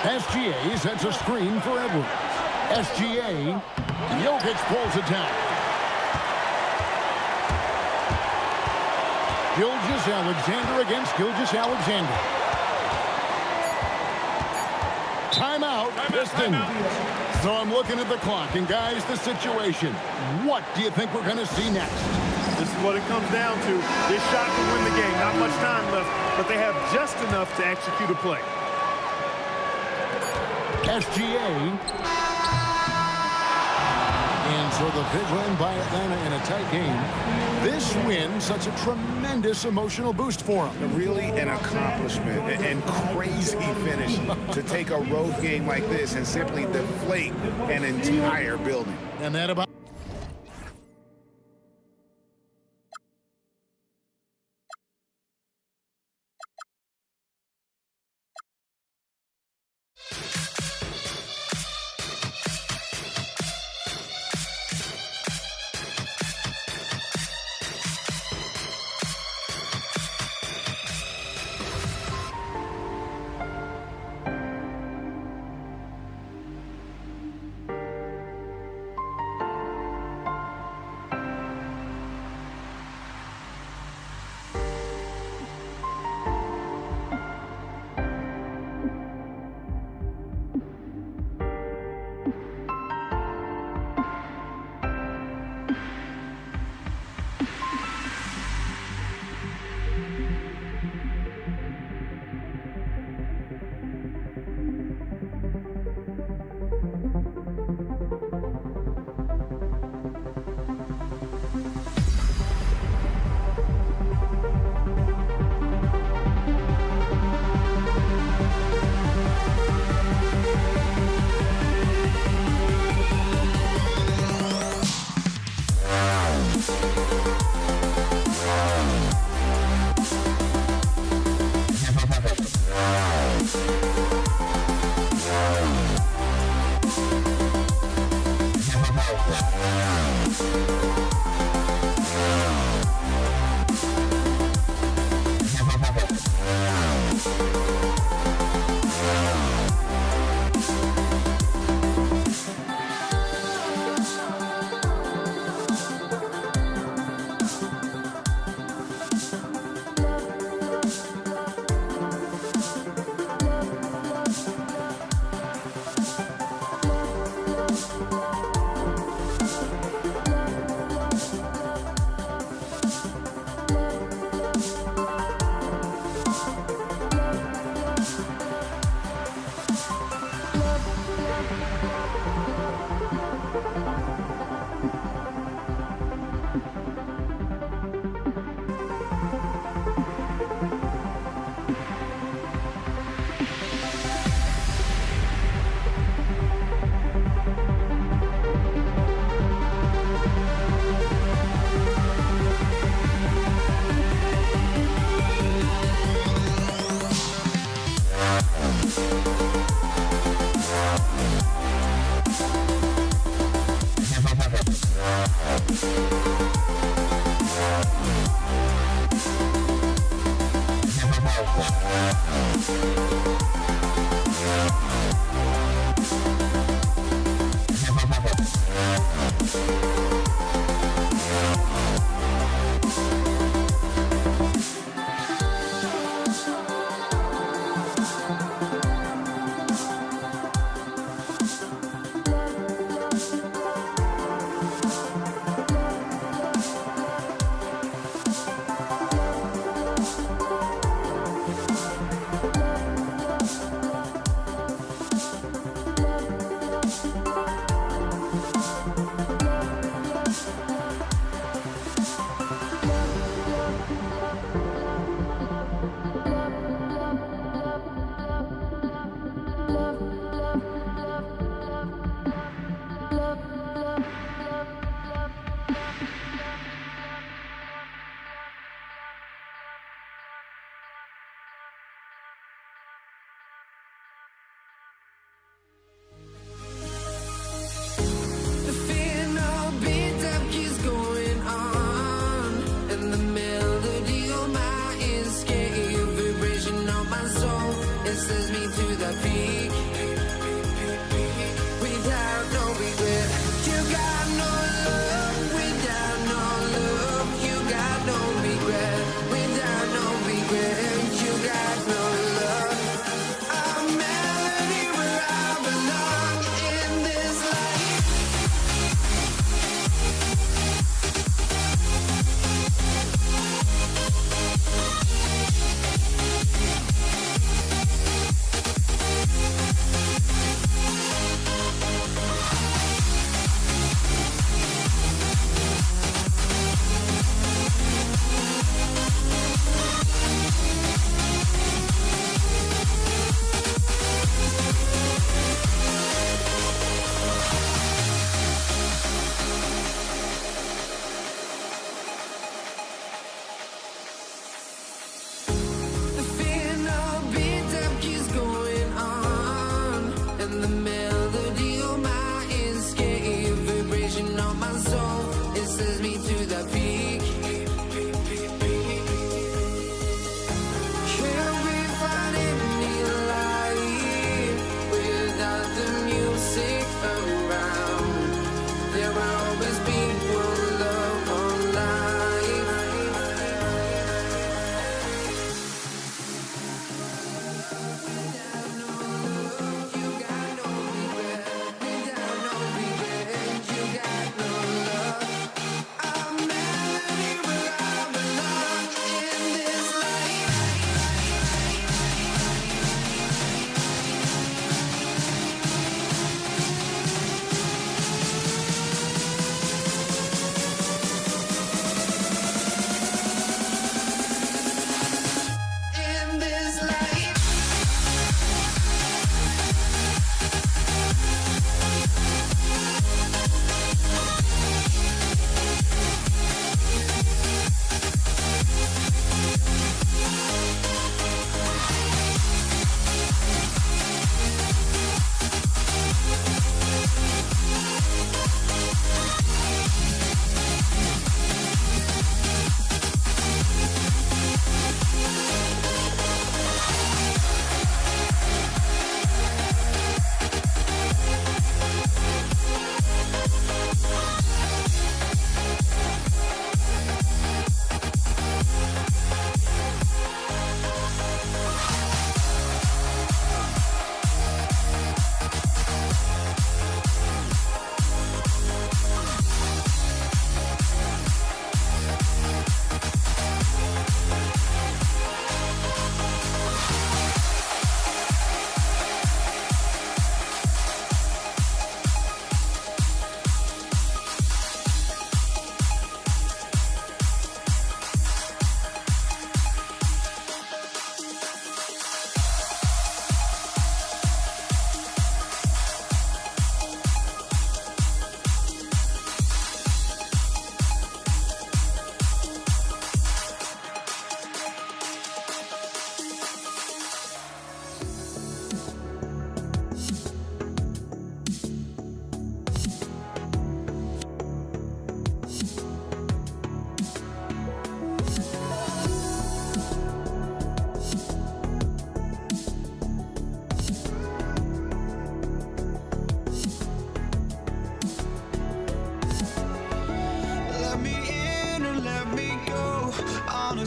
SGA sets a screen for Edwards. SGA, Jokic pulls it down. Gilgeous-Alexander against Gilgeous-Alexander. Timeout, Pistons. So I'm looking at the clock, and guys, the situation. What do you think we're going to see next? This is what it comes down to. This shot can win the game. Not much time left, but they have just enough to execute a play. SGA. And so the big win by Atlanta in a tight game. This win, such a tremendous emotional boost for them. Really an accomplishment and crazy finish to take a road game like this and simply deflate an entire building. And that about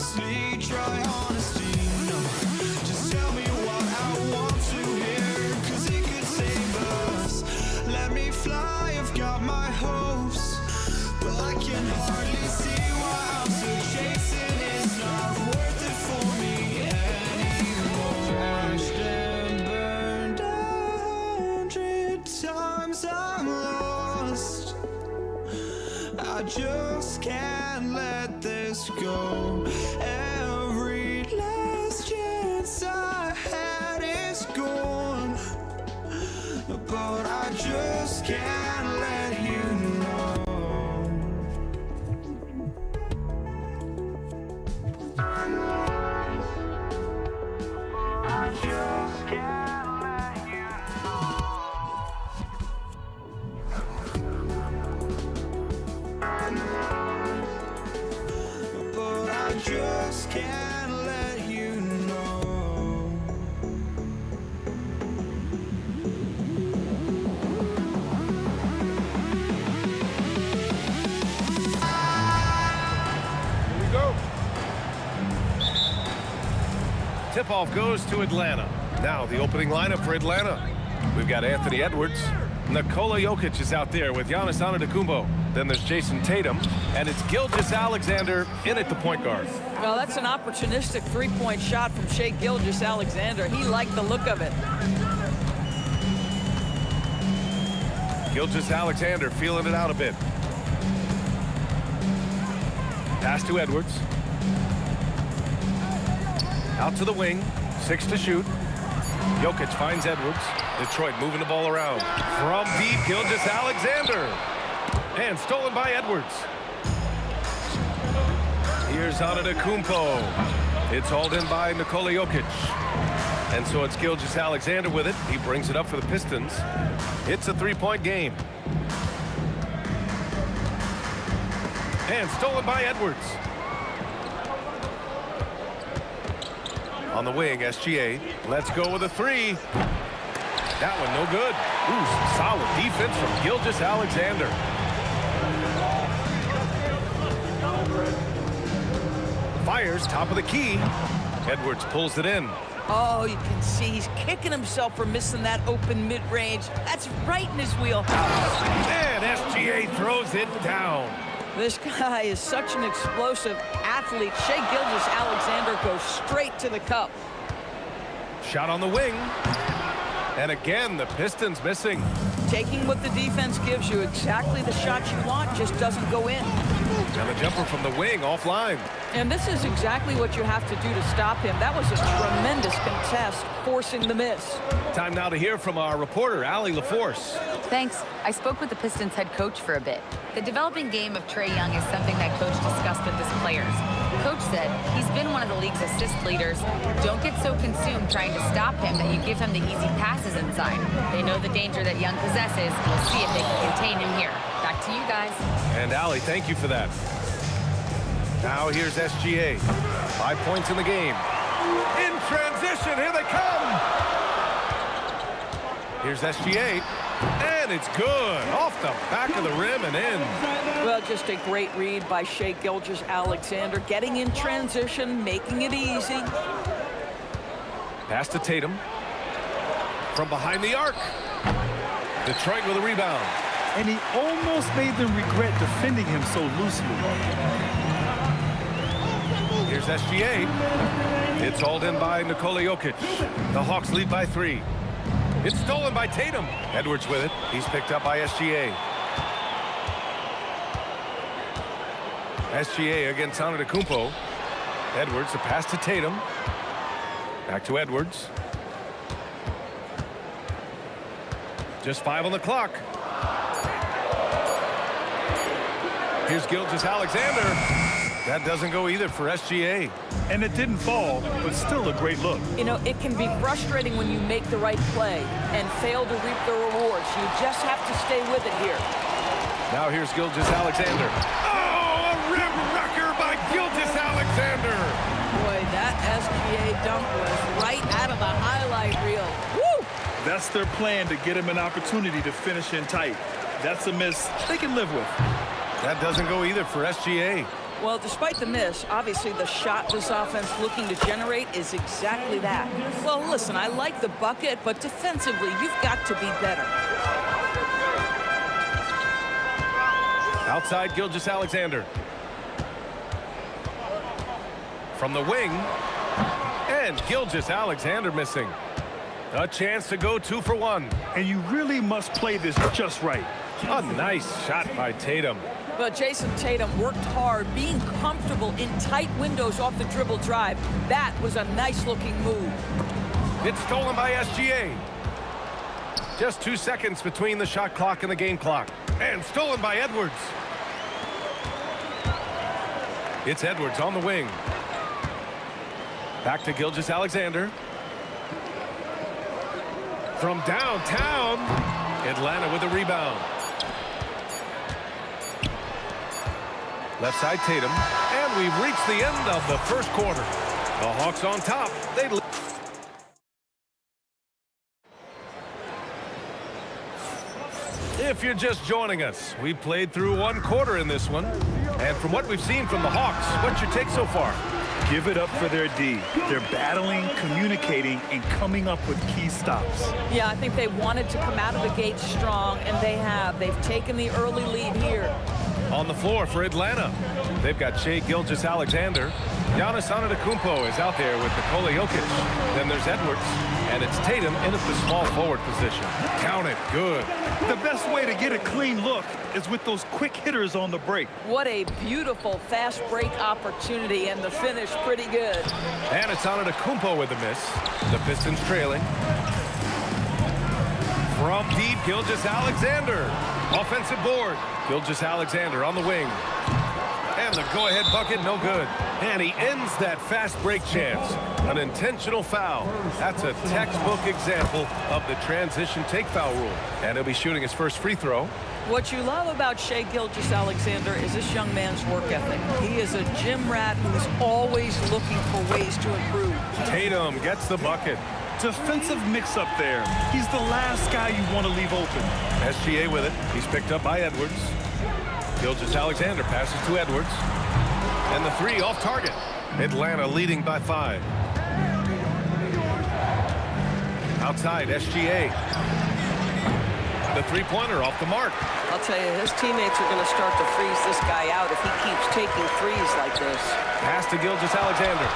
honestly, try honesty. No, just tell me what I want to hear, 'cause it could save us. Let me fly, I've got my hopes, but I can hardly see why I'm still chasing. It's not worth it for me anymore. Crashed and burned 100 times, I'm lost. I just can't let this go. Every last chance I had is gone, but I just can't let you know. I just can't let you know. But I just can't let you know. Here we go. Tip-off goes to Atlanta. Now the opening lineup for Atlanta. We've got Anthony Edwards. Nikola Jokic is out there with Giannis Antetokounmpo. Then there's Jason Tatum. And it's Gilgeous-Alexander in at the point guard. Well, that's an opportunistic three-point shot from Shai Gilgeous-Alexander. He liked the look of it. Gilgeous-Alexander feeling it out a bit. Pass to Edwards. Out to the wing. 6 to shoot. Jokic finds Edwards. Detroit moving the ball around. From deep, Gilgeous-Alexander. And stolen by Edwards. Here's Antetokounmpo. It's hauled in by Nikola Jokic. And so it's Gilgeous-Alexander with it. He brings it up for the Pistons. It's a three-point game. And stolen by Edwards. On the wing, SGA. Let's go with a three. That one no good. Ooh, some solid defense from Gilgeous-Alexander. Fires, top of the key. Edwards pulls it in. Oh, you can see he's kicking himself for missing that open mid-range. That's right in his wheelhouse. And SGA throws it down. This guy is such an explosive athlete. Shai Gilgeous-Alexander goes straight to the cup. Shot on the wing. And again, the Pistons missing. Taking what the defense gives you, exactly the shot you want, just doesn't go in. And the jumper from the wing offline. And this is exactly what you have to do to stop him. That was a tremendous contest, forcing the miss. Time now to hear from our reporter, Allie LaForce. Thanks. I spoke with the Pistons head coach for a bit. The developing game of Trae Young is something that coach discussed with his players. Coach said he's been one of the league's assist leaders. Don't get so consumed trying to stop him that you give him the easy passes inside. They know the danger that Young possesses. We'll see if they can contain him here. Back to you guys. And Allie, thank you for that. Now here's SGA. 5 points in the game. In transition, here they come. Here's SGA. And it's good. Off the back of the rim and in. Well, just a great read by Shai Gilgeous-Alexander. Getting in transition, making it easy. Pass to Tatum. From behind the arc. Detroit with a rebound. And he almost made them regret defending him so loosely. Here's SGA. It's hauled in by Nikola Jokic. The Hawks lead by 3. It's stolen by Tatum. Edwards with it. He's picked up by SGA. SGA against Antetokounmpo. Edwards, a pass to Tatum. Back to Edwards. Just 5 on the clock. Here's Gilgeous-Alexander. That doesn't go either for SGA. And it didn't fall, but still a great look. You know, it can be frustrating when you make the right play and fail to reap the rewards. You just have to stay with it here. Now here's Gilgeous-Alexander. Oh, a rim wrecker by Gilgeous-Alexander. Boy, that SGA dunk was right out of the highlight reel. Woo! That's their plan, to get him an opportunity to finish in tight. That's a miss they can live with. That doesn't go either for SGA. Well, despite the miss, obviously the shot this offense looking to generate is exactly that. Well, listen, I like the bucket, but defensively, you've got to be better. Outside Gilgeous-Alexander. From the wing. And Gilgeous-Alexander missing. A chance to go 2 for 1. And you really must play this just right. A nice shot by Tatum. But Jason Tatum worked hard, being comfortable in tight windows off the dribble drive. That was a nice-looking move. It's stolen by SGA. Just 2 seconds between the shot clock and the game clock. And stolen by Edwards. It's Edwards on the wing. Back to Gilgeous-Alexander. From downtown, Atlanta with a rebound. Left side Tatum, and we've reached the end of the first quarter. The Hawks on top. If you're just joining us, we played through 1 quarter in this one. And from what we've seen from the Hawks, what's your take so far? Give it up for their D. They're battling, communicating, and coming up with key stops. Yeah, I think they wanted to come out of the gate strong, and they have. They've taken the early lead here. On the floor for Atlanta, they've got Shai Gilgeous-Alexander. Giannis Antetokounmpo is out there with Nikola Jokic. Then there's Edwards, and it's Tatum in at the small forward position. Count it, good. The best way to get a clean look is with those quick hitters on the break. What a beautiful fast break opportunity, and the finish pretty good. And it's Antetokounmpo with a miss. The Pistons trailing. From deep, Gilgeous-Alexander. Offensive board. Gilgeous-Alexander on the wing. And the go-ahead bucket, no good. And he ends that fast break chance. An intentional foul. That's a textbook example of the transition take foul rule. And he'll be shooting his first free throw. What you love about Shai Gilgeous-Alexander is this young man's work ethic. He is a gym rat who's always looking for ways to improve. Tatum gets the bucket. Defensive mix-up there. He's the last guy you want to leave open. SGA with it. He's picked up by Edwards. Gilgeous-Alexander passes to Edwards. And the 3 off target. Atlanta leading by 5. Outside, SGA. The 3-pointer off the mark. I'll tell you, his teammates are going to start to freeze this guy out if he keeps taking threes like this. Pass to Gilgeous-Alexander.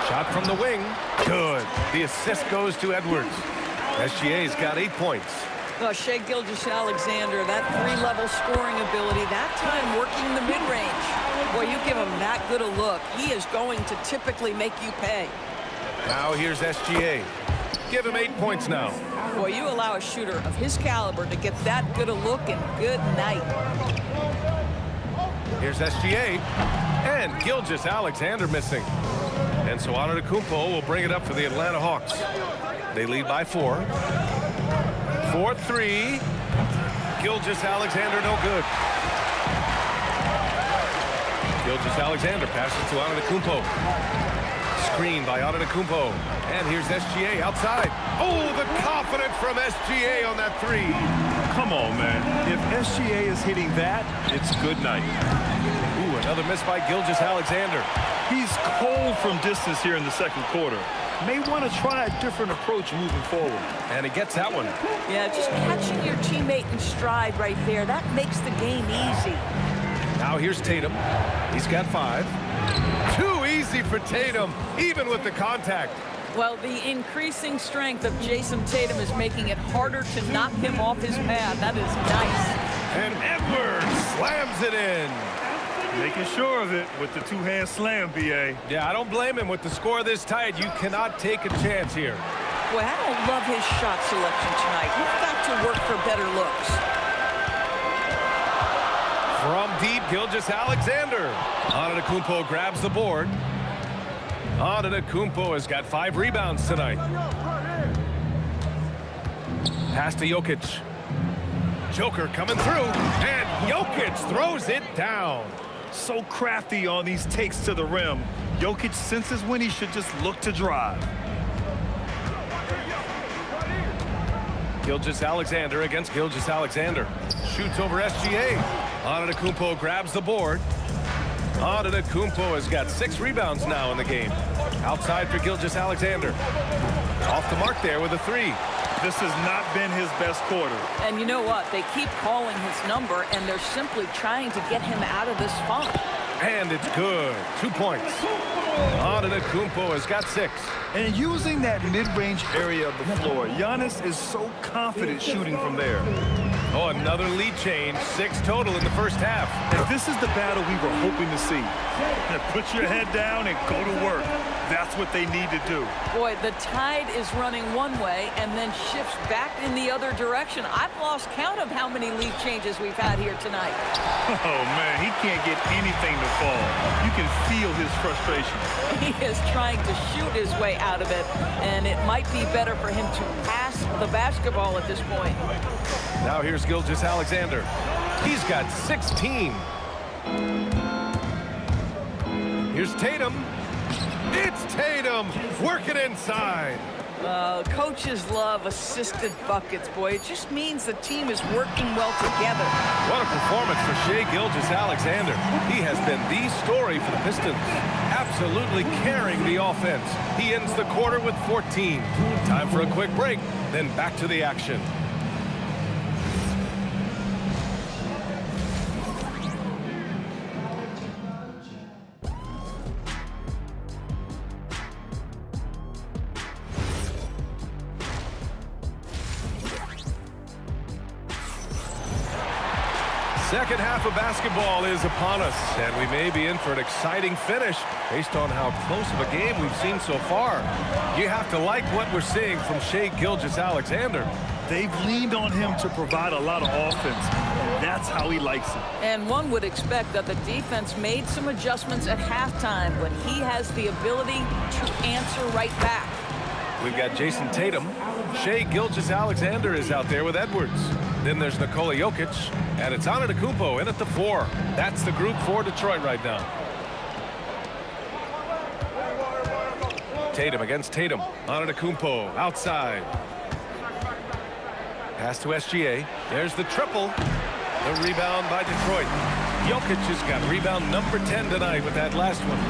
Shot from the wing. Good. The assist goes to Edwards. SGA's got 8 points. Well, Shai Gilgeous-Alexander, that 3-level scoring ability, that time working the mid-range. Boy, you give him that good a look, he is going to typically make you pay. Now here's SGA. Give him 8 points now. Boy, you allow a shooter of his caliber to get that good a look, and good night. Here's SGA. And Gilgeous-Alexander missing. And so Antetokounmpo will bring it up for the Atlanta Hawks. They lead by 4. 4-3. Gilgeous-Alexander no good. Gilgeous-Alexander passes to Antetokounmpo. Screen by Antetokounmpo. And here's SGA outside. Oh, the confidence from SGA on that 3. Come on, man. If SGA is hitting that, it's good night. Ooh, another miss by Gilgeous-Alexander. He's cold from distance here in the second quarter. May want to try a different approach moving forward. And he gets that one. Yeah, just catching your teammate in stride right there, that makes the game easy. Now here's Tatum. He's got 5. Too easy for Tatum, even with the contact. Well, the increasing strength of Jason Tatum is making it harder to knock him off his path. That is nice. And Edwards slams it in. Making sure of it with the 2-hand slam, B.A. Yeah, I don't blame him. With the score this tight, you cannot take a chance here. Boy, I don't love his shot selection tonight. You've got to work for better looks. From deep, Gilgeous-Alexander. Antetokounmpo grabs the board. Antetokounmpo has got 5 rebounds tonight. Pass to Jokic. Joker coming through, and Jokic throws it down. So crafty on these takes to the rim. Jokic senses when he should just look to drive. Gilgeous-Alexander against Gilgeous-Alexander. Shoots over SGA. Antetokounmpo grabs the board. Antetokounmpo has got 6 rebounds now in the game. Outside for Gilgeous-Alexander. Off the mark there with a 3. This has not been his best quarter. And you know what? They keep calling his number, and they're simply trying to get him out of this funk. And it's good. 2 points. Antetokounmpo has got 6. And using that mid-range area of the floor, Giannis is so confident shooting from there. Oh, another lead change. 6 total in the first half. And this is the battle we were hoping to see. Now put your head down and go to work. That's what they need to do. Boy, the tide is running one way and then shifts back in the other direction. I've lost count of how many lead changes we've had here tonight. Oh, man, he can't get anything to fall. You can feel his frustration. He is trying to shoot his way out of it, and it might be better for him to pass the basketball at this point. Now here's Gilgeous-Alexander. He's got 16. Here's Tatum. It's Tatum working inside. Coaches love assisted buckets, boy. It just means the team is working well together. What a performance for Shai Gilgeous-Alexander. He has been the story for the Pistons, absolutely carrying the offense. He ends the quarter with 14. Time for a quick break, then back to the action. Second half of basketball is upon us, and we may be in for an exciting finish based on how close of a game we've seen so far. You have to like what we're seeing from Shai Gilgeous-Alexander. They've leaned on him to provide a lot of offense, and that's how he likes it. And one would expect that the defense made some adjustments at halftime when he has the ability to answer right back. We've got Jason Tatum. Shai Gilgeous-Alexander is out there with Edwards. Then there's Nikola Jokic, and it's Antetokounmpo in at the 4. That's the group for Detroit right now. Tatum against Tatum. Antetokounmpo outside. Pass to SGA. There's the triple. The rebound by Detroit. Jokic has got rebound number 10 tonight with that last one.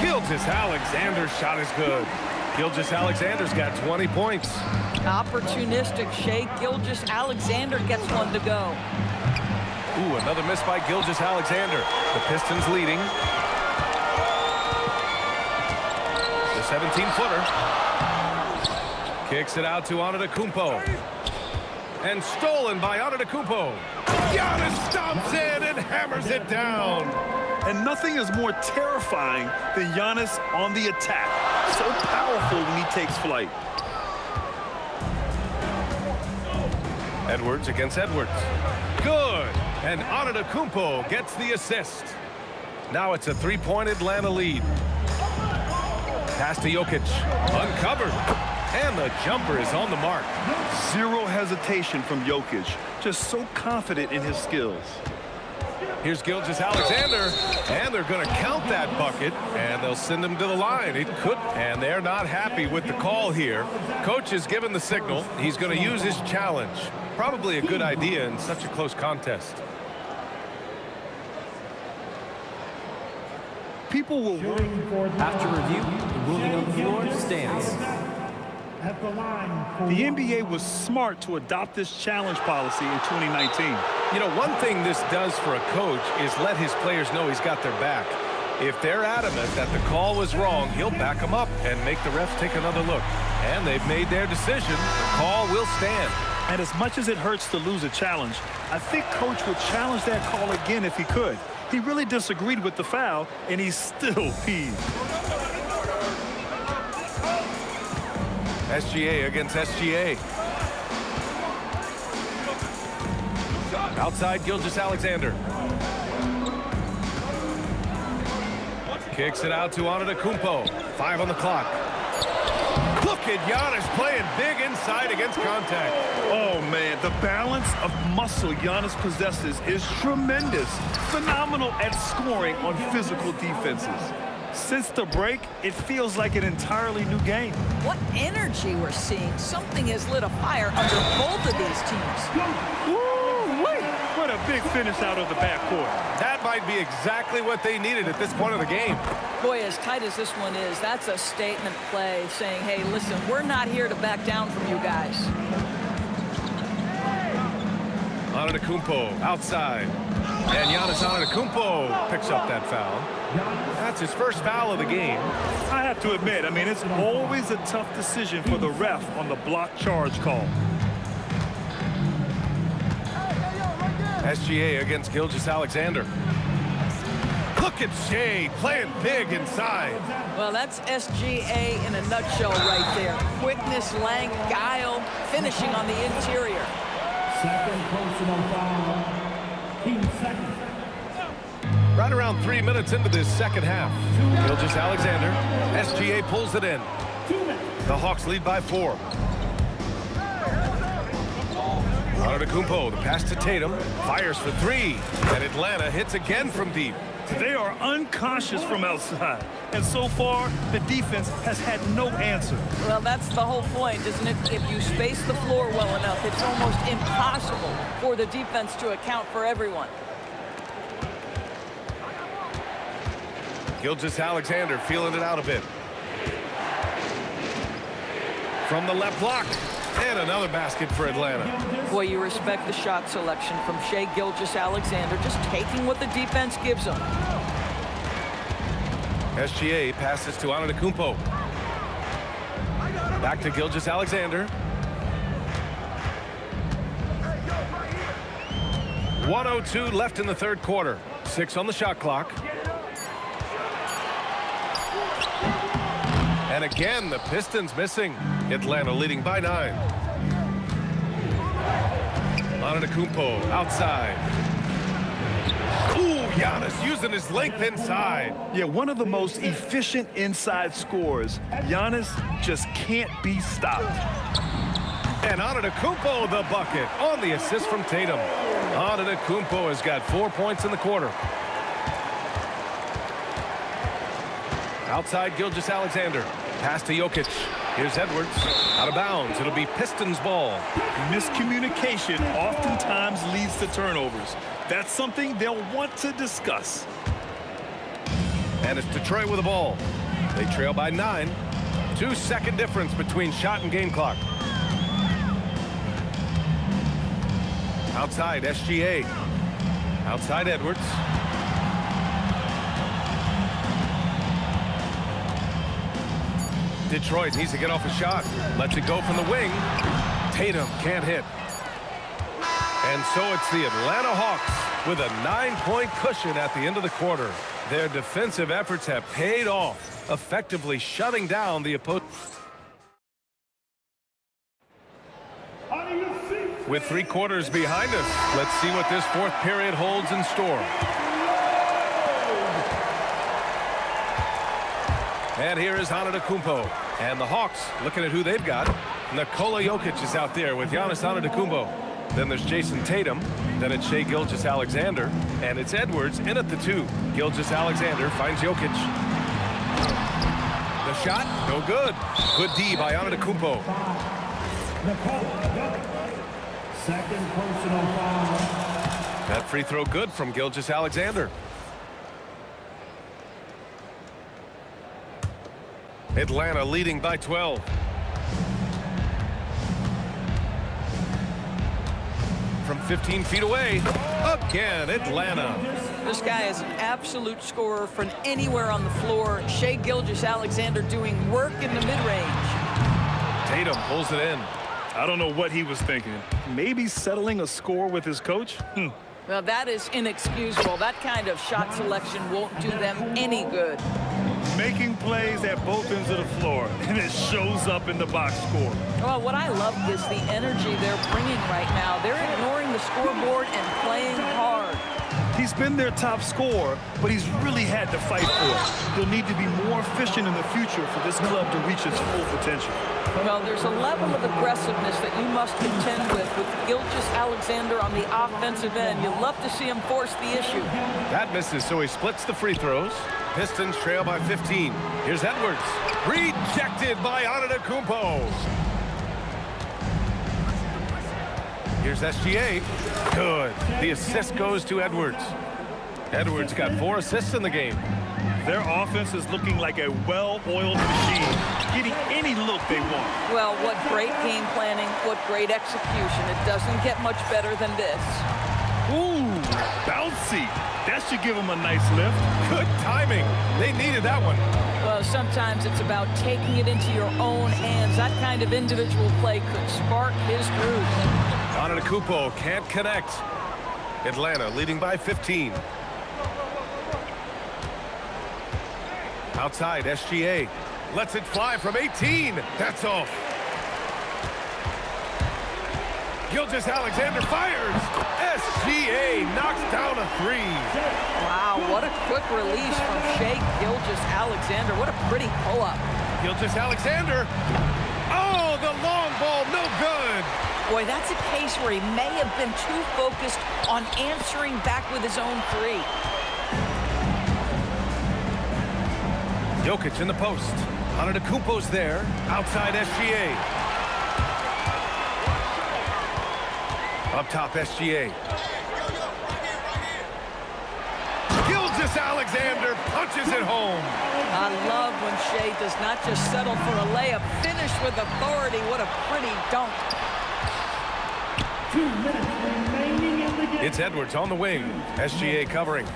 Gilgeous-Alexander's shot is good. Gilgeous-Alexander's got 20 points. Opportunistic Shai Gilgeous-Alexander gets one to go. Ooh, another miss by Gilgeous-Alexander. The Pistons leading. The 17-footer. Kicks it out to Antetokounmpo. And stolen by Antetokounmpo. Giannis stomps in and hammers it down. And nothing is more terrifying than Giannis on the attack. So powerful when he takes flight. Edwards against Edwards. Good. And Antetokounmpo gets the assist. Now it's a 3-point Atlanta lead. Pass to Jokic. Uncovered. And the jumper is on the mark. Zero hesitation from Jokic. Just so confident in his skills. Here's Gilgeous-Alexander, and they're going to count that bucket, and they'll send him to the line. It could, and they're not happy with the call here. Coach has given the signal. He's going to use his challenge. Probably a good idea in such a close contest. People will worry. After review, the ruling on the floor stands. The NBA was smart to adopt this challenge policy in 2019. You know, one thing this does for a coach is let his players know he's got their back. If they're adamant that the call was wrong, he'll back them up and make the refs take another look. And they've made their decision. The call will stand. And as much as it hurts to lose a challenge, I think Coach would challenge that call again if he could. He really disagreed with the foul, and he's still peeved. SGA against SGA. Outside Gilgeous-Alexander. Kicks it out to Antetokounmpo. 5 on the clock. Look at Giannis playing big inside against contact. Oh, man, the balance of muscle Giannis possesses is tremendous. Phenomenal at scoring on physical defenses. Since the break, it feels like an entirely new game. What energy we're seeing. Something has lit a fire under both of these teams. Woo-wee! What a big finish out of the backcourt. That might be exactly what they needed at this point of the game. Boy, as tight as this one is, that's a statement play saying, hey, listen, we're not here to back down from you guys. Antetokounmpo outside. And Giannis Antetokounmpo picks up that foul. That's his first foul of the game. I have to admit, I mean, it's always a tough decision for the ref on the block charge call. SGA against Gilgeous-Alexander. Look at Shea playing big inside. Well, that's SGA in a nutshell right there. Quickness, length, guile, finishing on the interior. Second personal foul. Team second. Right around 3 minutes into this second half. Gilgeous-Alexander. SGA pulls it in. The Hawks lead by 4. Antetokounmpo, the pass to Tatum. Fires for 3. And Atlanta hits again from deep. They are unconscious from outside. And so far, the defense has had no answer. Well, that's the whole point, isn't it? If you space the floor well enough, it's almost impossible for the defense to account for everyone. Gilgeous-Alexander feeling it out a bit. From the left block. And another basket for Atlanta. Boy, you respect the shot selection from Shai Gilgeous-Alexander, just taking what the defense gives him. SGA passes to Antetokounmpo. Back to Gilgeous-Alexander. 1:02 left in the third quarter. 6 on the shot clock. And again, the Pistons missing. Atlanta leading by 9. Antetokounmpo outside. Ooh, Giannis using his length inside. Yeah, one of the most efficient inside scorers. Giannis just can't be stopped. And Antetokounmpo the bucket on the assist from Tatum. Antetokounmpo has got 4 points in the quarter. Outside Gilgeous-Alexander. Pass to Jokic. Here's Edwards. Out of bounds. It'll be Pistons ball. Miscommunication oftentimes leads to turnovers. That's something they'll want to discuss. And it's Detroit with the ball. They trail by 9. 2-second difference between shot and game clock. Outside SGA. Outside Edwards. Detroit needs to get off a shot. Lets it go from the wing. Tatum can't hit. And so it's the Atlanta Hawks with a 9-point cushion at the end of the quarter. Their defensive efforts have paid off, effectively shutting down the opponent. With 3 quarters behind us, let's see what this fourth period holds in store. And here is Antetokounmpo. And the Hawks looking at who they've got. Nikola Jokic is out there with Giannis Antetokounmpo. Then there's Jason Tatum. Then it's Shai Gilgeous-Alexander. And it's Edwards in at the 2. Gilgeous-Alexander finds Jokic. The shot, no good. Good D by Antetokounmpo. Second personal foul. That free throw good from Gilgeous-Alexander. Atlanta leading by 12. From 15 feet away, again, Atlanta. This guy is an absolute scorer from anywhere on the floor. Shai Gilgeous-Alexander doing work in the mid-range. Tatum pulls it in. I don't know what he was thinking. Maybe settling a score with his coach? Well, that is inexcusable. That kind of shot selection won't do them any good. Making plays at both ends of the floor, and it shows up in the box score. Well, what I love is the energy they're bringing right now. They're ignoring the scoreboard and playing hard. He's been their top scorer, but he's really had to fight for it. He'll need to be more efficient in the future for this club to reach its full potential. Well, there's a level of aggressiveness that you must contend with Gilgeous-Alexander on the offensive end. You'll love to see him force the issue. That misses, so he splits the free throws. Pistons trail by 15. Here's Edwards. Rejected by Antetokounmpo. Here's SGA. Good. The assist goes to Edwards. Edwards got 4 assists in the game. Their offense is looking like a well-oiled machine, getting any look they want. Well, what great game planning, what great execution. It doesn't get much better than this. Ooh, bouncy. That should give them a nice lift. Good timing. They needed that one. Well, sometimes it's about taking it into your own hands. That kind of individual play could spark his groove. Antetokounmpo can't connect. Atlanta leading by 15. Outside, SGA lets it fly from 18. That's off. Gilgeous-Alexander fires. SGA knocks down a 3. Wow, what a quick release from Shai Gilgeous-Alexander. What a pretty pull-up. Gilgeous-Alexander. Oh, the long ball, no good. Boy, that's a case where he may have been too focused on answering back with his own 3. Jokic in the post. Antetokounmpo's there. Outside SGA. Up top SGA. Gilgeous-Alexander punches it home. I love when Shai does not just settle for a layup. Finish with authority. What a pretty dunk. 2 minutes remaining in the game. It's Edwards on the wing. SGA covering.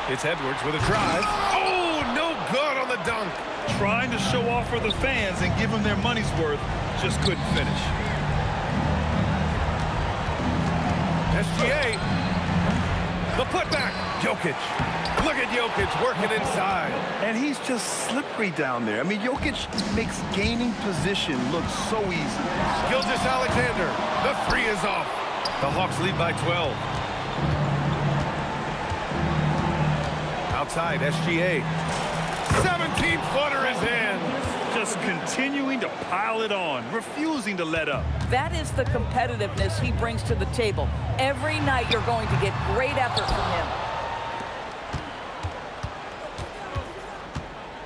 It's Edwards with a drive. Oh, no good on the dunk. Trying to show off for the fans and give them their money's worth, just couldn't finish. SGA. The putback. Jokic. Look at Jokic working inside. And he's just slippery down there. I mean, Jokic makes gaining position look so easy. Gilgeous-Alexander. The 3 is off. The Hawks lead by 12. Outside, SGA. 17-footer is in. Just continuing to pile it on, refusing to let up. That is the competitiveness he brings to the table. Every night you're going to get great effort from him.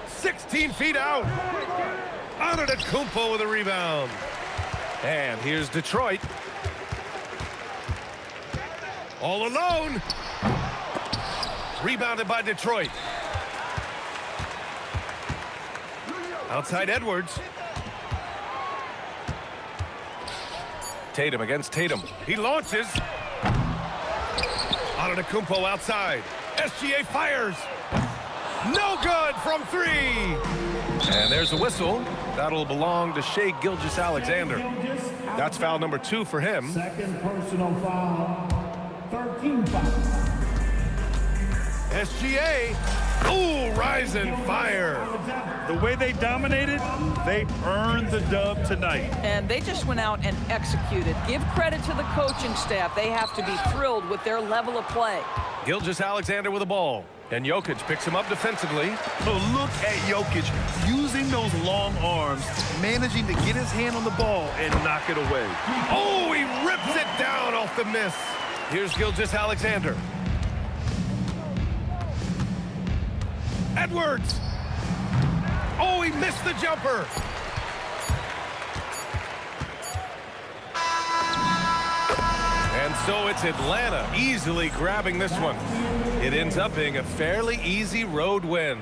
16 feet out. Antetokounmpo with a rebound. And here's Detroit. All alone. Rebounded by Detroit. Outside Edwards. Tatum against Tatum. He launches. Antetokounmpo outside. SGA fires. No good from 3. And there's a whistle. That'll belong to Shai Gilgeous-Alexander. That's foul number 2 for him. Second personal foul. 13 fouls. SGA. Ooh, rise and fire. The way they dominated, they earned the dub tonight. And they just went out and executed. Give credit to the coaching staff. They have to be thrilled with their level of play. Gilgeous-Alexander with the ball. And Jokic picks him up defensively. Oh, look at Jokic using those long arms, managing to get his hand on the ball and knock it away. Oh, he rips it down off the miss. Here's Gilgeous-Alexander. Edwards. Oh, he missed the jumper. And so it's Atlanta easily grabbing this one. It ends up being a fairly easy road win.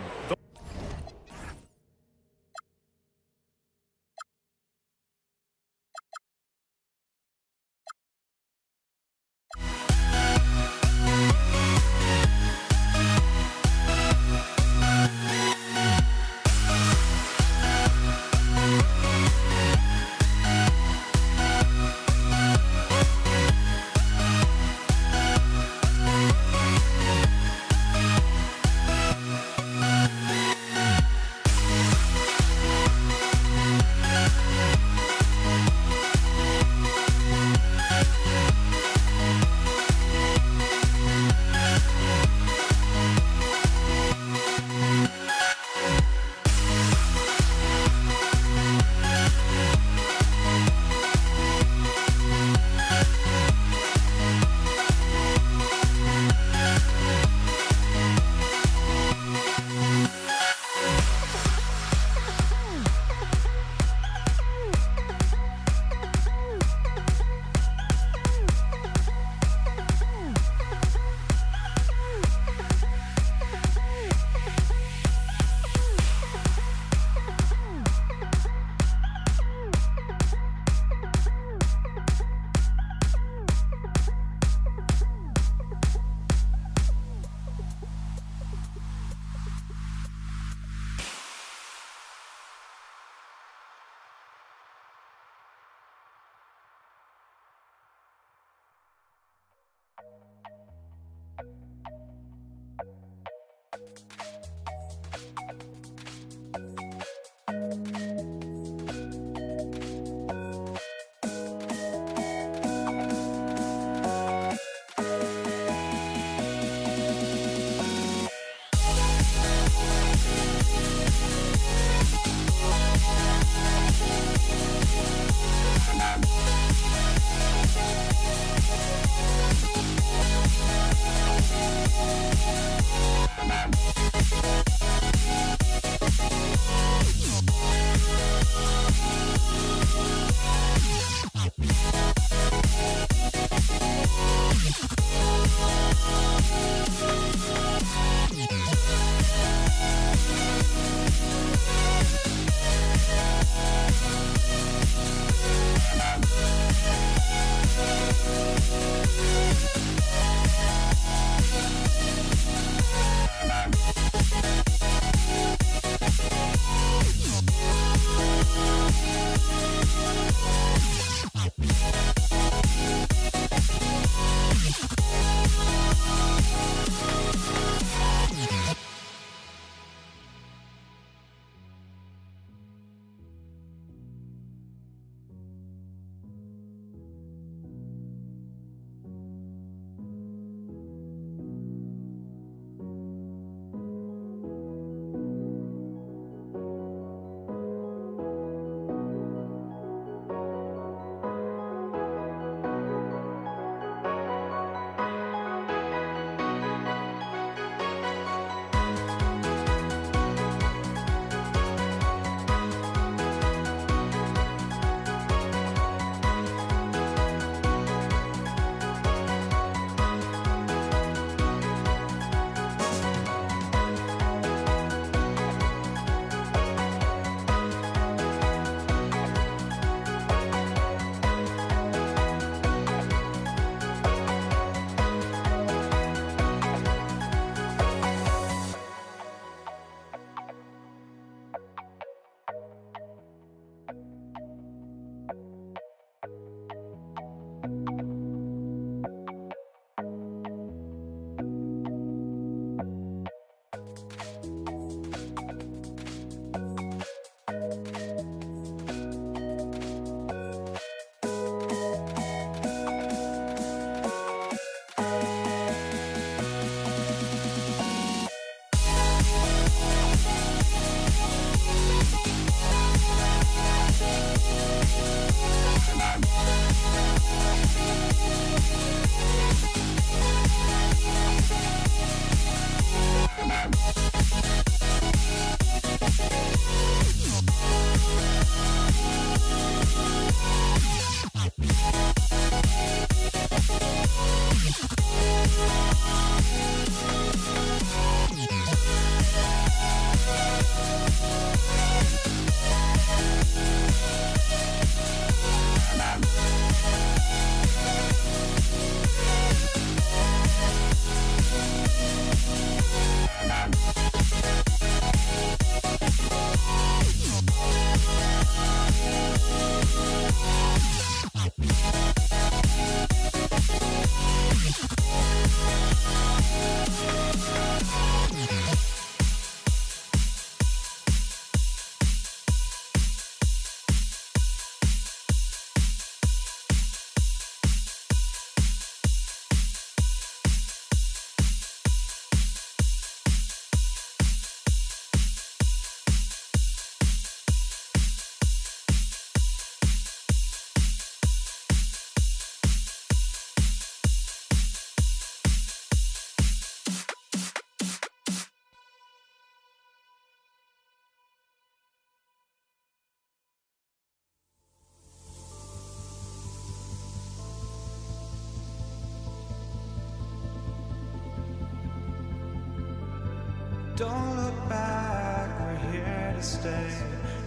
Don't look back, we're here to stay.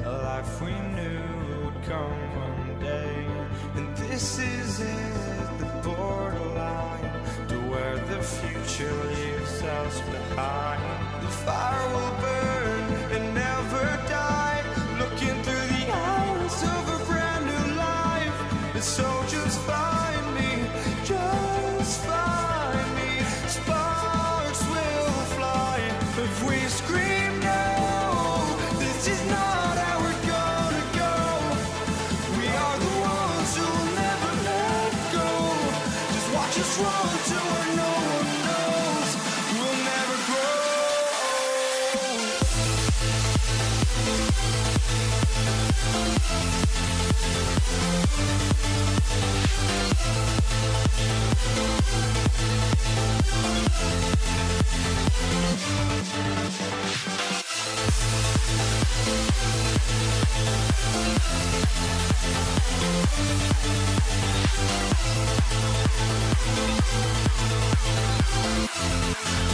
A life we knew would come one day. And this is it, the borderline to where the future leaves us behind. The fire will burn and never die, looking through the eyes of a brand new life. And so just find me, just find me. Sparks will fly if we scream no. This is not how we're gonna go. We are the ones who will never let go. Just watch us run to where no one knows. We'll never grow.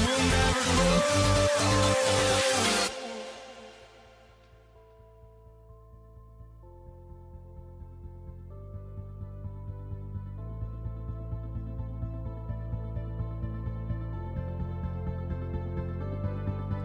We'll never grow.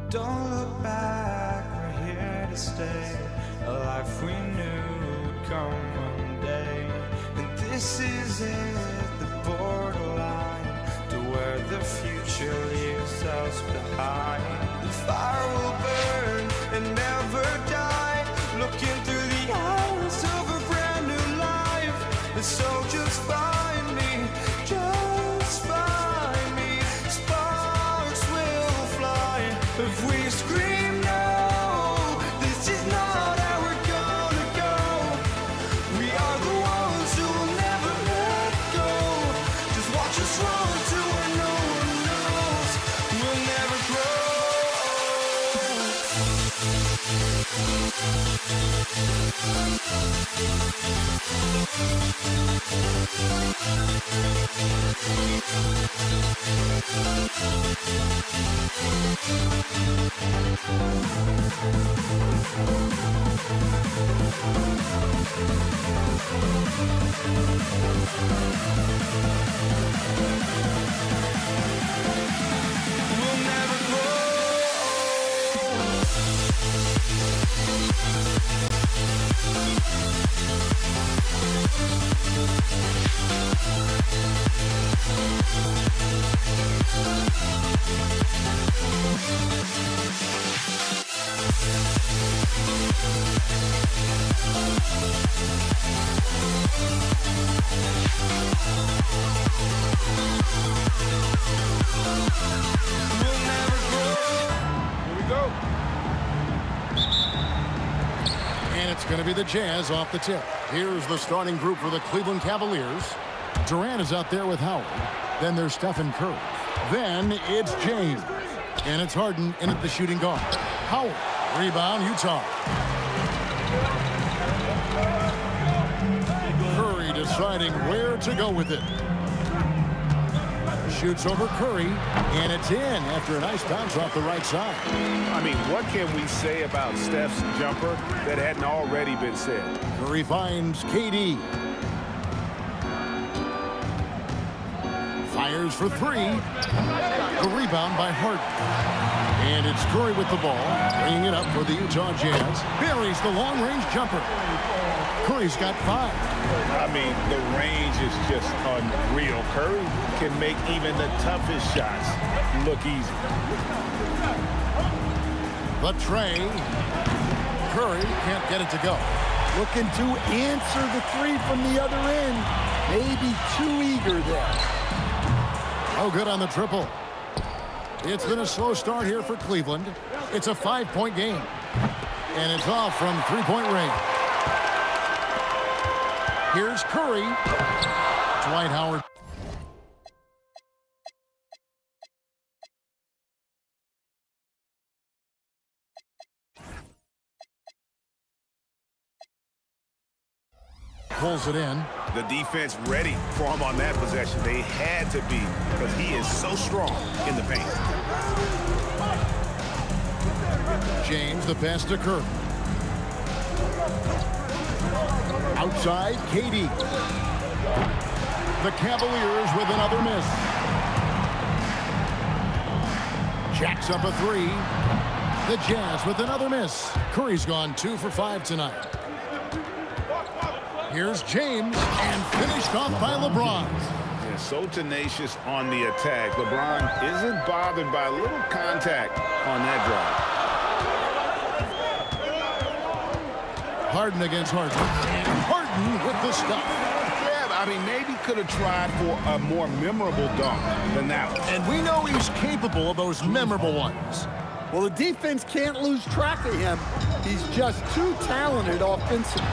Don't look back, we're here to stay. A life we knew would come one day. And this is it, the borderline to where the future leaves us behind. The fire will burn and never die, looking through the eyes of a brand new life. And so just find me, just find me. Sparks will fly if we scream no. This is not how we're gonna go. We are the ones who will never let go. Just watch us run to where no one knows. We'll never grow. We'll never grow. And it's going to be the Jazz off the tip. Here's the starting group for the Cleveland Cavaliers. Durant is out there with Howard. Then there's Stephen Curry. Then it's James. And it's Harden in at the shooting guard. Howard. Rebound, Utah. Curry deciding where to go with it. Shoots over Curry, and it's in after a nice bounce off the right side. I mean, what can we say about Steph's jumper that hadn't already been said? Curry finds KD. Fires for three. The rebound by Harden. And it's Curry with the ball, bringing it up for the Utah Jazz. Buries the long-range jumper. Curry's got 5. I mean, the range is just unreal. Curry can make even the toughest shots look easy. The tray. Curry can't get it to go. Looking to answer the three from the other end. Maybe too eager there. Oh, good on the triple. It's been a slow start here for Cleveland. It's a 5-point game. And it's off from three-point range. Here's Curry. Dwight Howard. Pulls it in. The defense ready for him on that possession. They had to be because he is so strong in the paint. James, the pass to Curry. Outside, Katie. The Cavaliers with another miss. Jacks up a three. The Jazz with another miss. Curry's gone 2 for 5 tonight. Here's James, and finished off by LeBron. Yeah, so tenacious on the attack. LeBron isn't bothered by a little contact on that drive. Harden against Harden. And Harden with the stuff. Yeah, I mean, maybe could have tried for a more memorable dunk than that one. And we know he's capable of those memorable ones. Well, the defense can't lose track of him. He's just too talented offensively.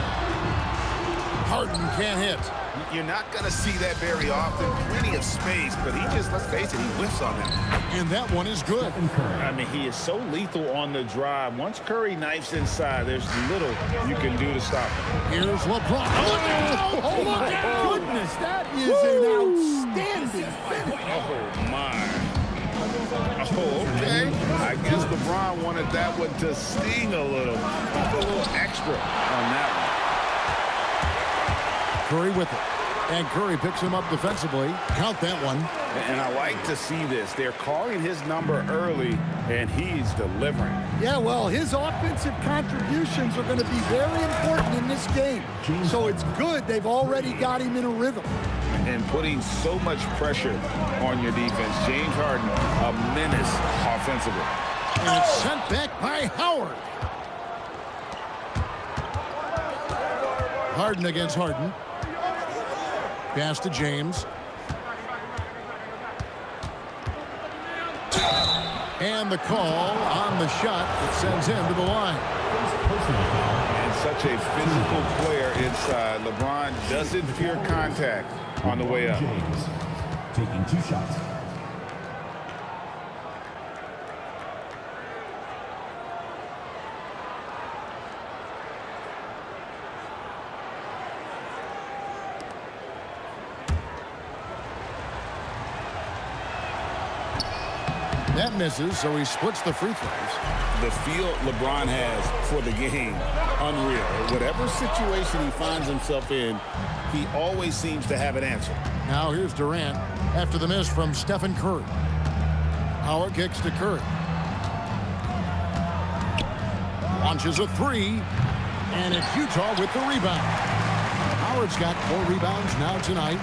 Harden can't hit. You're not going to see that very often. Plenty of space, but he just, let's face it, he whiffs on them. And that one is good. I mean, he is so lethal on the drive. Once Curry knifes inside, there's little you can do to stop him. Here's LeBron. Oh, my goodness. That is an outstanding finish. Oh, my. Oh, okay. I guess LeBron wanted that one to sting a little extra on that one. Curry with it. And Curry picks him up defensively. Count that one. And I like to see this. They're calling his number early, and he's delivering. Yeah, well, his offensive contributions are going to be very important in this game. So it's good they've already got him in a rhythm. And putting so much pressure on your defense. James Harden, a menace offensively. And it's sent back by Howard. Harden against Harden. Pass to James. And the call on the shot that sends him to the line. And such a physical player inside. LeBron doesn't fear contact on the way up. James taking 2 shots. That misses, so he splits the free throws. The feel LeBron has for the game, unreal. Whatever situation he finds himself in, he always seems to have an answer. Now here's Durant after the miss from Stephen Curry. Howard kicks to Curry. Launches a three, and it's Utah with the rebound. Howard's got 4 rebounds now tonight.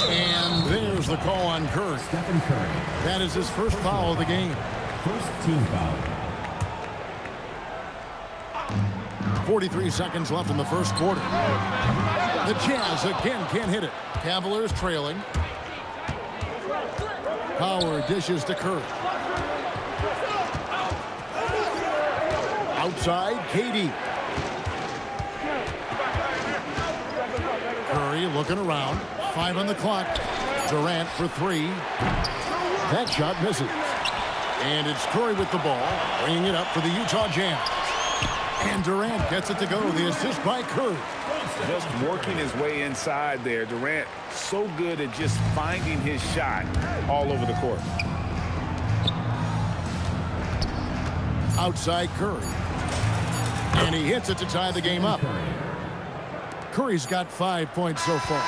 And there's the call on Curry. Stephen Curry. That is his first foul of the game. First team foul. 43 seconds left in the first quarter. The Jazz again can't hit it. Cavaliers trailing. Howard dishes to Curry. Outside, KD. Curry looking around. 5 on the clock. Durant for 3. That shot misses. And it's Curry with the ball, bringing it up for the Utah Jazz. And Durant gets it to go. The assist by Curry. Just working his way inside there. Durant so good at just finding his shot all over the court. Outside Curry. And he hits it to tie the game up. Curry's got 5 points so far.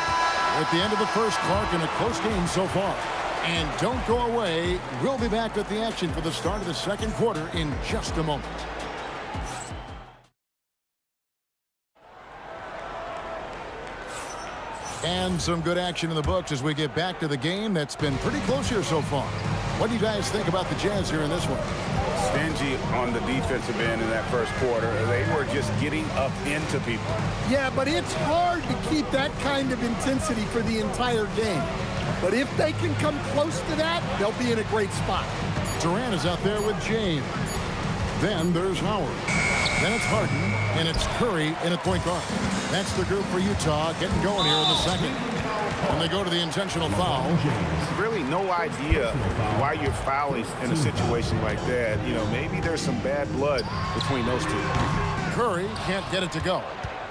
At the end of the first, Clark, in a close game so far. And don't go away. We'll be back with the action for the start of the second quarter in just a moment. And some good action in the books as we get back to the game that's been pretty close here so far. What do you guys think about the Jazz here in this one? Stingy on the defensive end in that first quarter. They were just getting up into people. Yeah, but it's hard to keep that kind of intensity for the entire game. But if they can come close to that, they'll be in a great spot. Durant is out there with James. Then there's Howard. Then it's Harden, and it's Curry in at point guard. That's the group for Utah getting going here in the second. When they go to the intentional foul. Really no idea why you're fouling in a situation like that. You know, maybe there's some bad blood between those two. Curry can't get it to go.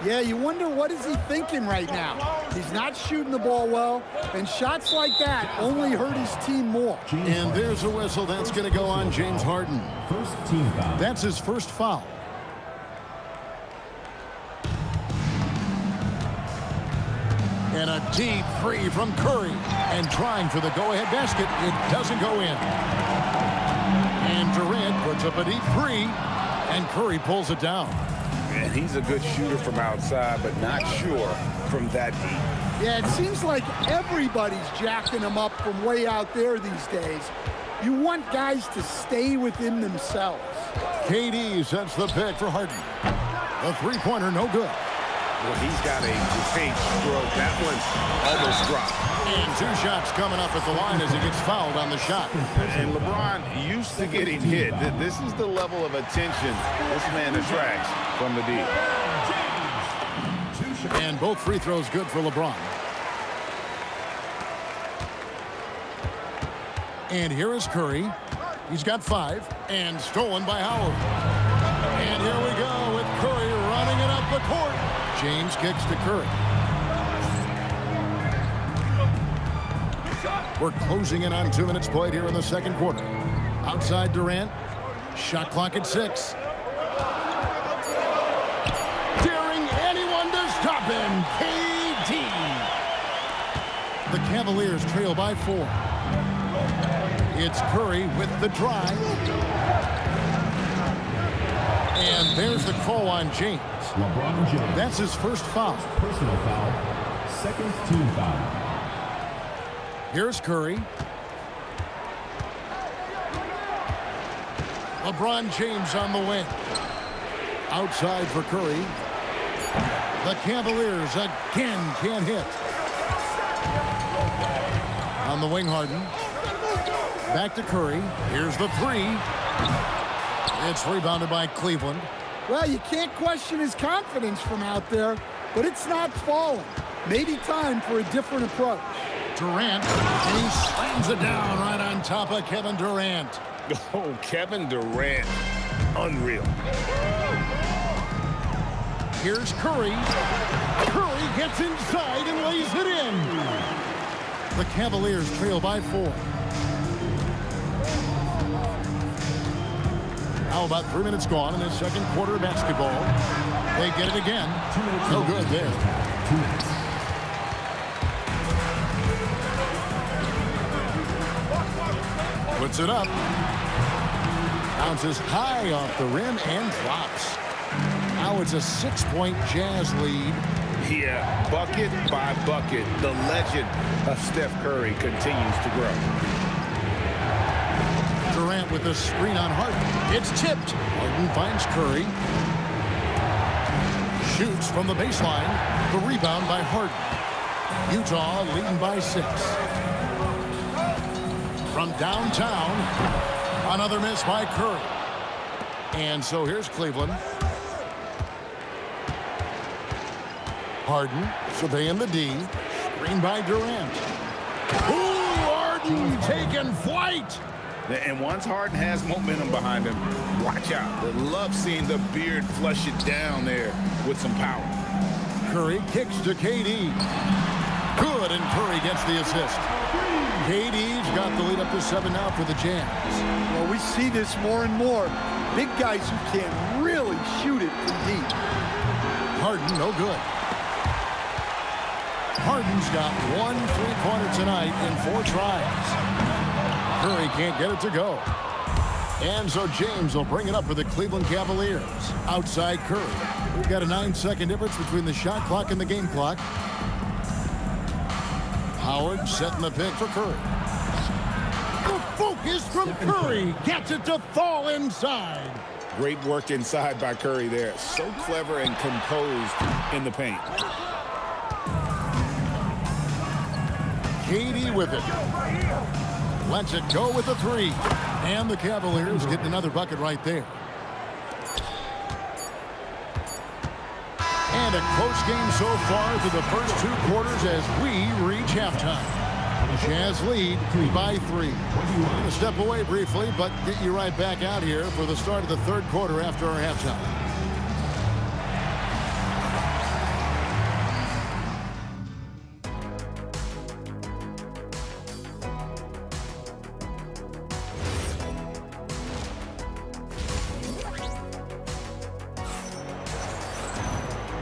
Yeah, you wonder what is he thinking right now. He's not shooting the ball well, and shots like that only hurt his team more. And there's a whistle. That's going to go on James Harden. First team foul. That's his first foul. And a deep three from Curry. And trying for the go-ahead basket. It doesn't go in. And Durant puts up a deep three. And Curry pulls it down. And he's a good shooter from outside, but not sure from that deep. Yeah, it seems like everybody's jacking him up from way out there these days. You want guys to stay within themselves. KD sets the pick for Harden. The three-pointer, no good. Well, he's got a great stroke. That one almost dropped. And 2 shots coming up at the line as he gets fouled on the shot. And LeBron used to getting hit. This is the level of attention this man attracts from the deep. And both free throws good for LeBron. And here is Curry. He's got 5 and stolen by Howard. And here we go with Curry running it up the court. James kicks to Curry. We're closing in on 2 minutes played here in the second quarter. Outside Durant. Shot clock at 6. Daring anyone to stop him. KD. The Cavaliers trail by 4. It's Curry with the drive. And there's the call on James. LeBron James. That's his first foul. Personal foul. Second team foul. Here's Curry. LeBron James on the wing. Outside for Curry. The Cavaliers again can't hit. On the wing, Harden. Back to Curry. Here's the 3. It's rebounded by Cleveland. Well, you can't question his confidence from out there, but it's not falling. Maybe time for a different approach. Durant, and he slams it down right on top of Kevin Durant. Oh, Kevin Durant. Unreal. Here's Curry. Curry gets inside and lays it in. The Cavaliers trail by 4. How about 3 minutes gone in the second quarter of basketball? They get it again. No good there. 2 minutes. Puts it up. Bounces high off the rim and drops. Now it's a 6-point Jazz lead. Yeah, bucket by bucket, the legend of Steph Curry continues to grow. Durant with a screen on Harden. It's tipped. Harden finds Curry. Shoots from the baseline. The rebound by Harden. Utah leading by 6. From downtown, another miss by Curry. And so here's Cleveland. Harden surveying the D. Screen by Durant. Ooh, Harden taking flight. And once Harden has momentum behind him, watch out. They love seeing the beard flush it down there with some power. Curry kicks to KD. Good, and Curry gets the assist. KD's got the lead up to 7 now for the Jazz. Well, we see this more and more. Big guys who can really shoot it from deep. Harden, no good. Harden's got 1 3-pointer tonight in 4 tries. Curry can't get it to go. And so James will bring it up for the Cleveland Cavaliers. Outside Curry. We've got a 9-second difference between the shot clock and the game clock. Howard setting the pick for Curry. The focus from Curry gets it to fall inside. Great work inside by Curry there. So clever and composed in the paint. KD with it. Lets it go with the 3. And the Cavaliers getting another bucket right there. And a close game so far through the first 2 quarters as we reach halftime. Jazz lead by 3. We're going to step away briefly, but get you right back out here for the start of the 3rd quarter after our halftime.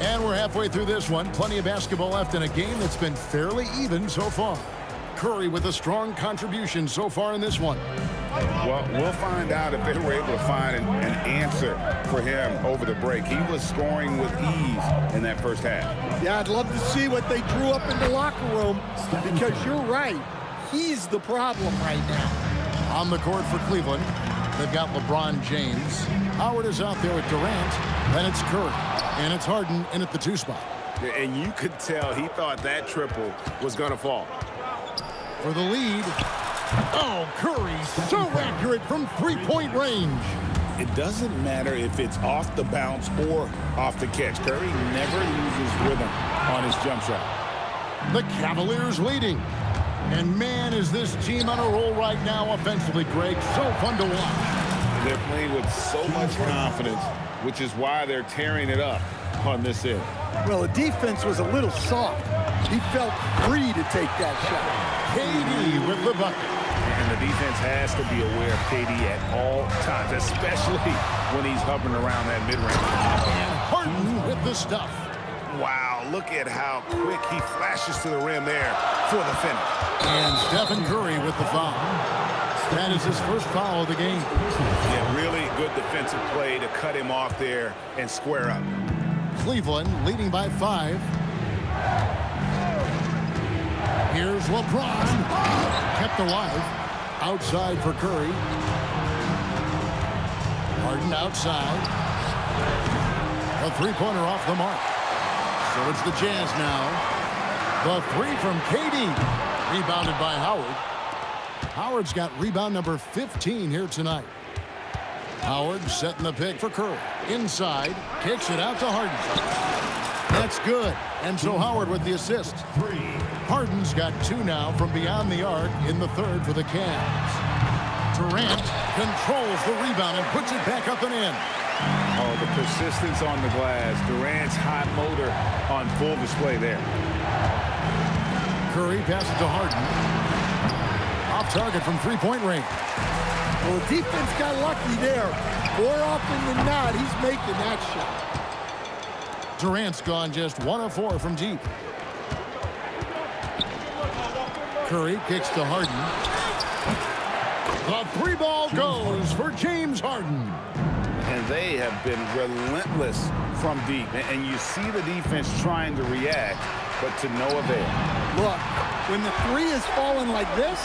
And we're halfway through this one. Plenty of basketball left in a game that's been fairly even so far. Curry with a strong contribution so far in this one. Well, we'll find out if they were able to find an answer for him over the break. He was scoring with ease in that first half. Yeah, I'd love to see what they drew up in the locker room, because you're right. He's the problem right now. On the court for Cleveland, they've got LeBron James. Howard is out there with Durant. Then it's Curry. And it's Harden in at the 2 spot. And you could tell he thought that triple was going to fall. For the lead. Oh, Curry so accurate from 3-point range. It doesn't matter if it's off the bounce or off the catch. Curry never loses rhythm on his jump shot. The Cavaliers leading. And man, is this team on a roll right now offensively, Greg. So fun to watch. They're playing with so much confidence, which is why they're tearing it up on this end. Well, the defense was a little soft. He felt free to take that shot. KD with the bucket. And the defense has to be aware of KD at all times, especially when he's hovering around that mid-range. And Harden with the stuff. Wow, look at how quick he flashes to the rim there for the finish. And Stephen Curry with the foul. That is his first foul of the game. Yeah, really good defensive play to cut him off there and square up. Cleveland leading by 5. Here's LeBron. Kept alive. Outside for Curry. Harden outside. A 3-pointer off the mark. So it's the Jazz now. The 3 from KD. Rebounded by Howard. Howard's got rebound number 15 here tonight. Howard setting the pick for Curry. Inside. Kicks it out to Harden. That's good. And so Howard with the assist. Harden's got 2 now from beyond the arc in the 3rd for the Cavs. Durant controls the rebound and puts it back up and in. Oh, the persistence on the glass. Durant's high motor on full display there. Curry passes to Harden. Off target from 3-point range. Well, the defense got lucky there. More often than not, he's making that shot. Durant's gone just 1 of 4 from deep. Curry kicks to Harden. The 3 ball goes for James Harden. And they have been relentless from deep. And you see the defense trying to react, but to no avail. Look, when the 3 is falling like this,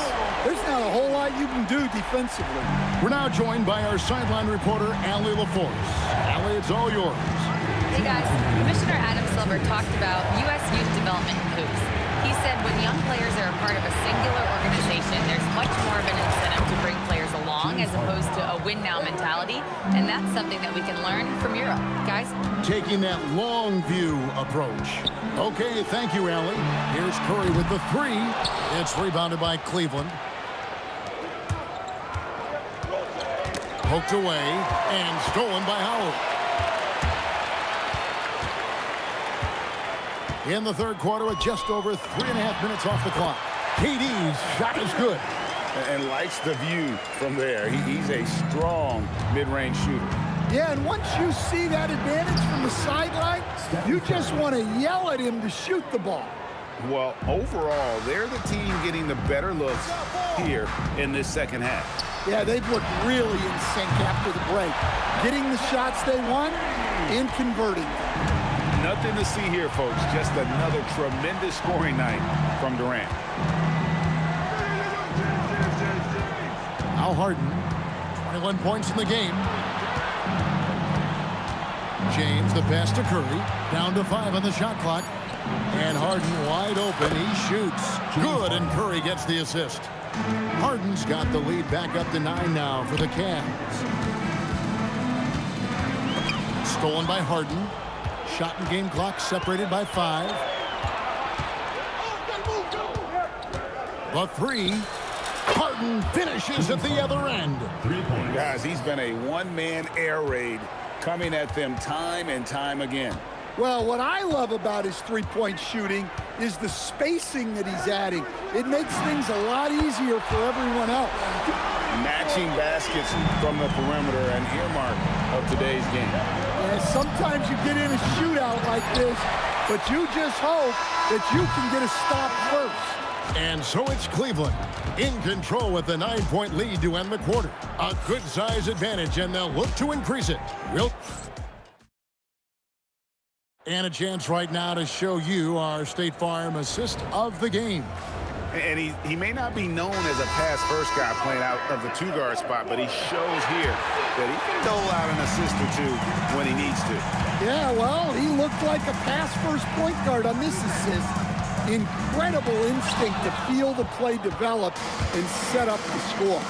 there's not a whole lot you can do defensively. We're now joined by our sideline reporter, Allie LaForce. Allie, it's all yours. Hey guys, Commissioner Adam Silver talked about U.S. youth development in hoops. He said when young players are a part of a singular organization, there's much more of an incentive to bring players along as opposed to a win-now mentality, and that's something that we can learn from Europe. Guys? Taking that long view approach. Okay, thank you, Allie. Here's Curry with the 3. It's rebounded by Cleveland. Poked away and stolen by Howard. In the 3rd quarter with just over 3.5 minutes off the clock. KD's shot is good. And likes the view from there. He's a strong mid-range shooter. Yeah, and once you see that advantage from the sideline, you just want to yell at him to shoot the ball. Well, overall, they're the team getting the better looks here in this second half. Yeah, they've looked really in sync after the break. Getting the shots they want and converting them. Nothing to see here, folks. Just another tremendous scoring night from Durant. Al Harden, 21 points in the game. James, the pass to Curry. Down to 5 on the shot clock. And Harden wide open. He shoots. Good, and Curry gets the assist. Harden's got the lead back up to 9 now for the Cavs. Stolen by Harden. Shot and game clock separated by 5. The 3. Harden finishes at the other end. Guys, he's been a one-man air raid coming at them time and time again. Well, what I love about his 3-point shooting is the spacing that he's adding. It makes things a lot easier for everyone else. Match catching baskets from the perimeter, an earmark of today's game. Yeah, sometimes you get in a shootout like this, but you just hope that you can get a stop first. And so it's Cleveland in control with the 9-point lead to end the quarter. A good size advantage, and they'll look to increase it. And a chance right now to show you our State Farm assist of the game. And he may not be known as a pass-first guy playing out of the two-guard spot, but he shows here that he can dole out an assist or two when he needs to. Yeah, well, he looked like a pass-first point guard on this assist. Incredible instinct to feel the play develop and set up the score.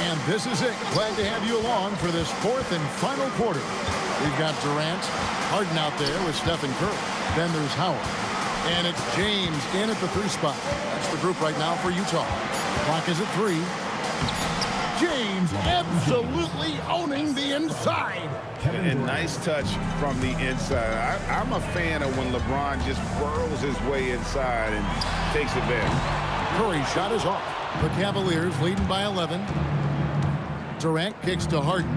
And this is it. Glad to have you along for this fourth and final quarter. We've got Durant, Harden out there with Stephen Curry. Then there's Howard. And it's James in at the 3 spot. That's the group right now for Utah. Clock is at 3. James absolutely owning the inside. And nice touch from the inside. I'm a fan of when LeBron just burrows his way inside and takes advantage. Curry's shot is off. The Cavaliers leading by 11. Durant kicks to Harden.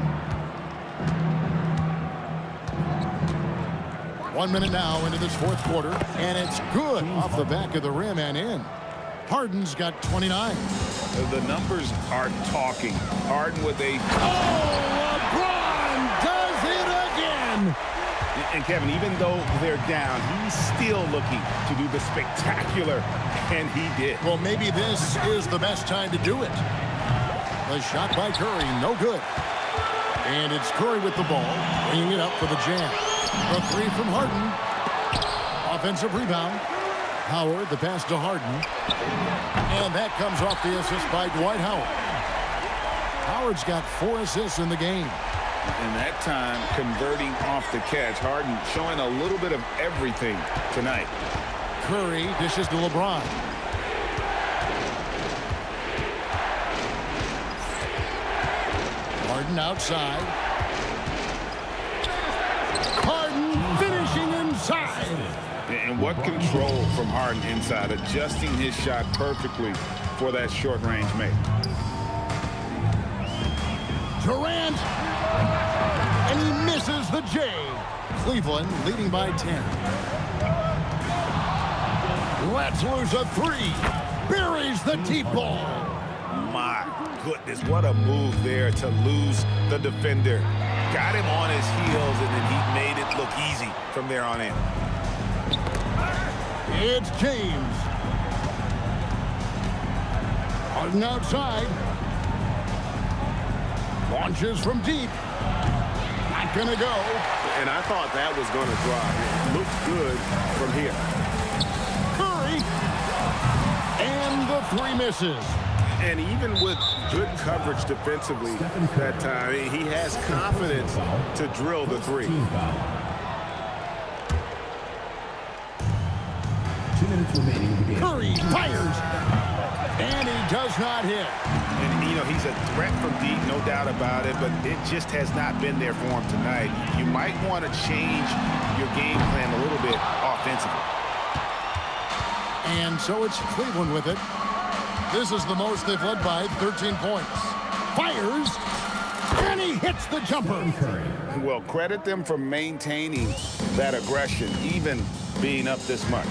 1 minute now into this fourth quarter, and it's good off the back of the rim and in. Harden's got 29. The numbers are talking. Harden with a... Oh, LeBron does it again! And Kevin, even though they're down, he's still looking to do the spectacular, and he did. Well, maybe this is the best time to do it. The shot by Curry, no good. And it's Curry with the ball, bringing it up for the jam. The 3 from Harden. Offensive rebound. Howard, the pass to Harden. And that comes off the assist by Dwight Howard. Howard's got 4 assists in the game. And that time, converting off the catch. Harden showing a little bit of everything tonight. Curry dishes to LeBron. Harden outside. Harden finishing inside. And what control from Harden inside, adjusting his shot perfectly for that short-range make. Durant, and he misses the J. Cleveland leading by 10. Let's lose a 3. Buries the deep ball. My goodness, what a move there to lose the defender. Got him on his heels, and then he made it look easy from there on in. It's James. Harden outside. Launches from deep. Not gonna go. And I thought that was gonna drive. It looked good from here. Curry. And the 3 misses. And even with good coverage defensively that time, he has confidence to drill the 3. 2 minutes remaining. Curry fires. And he does not hit. And, you know, he's a threat from deep, no doubt about it, but it just has not been there for him tonight. You might want to change your game plan a little bit offensively. And so it's Cleveland with it. This is the most they've led by 13 points. Fires. And he hits the jumper. Well, credit them for maintaining that aggression, even being up this much.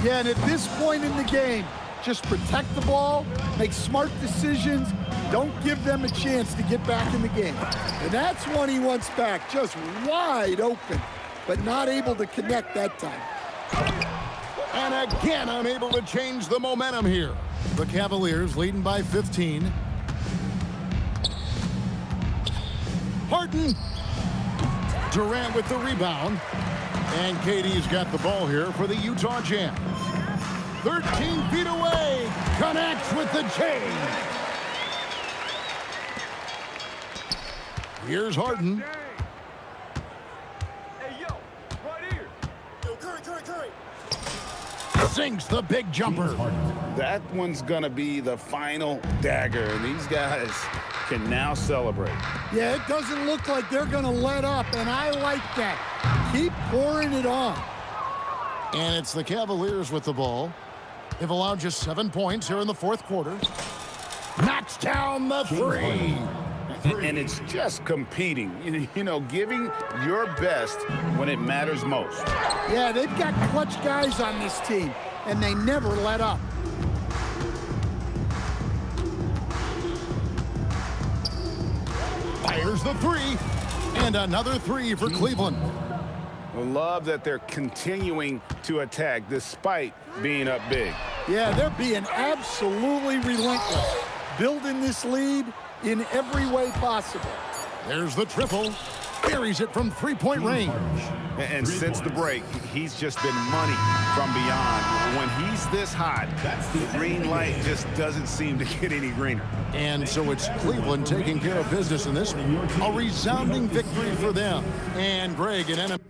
Yeah, and at this point in the game, just protect the ball, make smart decisions, don't give them a chance to get back in the game. And that's one he wants back, just wide open, but not able to connect that time. And again, unable to change the momentum here. The Cavaliers leading by 15. Harden. Durant with the rebound. And KD's got the ball here for the Utah Jazz. 13 feet away. Connects with the J. Here's Harden. Hey, yo, right here. Yo, Curry. Sinks the big jumper. That one's gonna be the final dagger, and these guys can now celebrate. Yeah, it doesn't look like they're gonna let up, and I like that. Keep pouring it on. And it's the Cavaliers with the ball. They've allowed just 7 points here in the fourth quarter. Knocks down the three. And it's just competing, you know, giving your best when it matters most. Yeah, they've got clutch guys on this team, and they never let up. Fires the three, and another three for Cleveland. Love that they're continuing to attack despite being up big. Yeah, they're being absolutely relentless, building this lead in every way possible. There's the triple. Buries it from three-point range. And since the break, he's just been money from beyond. When he's this hot, the green light just doesn't seem to get any greener. And so it's Cleveland taking care of business in this one. A resounding victory for them. And Greg, an enemy.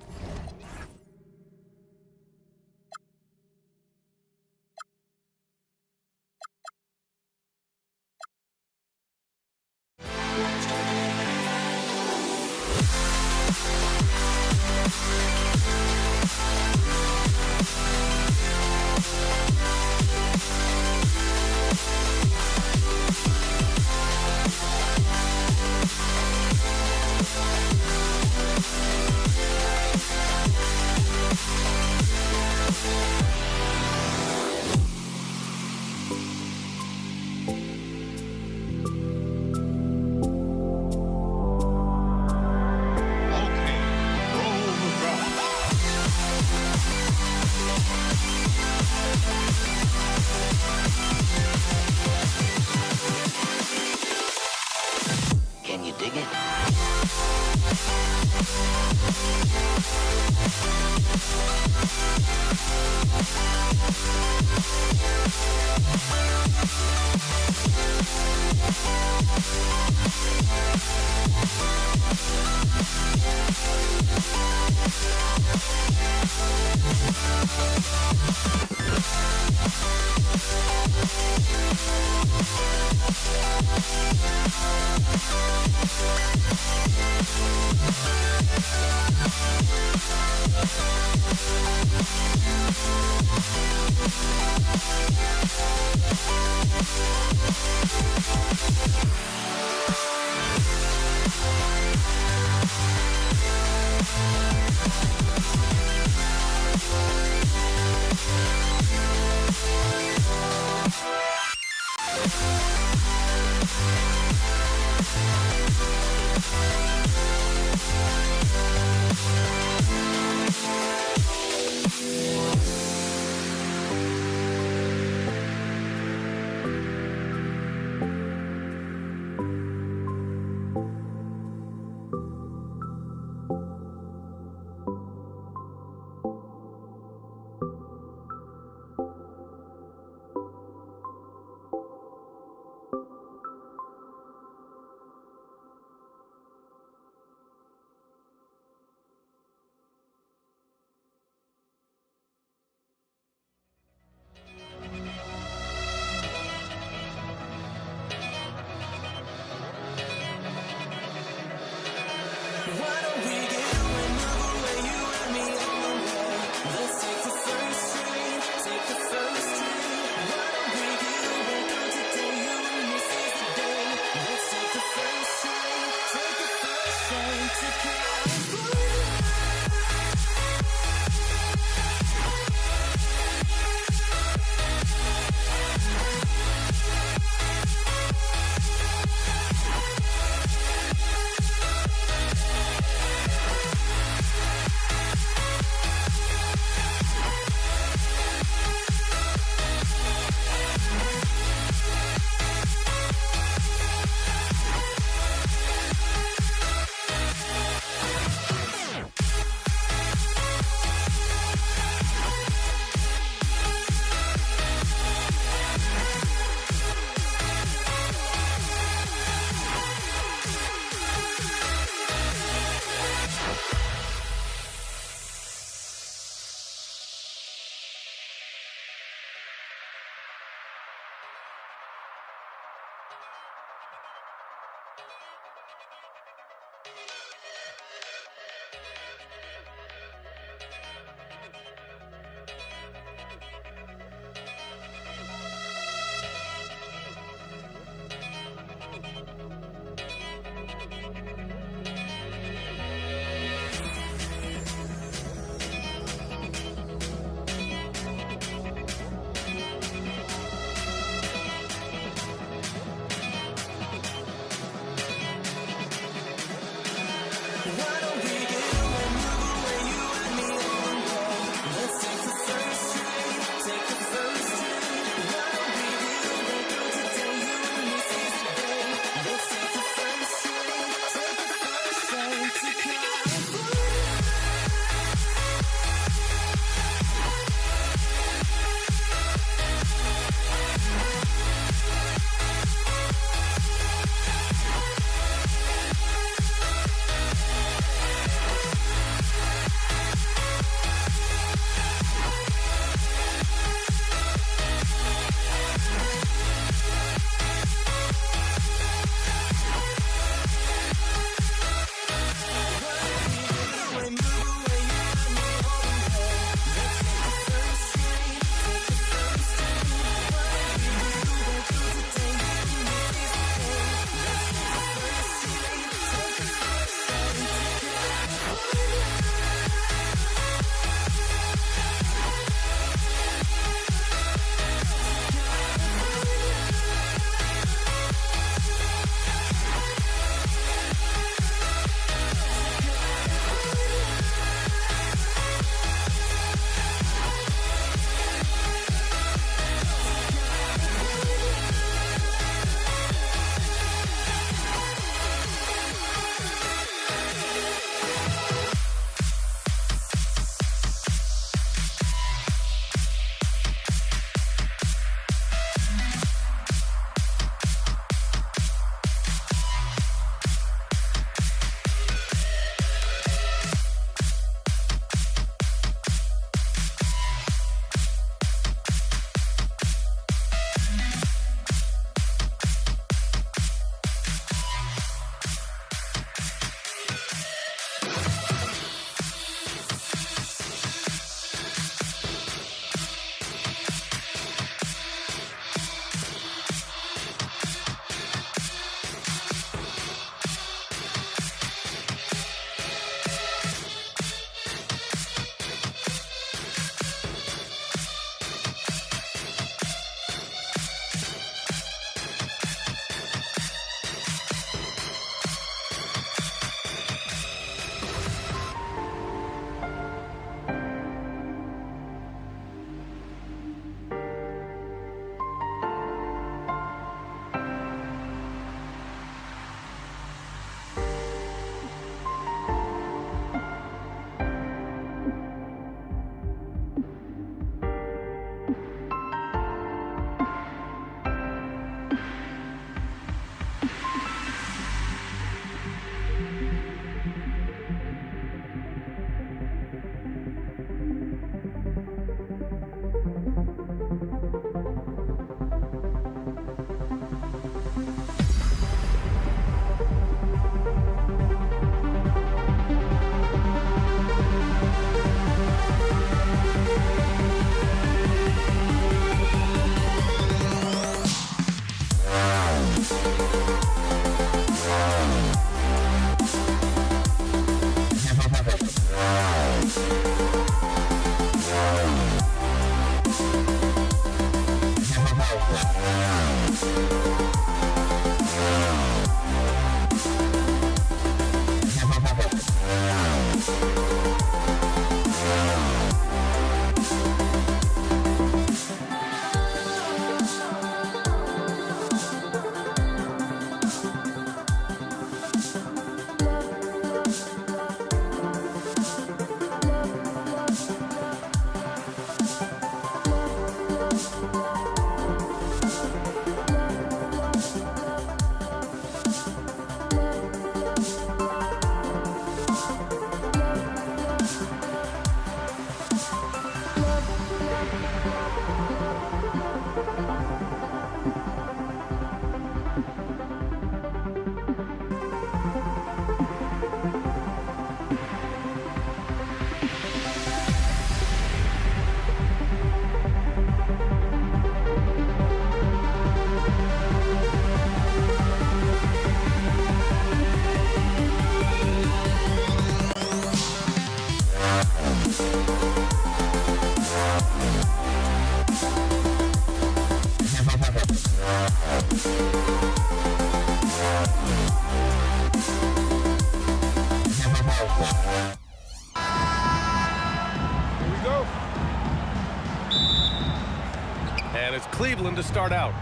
And it's Cleveland to start out.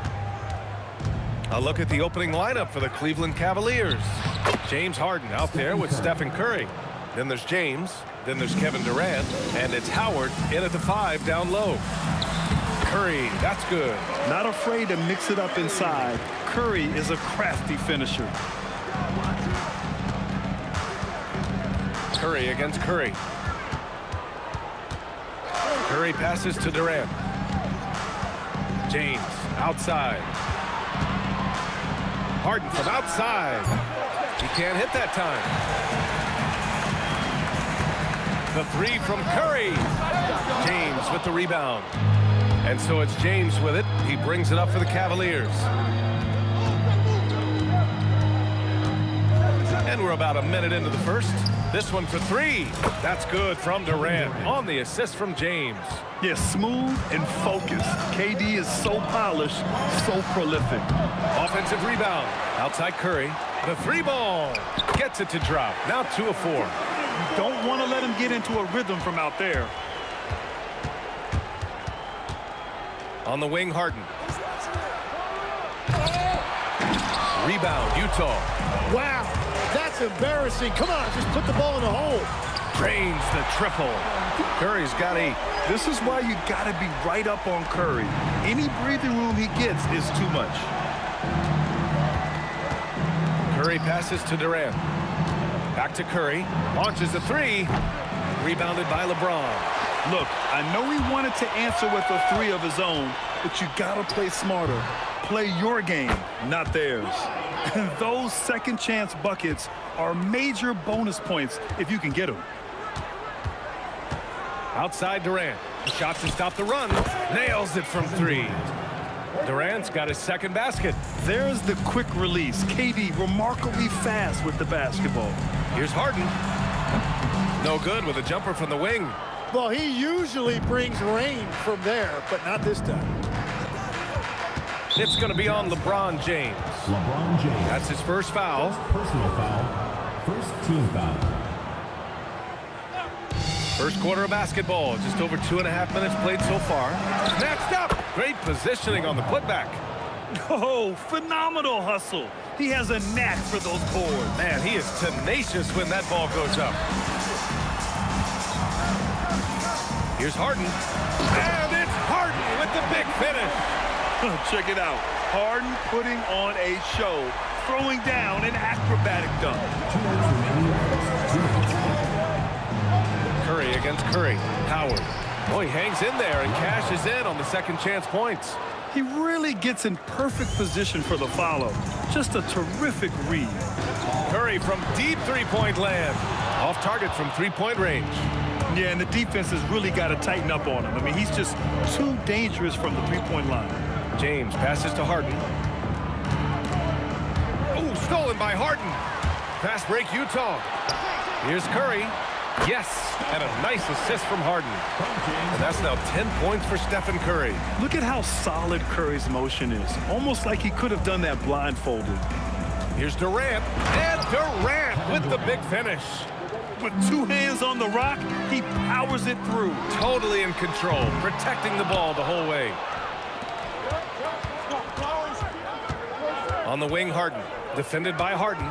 A look at the opening lineup for the Cleveland Cavaliers. James Harden out there with Stephen Curry. Then there's James. Then there's Kevin Durant. And it's Howard in at the 5 down low. Curry, that's good. Not afraid to mix it up inside. Curry is a crafty finisher. Curry against Curry. Curry passes to Durant. James outside. Harden from outside. He can't hit that time. The 3 from Curry. James with the rebound. And so it's James with it. He brings it up for the Cavaliers. And we're about a minute into the first. This one for 3. That's good from Durant on the assist from James. Yeah, smooth and focused. KD is so polished, so prolific. Offensive rebound. Outside Curry. The 3 ball. Gets it to drop. Now 2 of 4. You don't want to let him get into a rhythm from out there. On the wing, Harden. Rebound, Utah. Wow, that's embarrassing. Come on, just put the ball in the hole. Drains the triple. Curry's got 8. This is why you got to be right up on Curry. Any breathing room he gets is too much. Curry passes to Durant. Back to Curry. Launches a 3. Rebounded by LeBron. Look, I know he wanted to answer with a 3 of his own, but you got to play smarter. Play your game, not theirs. And those second chance buckets are major bonus points if you can get them. Outside Durant. Shot to stop the run. Nails it from 3. Durant's got his second basket. There's the quick release. KD remarkably fast with the basketball. Here's Harden. No good with a jumper from the wing. Well, he usually brings rain from there, but not this time. It's going to be on LeBron James. LeBron James. That's his first foul. Personal foul. First team foul. First quarter of basketball. Just over 2.5 minutes played so far. Snatched up. Great positioning on the putback. Oh, phenomenal hustle. He has a knack for those boards. Man, he is tenacious when that ball goes up. Here's Harden. And it's Harden with the big finish. Check it out. Harden putting on a show, throwing down an acrobatic dunk. Curry against Curry. Howard. Oh, he hangs in there and cashes in on the second chance points. He really gets in perfect position for the follow. Just a terrific read. Curry from deep three-point land. Off target from three-point range. Yeah, and the defense has really got to tighten up on him. I mean, he's just too dangerous from the three-point line. James passes to Harden. by Harden. Fast break, Utah. Here's Curry. Yes, and a nice assist from Harden. And that's now 10 points for Stephen Curry. Look at how solid Curry's motion is. Almost like he could have done that blindfolded. Here's Durant. And Durant with the big finish. With 2 hands on the rock, he powers it through. Totally in control, protecting the ball the whole way. On the wing, Harden. Defended by Harden.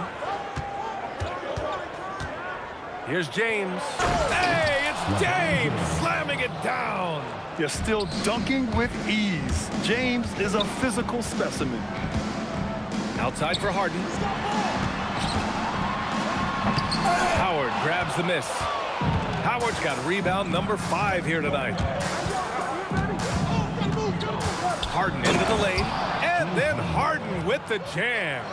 Here's James. Hey, it's James slamming it down. They're still dunking with ease. James is a physical specimen. Outside for Harden. Howard grabs the miss. Howard's got rebound number 5 here tonight. Harden into the lane. And then Harden with the jam.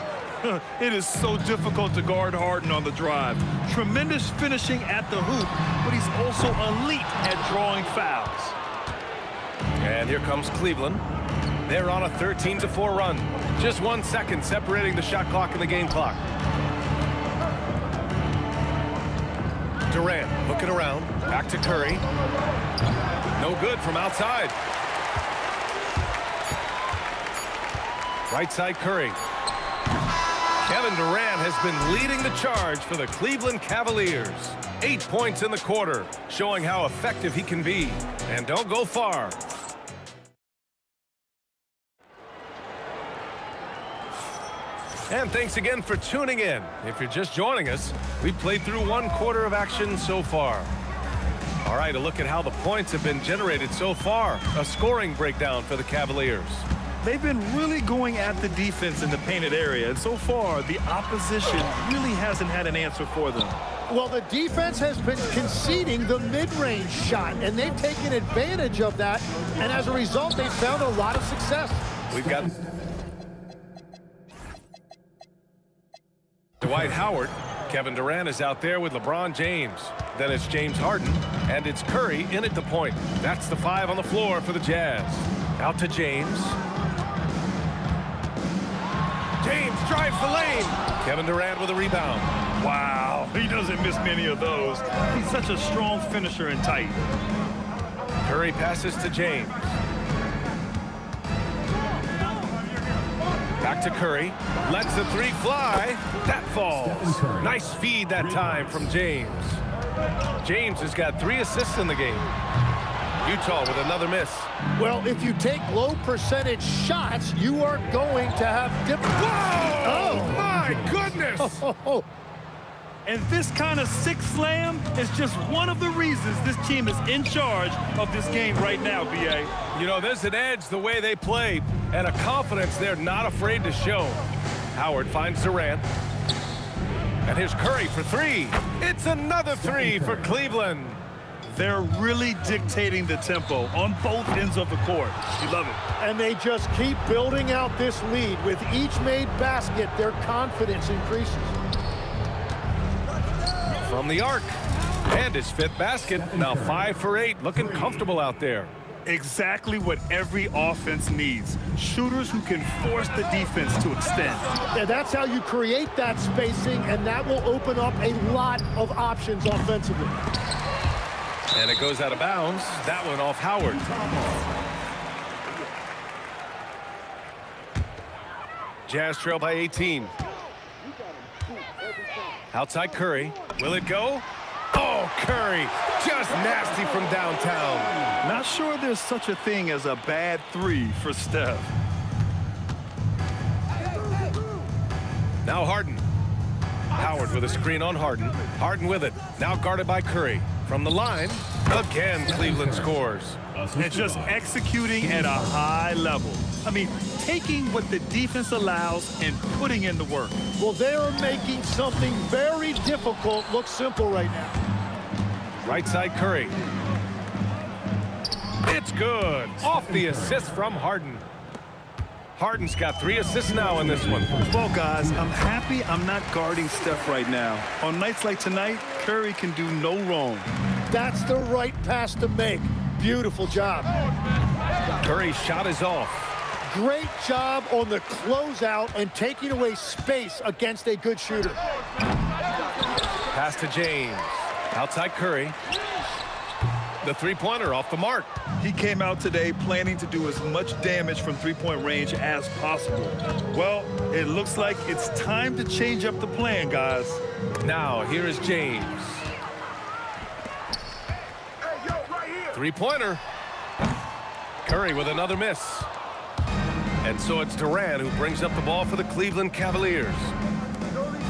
It is so difficult to guard Harden on the drive. Tremendous finishing at the hoop, but he's also elite at drawing fouls. And here comes Cleveland. They're on a 13-4 run. Just 1 second separating the shot clock and the game clock. Durant looking around. Back to Curry. No good from outside. Right side Curry. Kevin Durant has been leading the charge for the Cleveland Cavaliers. 8 points in the quarter, showing how effective he can be. And don't go far. And thanks again for tuning in. If you're just joining us, we've played through 1 quarter of action so far. All right, a look at how the points have been generated so far. A scoring breakdown for the Cavaliers. They've been really going at the defense in the painted area, and so far, the opposition really hasn't had an answer for them. Well, the defense has been conceding the mid-range shot, and they've taken advantage of that, and as a result, they've found a lot of success. We've got Dwight Howard. Kevin Durant is out there with LeBron James. Then it's James Harden, and it's Curry in at the point. That's the 5 on the floor for the Jazz. Out to James. James drives the lane. Kevin Durant with a rebound. Wow, he doesn't miss many of those. He's such a strong finisher and tight. Curry passes to James. Back to Curry. Lets the 3 fly. That falls. Nice feed that time from James. James has got 3 assists in the game. Utah with another miss. Well, if you take low percentage shots, you are going to have different. Whoa! Oh, my goodness! And this kind of sick slam is just one of the reasons this team is in charge of this game right now, B.A. You know, there's an edge the way they play and a confidence they're not afraid to show. Howard finds Durant. And here's Curry for 3. It's another 3 for Cleveland. They're really dictating the tempo on both ends of the court. You love it. And they just keep building out this lead. With each made basket, their confidence increases. From the arc. And his 5th basket. Now 5 for 8. Looking comfortable out there. Exactly what every offense needs. Shooters who can force the defense to extend. Yeah, that's how you create that spacing, and that will open up a lot of options offensively. And it goes out of bounds. That one off Howard. Jazz trail by 18. Outside Curry. Will it go? Oh, Curry. Just nasty from downtown. Not sure there's such a thing as a bad 3 for Steph. Now Harden. Howard with a screen on Harden. Harden with it. Now guarded by Curry. From the line, again, Cleveland scores. And just executing at a high level. I mean, taking what the defense allows and putting in the work. Well, they are making something very difficult look simple right now. Right side Curry. It's good. Off the assist from Harden. Harden's got 3 assists now in this one. Well, guys, I'm happy I'm not guarding Steph right now. On nights like tonight, Curry can do no wrong. That's the right pass to make. Beautiful job. Curry's shot is off. Great job on the closeout and taking away space against a good shooter. Pass to James. Outside Curry. The three-pointer off the mark. He came out today planning to do as much damage from three-point range as possible. Well, it looks like it's time to change up the plan, guys. Now, here is James. Three-pointer. Curry with another miss. And so it's Durant who brings up the ball for the Cleveland Cavaliers.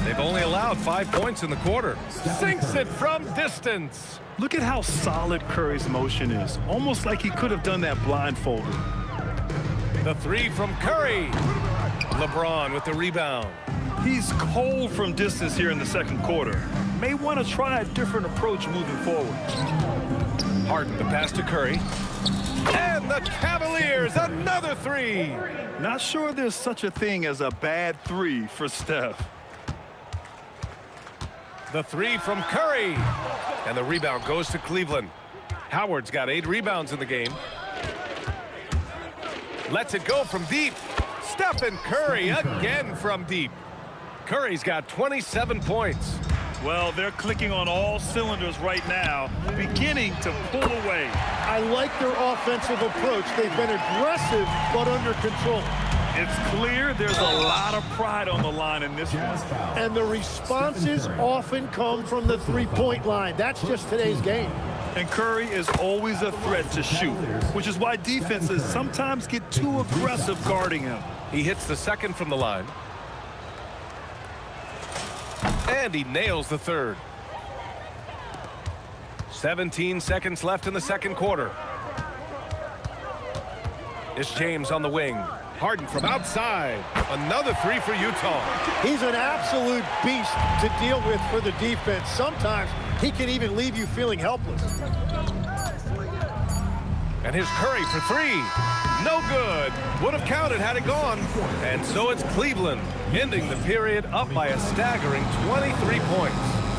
They've only allowed 5 points in the quarter. Sinks it from distance. Look at how solid Curry's motion is. Almost like he could have done that blindfolded. The three from Curry. LeBron with the rebound. He's cold from distance here in the second quarter. May want to try a different approach moving forward. Harden, the pass to Curry. And the Cavaliers, another three. Not sure there's such a thing as a bad three for Steph. The three from Curry. And the rebound goes to Cleveland. Howard's got 8 rebounds in the game. Lets it go from deep. Stephen Curry again from deep. Curry's got 27 points. Well, they're clicking on all cylinders right now, beginning to pull away. I like their offensive approach. They've been aggressive, but under control. It's clear there's a lot of pride on the line in this one. And the responses often come from the three-point line. That's just today's game. And Curry is always a threat to shoot, which is why defenses sometimes get too aggressive guarding him. He hits the second from the line. And he nails the third. 17 seconds left in the second quarter. It's James on the wing. Harden from outside. Another three for Utah. He's an absolute beast to deal with for the defense. Sometimes he can even leave you feeling helpless. And here's Curry for three. No good. Would have counted had it gone. And so it's Cleveland ending the period up by a staggering 23 points.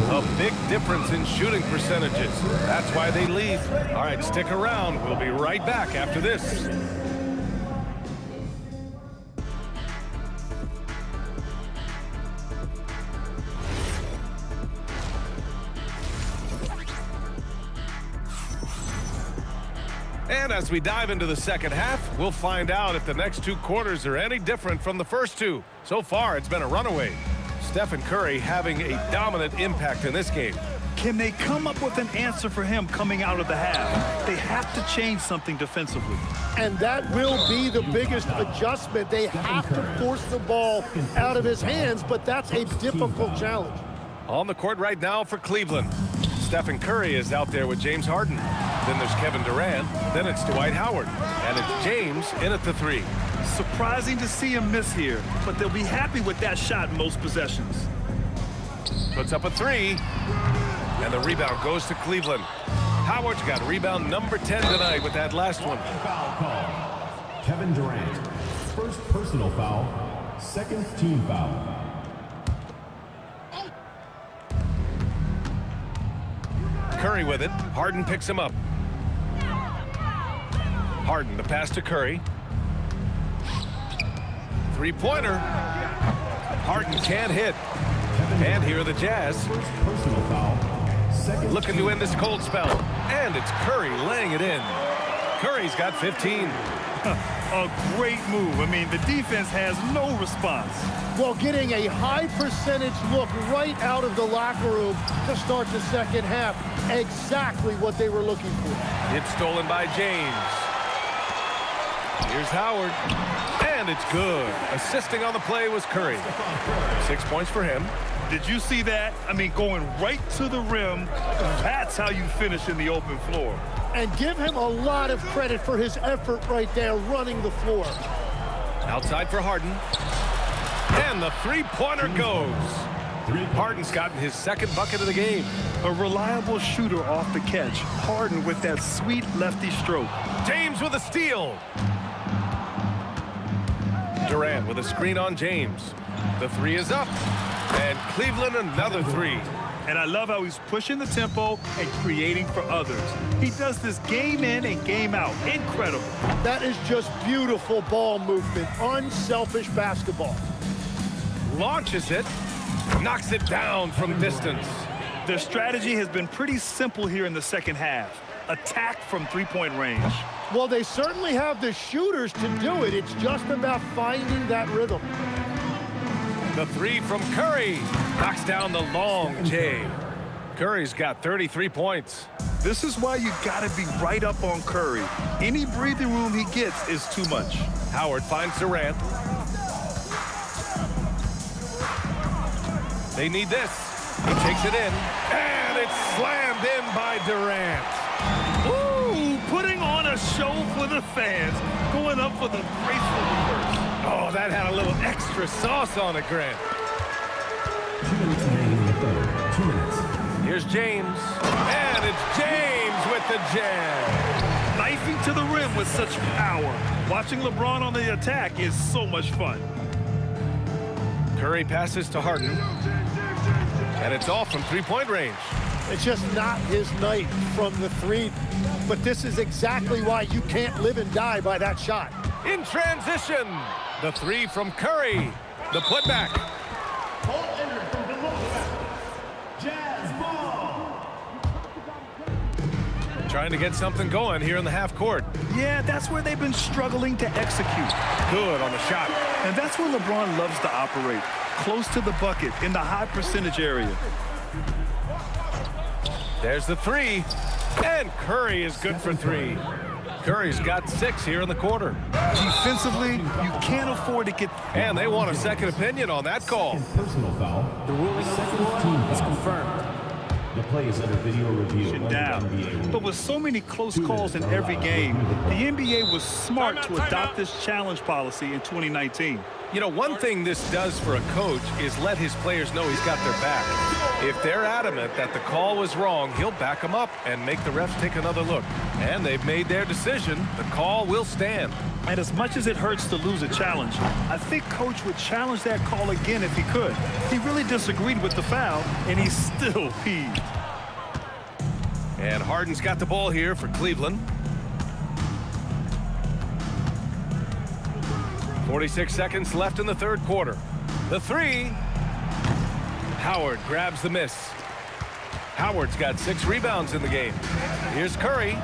A big difference in shooting percentages. That's why they lead. All right, stick around. We'll be right back after this. And as we dive into the second half, we'll find out if the next 2 quarters are any different from the first 2. So far, it's been a runaway. Stephen Curry having a dominant impact in this game. Can they come up with an answer for him coming out of the half? They have to change something defensively. And that will be the biggest adjustment. They have to force the ball out of his hands, but that's a difficult challenge. On the court right now for Cleveland. Stephen Curry is out there with James Harden. Then there's Kevin Durant. Then it's Dwight Howard. And it's James in at the three. Surprising to see him miss here, but they'll be happy with that shot in most possessions. Puts up a three. And the rebound goes to Cleveland. Howard's got rebound number 10 tonight with that last one. Foul call. Kevin Durant. First personal foul. Second team foul. Curry with it. Harden picks him up. Harden, the pass to Curry. Three-pointer. Harden can't hit. And here are the Jazz. First personal foul. Second looking to end this cold spell. And it's Curry laying it in. Curry's got 15. A great move. I mean, the defense has no response. Well, getting a high percentage look right out of the locker room to start the second half. Exactly what they were looking for. It's stolen by James. Here's Howard. And it's good. Assisting on the play was Curry. 6 points for him. Did you see that? I mean, going right to the rim. That's how you finish in the open floor. And give him a lot of credit for his effort right there running the floor. Outside for Harden. And the three-pointer goes. Harden's gotten his second bucket of the game. A reliable shooter off the catch. Harden with that sweet lefty stroke. James with a steal. Durant with a screen on James. The three is up. And Cleveland another three. And I love how he's pushing the tempo and creating for others. He does this game in and game out. Incredible. That is just beautiful ball movement. Unselfish basketball. Launches it. Knocks it down from distance. Their strategy has been pretty simple here in the second half. Attack from three-point range. Well, they certainly have the shooters to do it. It's just about finding that rhythm. The three from Curry. Knocks down the long J. Curry's got 33 points. This is why you got to be right up on Curry. Any breathing room he gets is too much. Howard finds Durant. They need this. He takes it in. And it's slammed in by Durant. Ooh, putting on a show for the fans. Going up for the graceful reverse. Oh, that had a little extra sauce on it, Grant. 2 minutes remaining in the third. 2 minutes. Here's James. And it's James with the jam. Knifing to the rim with such power. Watching LeBron on the attack is so much fun. Curry passes to Harden. And it's off from three-point range. It's just not his night from the three. But this is exactly why you can't live and die by that shot. In transition, the three from Curry. The putback. Trying to get something going here in the half court. Yeah, that's where they've been struggling to execute. Good on the shot. And that's where LeBron loves to operate. Close to the bucket in the high percentage area. There's the three. And Curry is good for three. Curry's got 6 here in the quarter. Defensively, you can't afford to get... And they want a second opinion on that call. Personal foul. The ruling on the floor is confirmed. The play is under video review. Down. But with so many close calls in every game, the NBA was smart to adopt this challenge policy in 2019. You know, one thing this does for a coach is let his players know he's got their back. If they're adamant that the call was wrong, he'll back them up and make the refs take another look. And they've made their decision. The call will stand. And as much as it hurts to lose a challenge, I think Coach would challenge that call again if he could. He really disagreed with the foul, and he's still peeved. And Harden's got the ball here for Cleveland. 46 seconds left in the third quarter. The three. Howard grabs the miss. Howard's got 6 rebounds in the game. Here's Curry.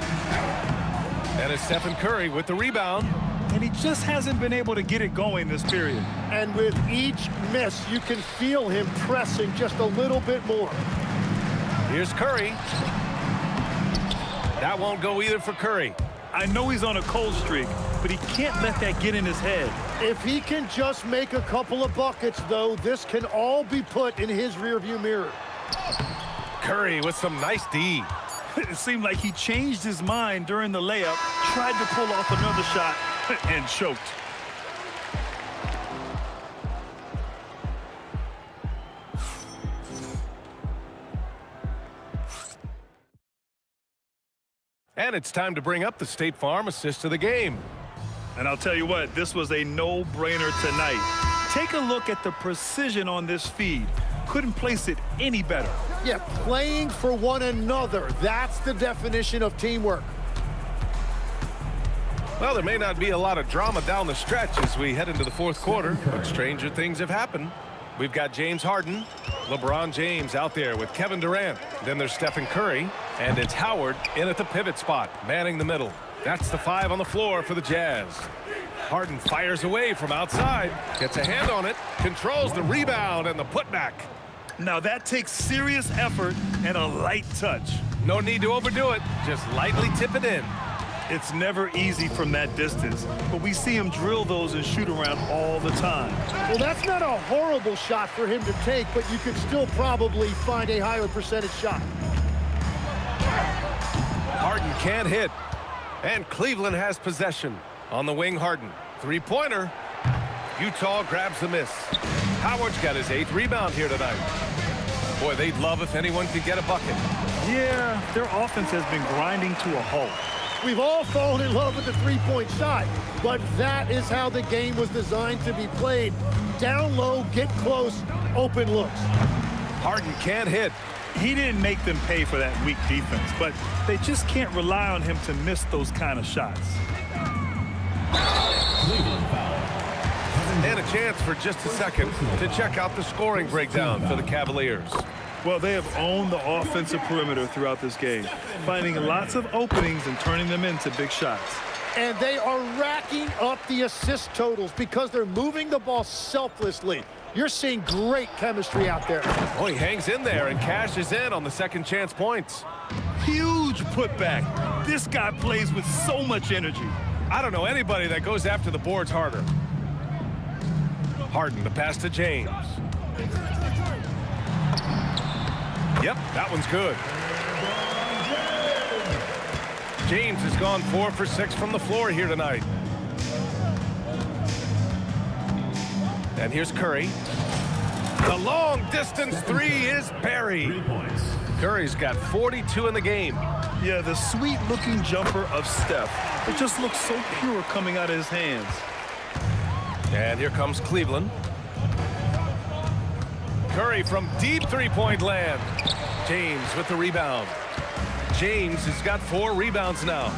And it's Stephen Curry with the rebound. And he just hasn't been able to get it going this period. And with each miss, you can feel him pressing just a little bit more. Here's Curry. That won't go either for Curry. I know he's on a cold streak, but he can't let that get in his head. If he can just make a couple of buckets, though, this can all be put in his rearview mirror. Curry with some nice D. It seemed like he changed his mind during the layup, tried to pull off another shot, and choked. And it's time to bring up the State Farm assist of the game. And I'll tell you what, this was a no-brainer tonight. Take a look at the precision on this feed. Couldn't place it any better. Yeah, playing for one another. That's the definition of teamwork. Well, there may not be a lot of drama down the stretch as we head into the fourth quarter, but stranger things have happened. We've got James Harden, LeBron James out there with Kevin Durant. Then there's Stephen Curry, and it's Howard in at the pivot spot, manning the middle. That's the 5 on the floor for the Jazz. Harden fires away from outside, gets a hand on it, controls the rebound and the putback. Now that takes serious effort and a light touch. No need to overdo it, just lightly tip it in. It's never easy from that distance, but we see him drill those and shoot around all the time. Well, that's not a horrible shot for him to take, but you could still probably find a higher percentage shot. Harden can't hit, and Cleveland has possession. On the wing, Harden. Three-pointer. Utah grabs the miss. Howard's got his 8th rebound here tonight. Boy, they'd love if anyone could get a bucket. Yeah, their offense has been grinding to a halt. We've all fallen in love with the three-point shot, but that is how the game was designed to be played. Down low, get close, open looks. Harden can't hit, He didn't make them pay for that weak defense, but they just can't rely on him to miss those kind of shots. And a chance for just a second to check out the scoring breakdown for the Cavaliers. Well, they have owned the offensive perimeter throughout this game, finding lots of openings and turning them into big shots. And they are racking up the assist totals because they're moving the ball selflessly. You're seeing great chemistry out there. Oh, he hangs in there and cashes in on the second chance points. Huge putback. This guy plays with so much energy. I don't know anybody that goes after the boards harder. Harden, the pass to James. Yep, that one's good. James has gone 4 for 6 from the floor here tonight. And here's Curry. The long distance three is buried. 3 points. Curry's got 42 in the game. Yeah, the sweet looking jumper of Steph. It just looks so pure coming out of his hands. And here comes Cleveland. Curry from deep three-point land. James with the rebound. James has got 4 rebounds now.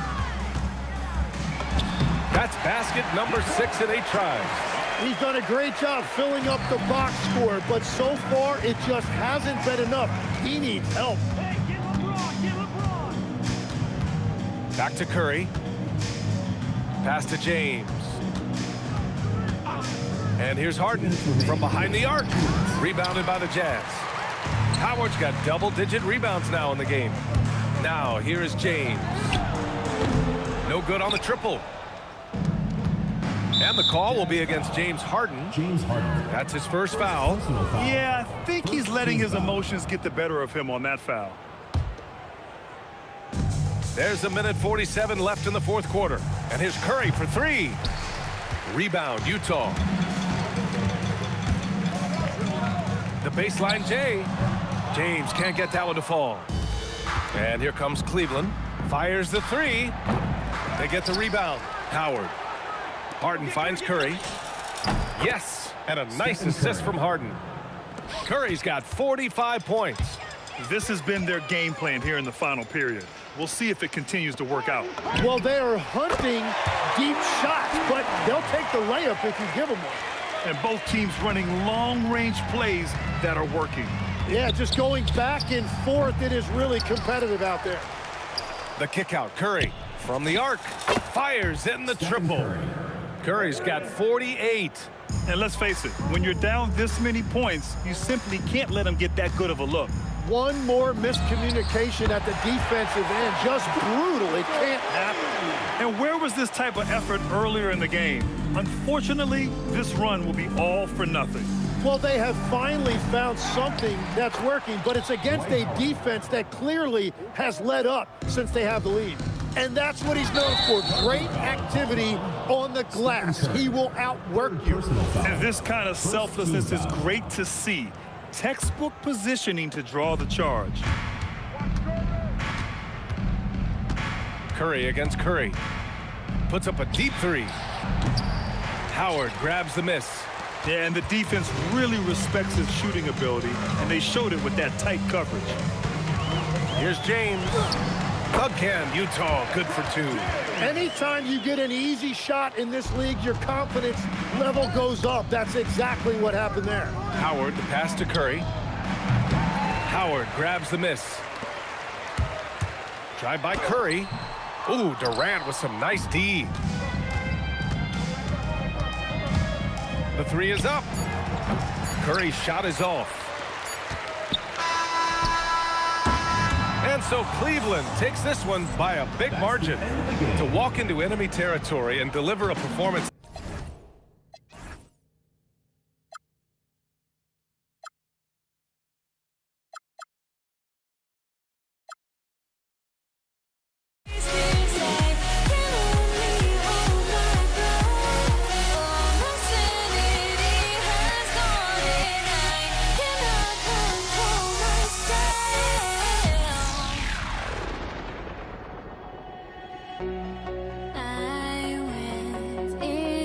That's basket number 6 in 8 tries. He's done a great job filling up the box score, but so far it just hasn't been enough. He needs help. Back to Curry. Pass to James. And here's Harden from behind the arc. Rebounded by the Jazz. Howard's got double-digit rebounds now in the game. Now, here is James. No good on the triple. And the call will be against James Harden. James Harden. That's his first foul. Yeah, I think he's letting his emotions get the better of him on that foul. There's a minute 47 left in the fourth quarter. And here's Curry for 3. Rebound, Utah. The baseline J. James can't get that one to fall. And here comes Cleveland. Fires the 3. They get the rebound. Howard. Harden finds Curry. Yes, and a nice assist from Harden. Curry's got 45 points. This has been their game plan here in the final period. We'll see if it continues to work out. Well, they are hunting deep shots, but they'll take the layup if you give them one. And both teams running long-range plays that are working. Yeah, just going back and forth. It is really competitive out there. The kick out, Curry from the arc. Fires in the triple. Curry's got 48. And let's face it, when you're down this many points, you simply can't let them get that good of a look. One more miscommunication at the defensive end. Just brutal. It can't happen. And where was this type of effort earlier in the game? Unfortunately, this run will be all for nothing. Well, they have finally found something that's working, but it's against a defense that clearly has let up since they have the lead. And that's what he's known for, great activity on the glass. He will outwork you. And this kind of selflessness is great to see. Textbook positioning to draw the charge. Curry against Curry. Puts up a deep 3. Howard grabs the miss. Yeah, and the defense really respects his shooting ability, and they showed it with that tight coverage. Here's James. Again, Utah, good for 2. Anytime you get an easy shot in this league, your confidence level goes up. That's exactly what happened there. Howard, the pass to Curry. Howard grabs the miss. Drive by Curry. Ooh, Durant with some nice D. The 3 is up. Curry's shot is off. And so Cleveland takes this one by a big margin to walk into enemy territory and deliver a performance. I went in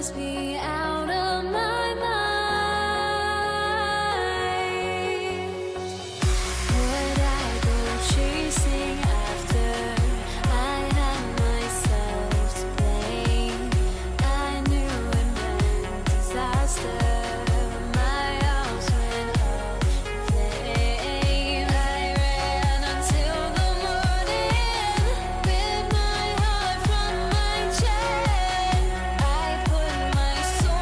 must be out of my mind. Would I go chasing after? I had myself to blame. I knew it meant disaster. My house went up in flames. I ran until the morning with my heart from my chest. I put my soul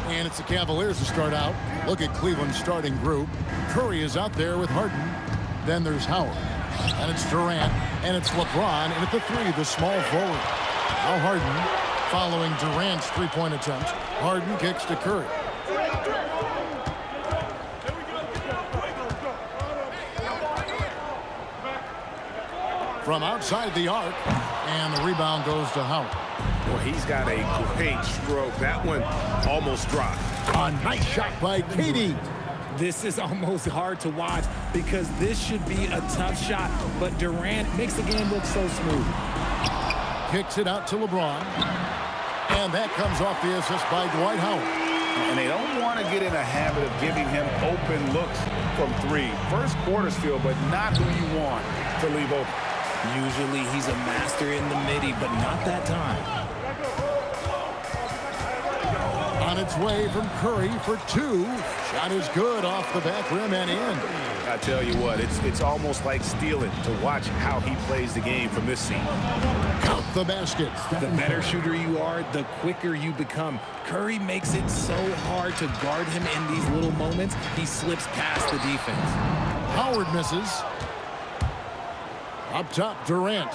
And it's the Cavaliers to start out. Look at Cleveland's starting group. Curry is out there with Harden. Then there's Howard. And it's Durant. And it's LeBron. And at the three, the small forward. Now Harden following Durant's three-point attempt. Harden kicks to Curry. From outside the arc. And the rebound goes to Howard. Well, he's got a great stroke. That one almost dropped. A nice shot by KD. This is almost hard to watch because this should be a tough shot, but Durant makes the game look so smooth. Kicks it out to LeBron. And that comes off the assist by Dwight Howard. And they don't want to get in a habit of giving him open looks from three. First quarter still, but not who you want to leave open. Usually he's a master in the midi, but not that time. On its way from Curry for two. Shot is good off the back rim and in. I tell you what, it's almost like stealing to watch how he plays the game from this scene. Count the basket. The better shooter you are, the quicker you become. Curry makes it so hard to guard him in these little moments. He slips past the defense. Howard misses. Up top, Durant.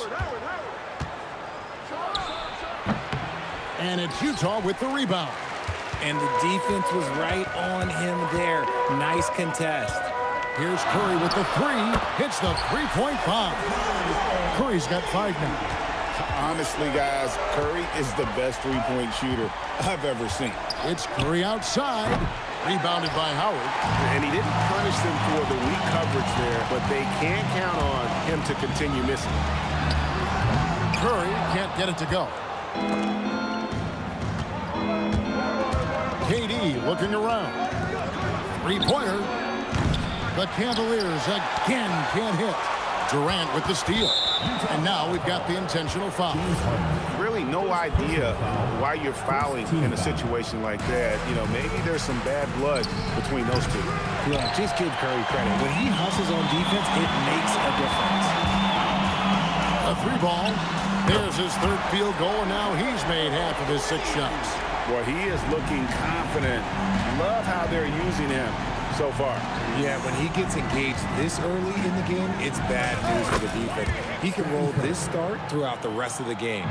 And it's Utah with the rebound. And the defense was right on him there. Nice contest. Here's Curry with the three. Hits the three-point bomb. Curry's got 5 now. Honestly, guys, Curry is the best three-point shooter I've ever seen. It's Curry outside. Rebounded by Howard. And he didn't punish them for the weak coverage there, but they can't count on him to continue missing. Curry can't get it to go. KD looking around. Three-pointer. The Cavaliers again can't hit. Durant with the steal. And now we've got the intentional foul. Really no idea why you're fouling in a situation like that. You know, maybe there's some bad blood between those two. Yeah, just give Curry credit. When he hustles on defense, it makes a difference. A three ball. There's his third field goal, and now he's made half of his 6 shots. Well, he is looking confident. Love how they're using him so far. Yeah, when he gets engaged this early in the game, it's bad news for the defense. He can roll this start throughout the rest of the game.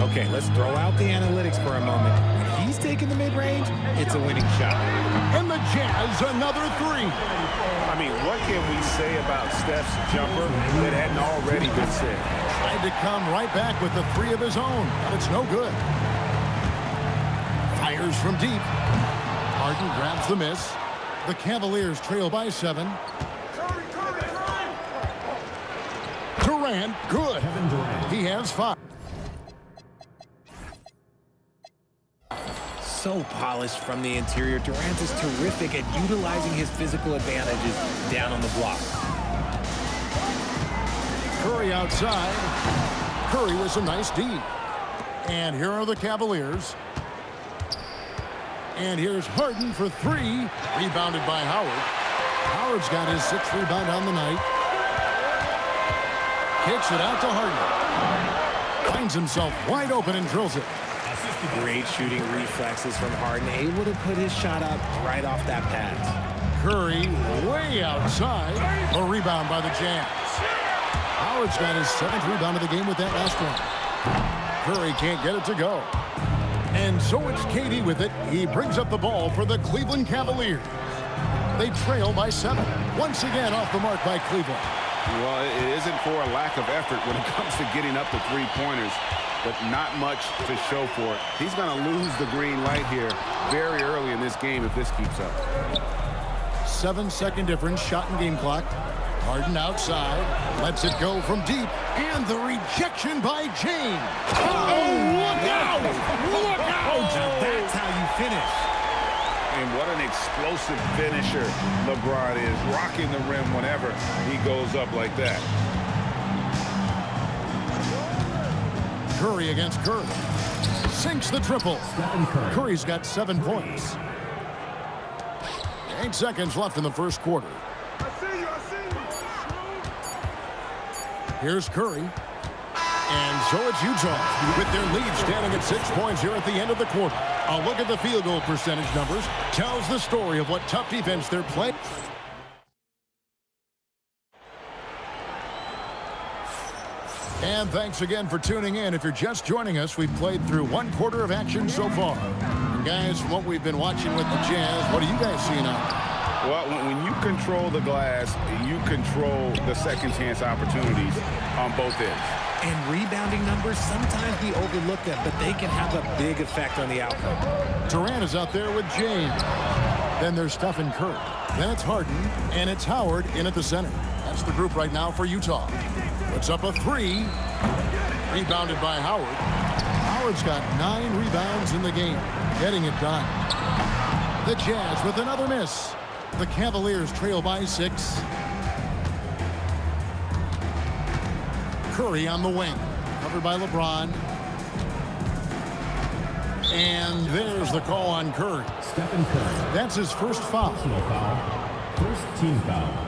Okay, let's throw out the analytics for a moment. When he's taking the mid-range, it's a winning shot. And the Jazz, another three. I mean, what can we say about Steph's jumper that hadn't already been said? Tried to come right back with the 3 of his own, but it's no good. Fires from deep. Harden grabs the miss. The Cavaliers trail by 7. Durant, good. He has 5. So polished from the interior. Durant is terrific at utilizing his physical advantages down on the block. Curry outside. Curry with some nice D. And here are the Cavaliers. And here's Harden for 3. Rebounded by Howard. Howard's got his 6th rebound on the night. Kicks it out to Harden. Finds himself wide open and drills it. Great shooting reflexes from Harden. Able to put his shot up right off that pass. Curry way outside. A rebound by the Jazz. Howard's got his 7th rebound of the game with that last one. Curry can't get it to go. And so it's KD with it. He brings up the ball for the Cleveland Cavaliers. They trail by 7. Once again off the mark by Cleveland. Well, it isn't for a lack of effort when it comes to getting up the three-pointers, but not much to show for it. He's going to lose the green light here very early in this game if this keeps up. 7-second difference, shot and game clock. Harden outside, lets it go from deep, and the rejection by James. Oh, look out! Look out! That's how you finish. And what an explosive finisher LeBron is, rocking the rim whenever he goes up like that. Curry against Curry. Sinks the triple. Curry's got 7 points. 8 seconds left in the first quarter. Here's Curry. And so it's Utah with their lead standing at 6 points here at the end of the quarter. A look at the field goal percentage numbers tells the story of what tough defense they're playing. And thanks again for tuning in. If you're just joining us, we've played through 1 quarter of action so far. And guys, from what we've been watching with the Jazz, what are you guys seeing out there? Well, when you control the glass, you control the second chance opportunities on both ends. And rebounding numbers, sometimes we overlook them, but they can have a big effect on the outcome. Durant is out there with James. Then there's Steph and Curry. Then it's Harden, and it's Howard in at the center. That's the group right now for Utah. Puts up a 3. Rebounded by Howard. Howard's got 9 rebounds in the game. Getting it done. The Jazz with another miss. The Cavaliers trail by 6. Curry on the wing. Covered by LeBron. And there's the call on Curry. Stephen Curry. That's his first foul. Personal foul. First team foul.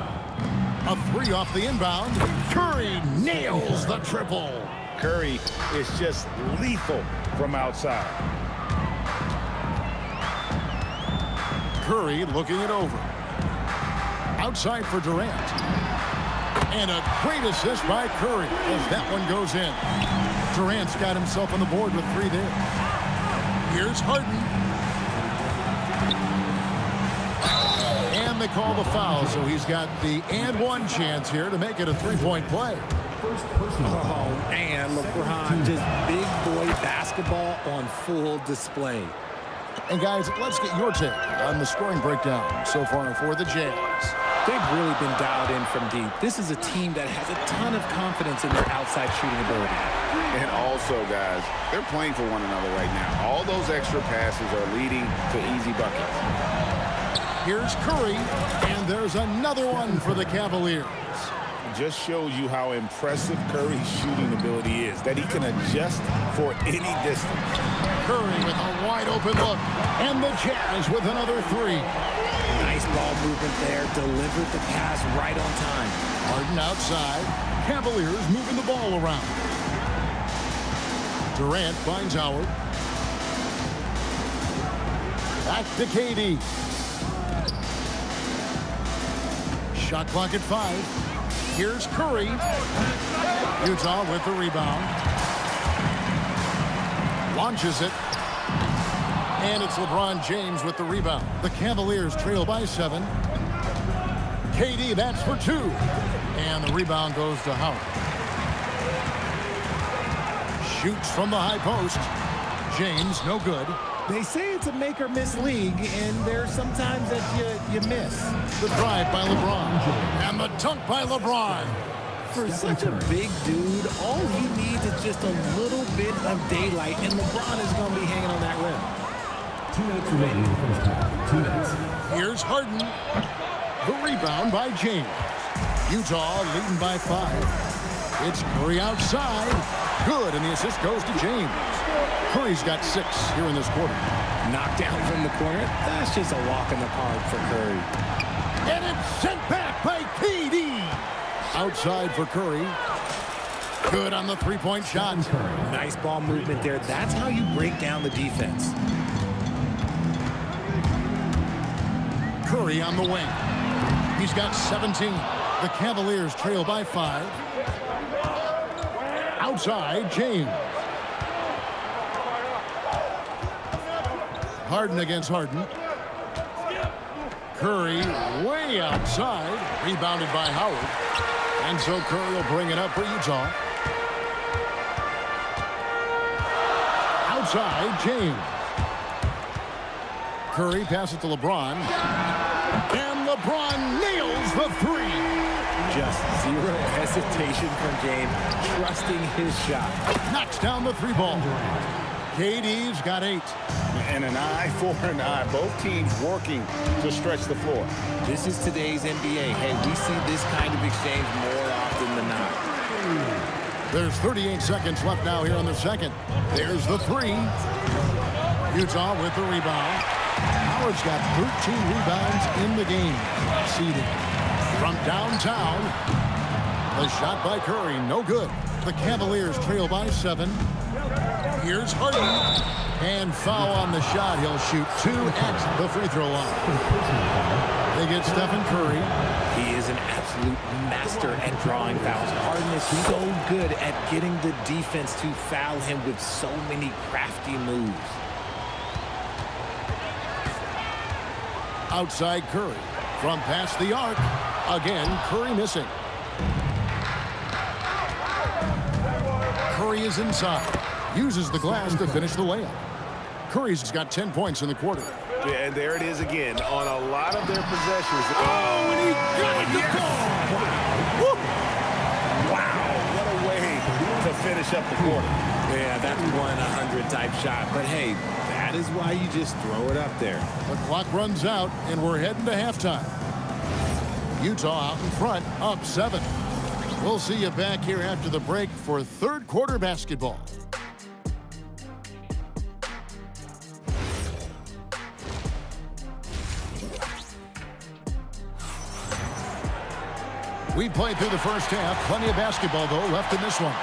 A 3 off the inbound. Curry nails the triple. Curry is just lethal from outside. Curry looking it over. Outside for Durant. And a great assist by Curry as that one goes in. Durant's got himself on the board with 3 there. Here's Harden. And they call the foul, so he's got the and 1 chance here to make it a 3-point play. Oh, man, LeBron, just big boy basketball on full display. And guys, let's get your take on the scoring breakdown so far for the Jazz. They've really been dialed in from deep. This is a team that has a ton of confidence in their outside shooting ability. And also, guys, they're playing for one another right now. All those extra passes are leading to easy buckets. Here's Curry, and there's another one for the Cavaliers. Just shows you how impressive Curry's shooting ability is, that he can adjust for any distance. Curry with a wide open look, and the Jazz with another 3. Nice ball movement there, delivered the pass right on time. Harden outside, Cavaliers moving the ball around. Durant finds Howard. Back to KD. Shot clock at 5. Here's Curry. Utah with the rebound. Launches it. And it's LeBron James with the rebound. The Cavaliers trail by 7. KD, that's for 2. And the rebound goes to Howard. Shoots from the high post. James, no good. They say it's a make-or-miss league, and there's sometimes that you miss. The drive by LeBron. And the dunk by LeBron. For such a big dude, all he needs is just a little bit of daylight, and LeBron is going to be hanging on that rim. 2 minutes remaining in the first half. 2 minutes. Here's Harden. The rebound by James. Utah leading by 5. It's Curry outside. Good, and the assist goes to James. Curry's got 6 here in this quarter. Knocked down from the corner. That's just a walk in the park for Curry. And it's sent back by KD. Outside for Curry. Good on the 3-point shot. Nice ball movement there. That's how you break down the defense. Curry on the wing. He's got 17. The Cavaliers trail by 5. Outside, James. Harden against Harden. Curry way outside. Rebounded by Howard. And so Curry will bring it up for Utah. Outside, James. Curry passes it to LeBron. And LeBron nails the three. Just zero hesitation from James, trusting his shot. Knocks down the three ball. KD's got 8. And an eye for an eye. Both teams working to stretch the floor. This is today's NBA. Hey, we see this kind of exchange more often than not. There's 38 seconds left now here on the second. There's the three. Utah with the rebound. Howard's got 13 rebounds in the game. Seeded from downtown. The shot by Curry, no good. The Cavaliers trail by 7. Here's Harden. And foul on the shot. He'll shoot 2 at the free throw line. They get Stephen Curry. He is an absolute master at drawing fouls. Harden is so good at getting the defense to foul him with so many crafty moves. Outside Curry. From past the arc. Again, Curry missing. Curry is inside. Uses the glass to finish the layup. Curry's got 10 points in the quarter. Yeah, and there it is again on a lot of their possessions. Oh, and he got the ball. Wow, what a way to finish up the quarter. Yeah, that's 100 type shot. But hey, that is why you just throw it up there. The clock runs out, and we're heading to halftime. Utah out in front, up 7. We'll see you back here after the break for third quarter basketball. We played through the first half. Plenty of basketball, though, left in this one.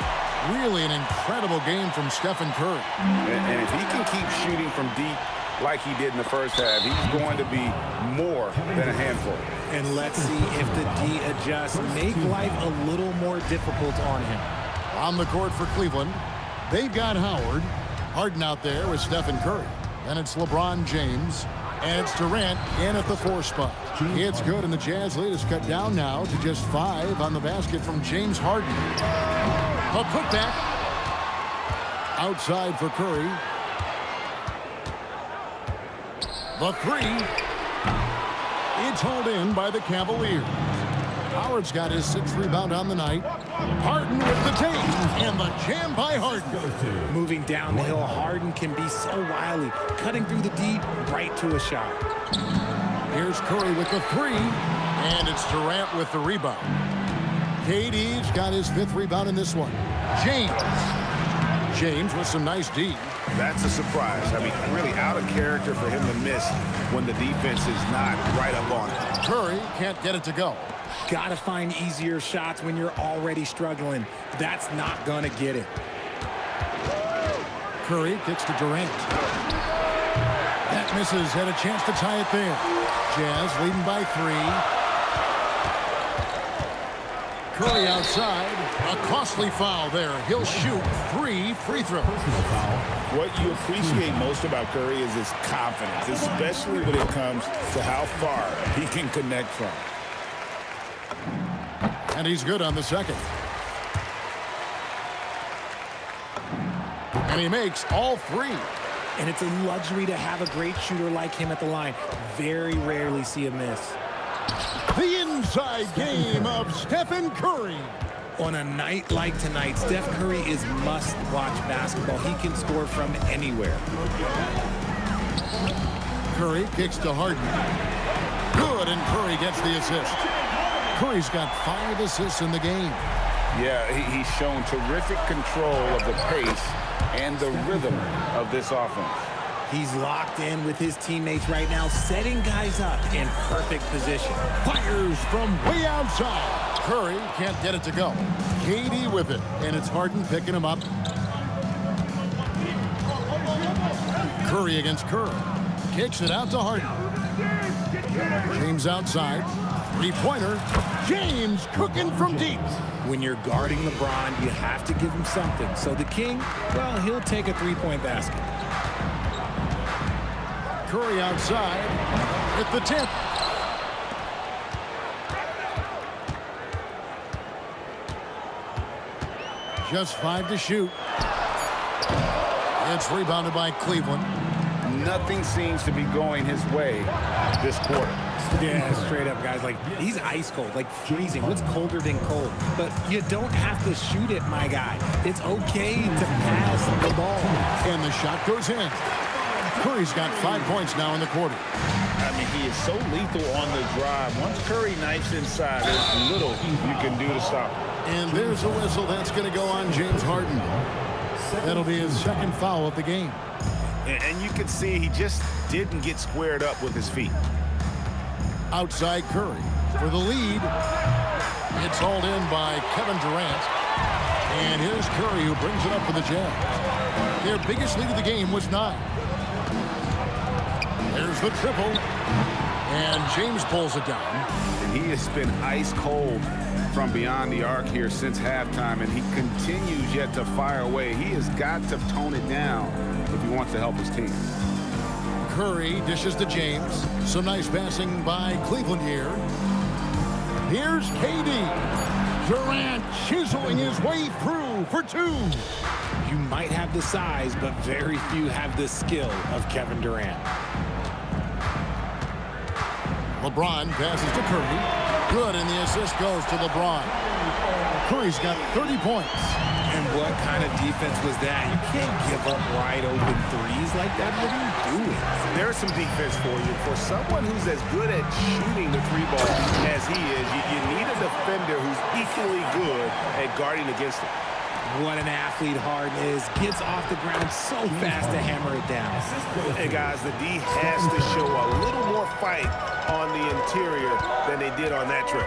Really an incredible game from Stephen Curry. And if he can keep shooting from deep like he did in the first half, he's going to be more than a handful. And let's see if the D adjusts, make life a little more difficult on him. On the court for Cleveland, they've got Howard. Harden out there with Stephen Curry. And it's LeBron James. And it's Durant in at the 4 spot. It's good, and the Jazz lead is cut down now to just 5 on the basket from James Harden. A putback. Outside for Curry. The 3. It's hauled in by the Cavaliers. Howard's got his 6th rebound on the night. Harden with the take, and the jam by Harden. Moving down the hill, Harden can be so wily, cutting through the D right to a shot. Here's Curry with the 3, and it's Durant with the rebound. KD's got his 5th rebound in this one. James with some nice D. That's a surprise. I mean, really out of character for him to miss when the defense is not right up on it. Curry can't get it to go. Gotta find easier shots when you're already struggling. That's not gonna get it. Curry kicks to Durant. That misses. Had a chance to tie it there. Jazz leading by 3. Curry outside. A costly foul there. He'll shoot 3 free throws. What you appreciate most about Curry is his confidence, especially when it comes to how far he can connect from. And he's good on the second. And he makes all 3. And it's a luxury to have a great shooter like him at the line. Very rarely see a miss. The inside game of Stephen Curry. On a night like tonight, Steph Curry is must-watch basketball. He can score from anywhere. Curry kicks to Harden. Good, and Curry gets the assist. Curry's got 5 assists in the game. Yeah, he's shown terrific control of the pace and the rhythm of this offense. He's locked in with his teammates right now, setting guys up in perfect position. Fires from way outside. Curry can't get it to go. KD with it, and it's Harden picking him up. Curry against Curry. Kicks it out to Harden. James outside. Three-pointer. James cooking from deep. When you're guarding LeBron, you have to give him something. So the King, well, he'll take a three-point basket. Curry outside at the tip. Just 5 to shoot. It's rebounded by Cleveland. Nothing seems to be going his way this quarter. Yeah, straight up, guys. Like, he's ice cold, like freezing. What's colder than cold? But you don't have to shoot it, my guy. It's okay to pass the ball. And the shot goes in. Curry's got 5 points now in the quarter. I mean, he is so lethal on the drive. Once Curry knifes inside, there's little you can do to stop him. And there's a whistle that's going to go on James Harden. That'll be his second foul of the game. And you can see he just didn't get squared up with his feet. Outside Curry for the lead. It's hauled in by Kevin Durant. And here's Curry who brings it up for the Jazz. Their biggest lead of the game was 9. There's the triple. And James pulls it down. And he has been ice cold from beyond the arc here since halftime, and he continues yet to fire away. He has got to tone it down if he wants to help his team. Curry dishes to James. Some nice passing by Cleveland here. Here's KD. Durant chiseling his way through for 2. You might have the size, but very few have the skill of Kevin Durant. LeBron passes to Curry. Good, and the assist goes to LeBron. Curry's got 30 points. And what kind of defense was that? You can't give up wide open threes like that. What are you doing? There's some defense for you. For someone who's as good at shooting the 3-ball as he is, you need a defender who's equally good at guarding against him. What an athlete Harden is. Gets off the ground so fast to hammer it down. And guys, the D has to show a little more fight on the interior than they did on that trip.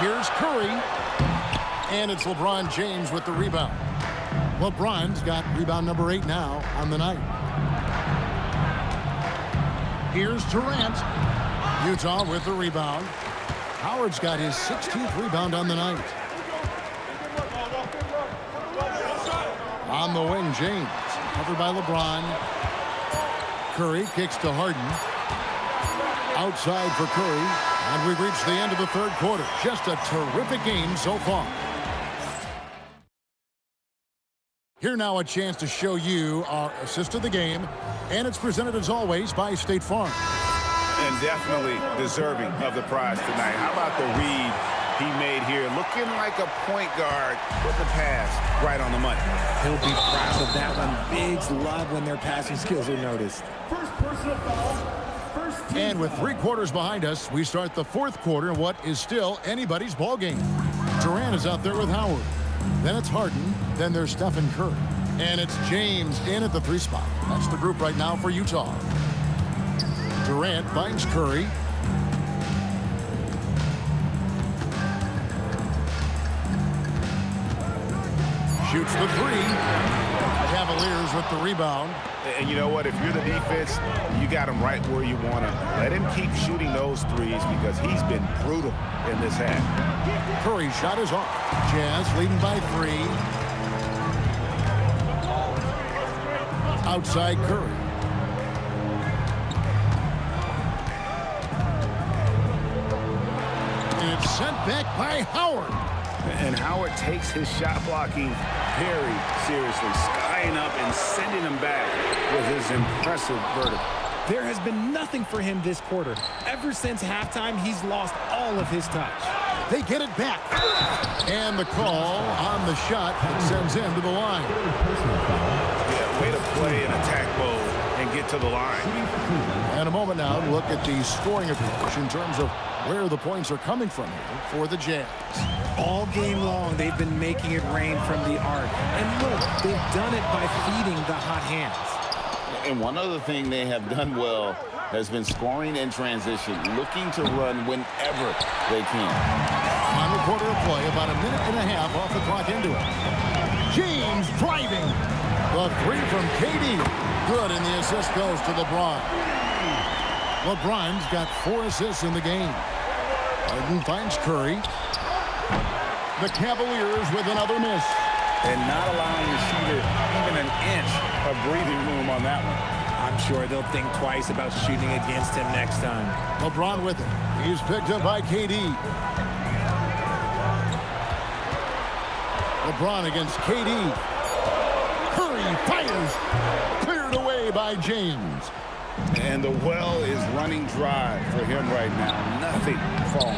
Here's Curry. And it's LeBron James with the rebound. LeBron's got rebound number 8 now on the night. Here's Durant. Utah with the rebound. Howard's got his 16th rebound on the night. On the wing, James. Covered by LeBron. Curry kicks to Harden. Outside for Curry. And we've reached the end of the third quarter. Just a terrific game so far. Here now a chance to show you our assist of the game. And it's presented as always by State Farm. And definitely deserving of the prize tonight. How about the read he made here? Looking like a point guard with the pass right on the money. He'll be proud of that one. Bigs love when their passing skills are noticed. First personal foul. First team And with 3 quarters behind us, we start the fourth quarter in what is still anybody's ball game. Durant is out there with Howard. Then it's Harden. Then there's Stephen Curry. And it's James in at the 3 spot. That's the group right now for Utah. Durant finds Curry. Shoots the 3. Cavaliers with the rebound. And you know what? If you're the defense, you got him right where you want him. Let him keep shooting those threes because he's been brutal in this half. Curry's shot is off. Jazz leading by 3. Outside Curry. And it's sent back by Howard. And Howard takes his shot blocking very seriously, skying up and sending him back with his impressive vertical. There has been nothing for him this quarter. Ever since halftime, he's lost all of his touch. They get it back. And the call on the shot that sends him to the line. Yeah, way to play in attack mode and get to the line. And a moment now to look at the scoring approach in terms of where the points are coming from here for the Jazz. All game long, they've been making it rain from the arc. And look, they've done it by feeding the hot hands. And one other thing they have done well has been scoring in transition, looking to run whenever they can. Final quarter of play, about a minute and a half off the clock into it. James driving. The 3 from KD. Good, and the assist goes to LeBron. LeBron's got 4 assists in the game. Harden finds Curry. The Cavaliers with another miss. And not allowing the shooter even an inch of breathing room on that one. I'm sure they'll think twice about shooting against him next time. LeBron with it. He's picked up by KD. LeBron against KD. Curry fires. Cleared away by James. And the well is running dry for him right now. Nothing falling.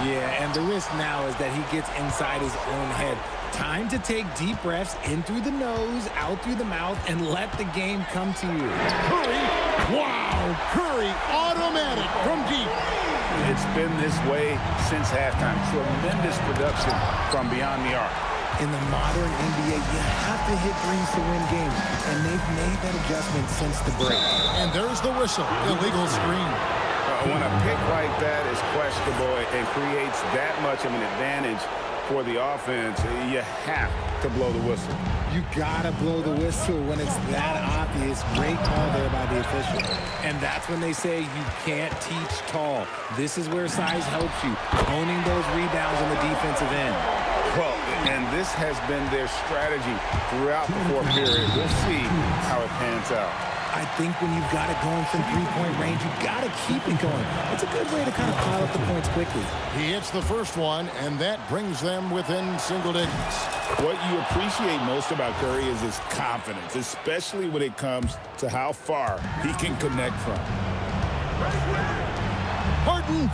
Yeah, and the risk now is that he gets inside his own head. Time to take deep breaths in through the nose, out through the mouth, and let the game come to you. Curry. Wow. Curry automatic from deep. It's been this way since halftime. Tremendous production from beyond the arc. In the modern NBA, you have to hit threes to win games, and they've made that adjustment since the break. And there's the whistle. Illegal screen. When a pick like that is questionable and creates that much of an advantage for the offense, you have to blow the whistle. You gotta blow the whistle when it's that obvious. Great call there by the official. And that's when they say you can't teach tall. This is where size helps you, owning those rebounds on the defensive end. Well, and this has been their strategy throughout the fourth period. We'll see how it pans out. I think when you've got it going from three-point range, you've got to keep it going. It's a good way to kind of pile up the points quickly. He hits the first one, and that brings them within single digits. What you appreciate most about Curry is his confidence, especially when it comes to how far he can connect from. Harden.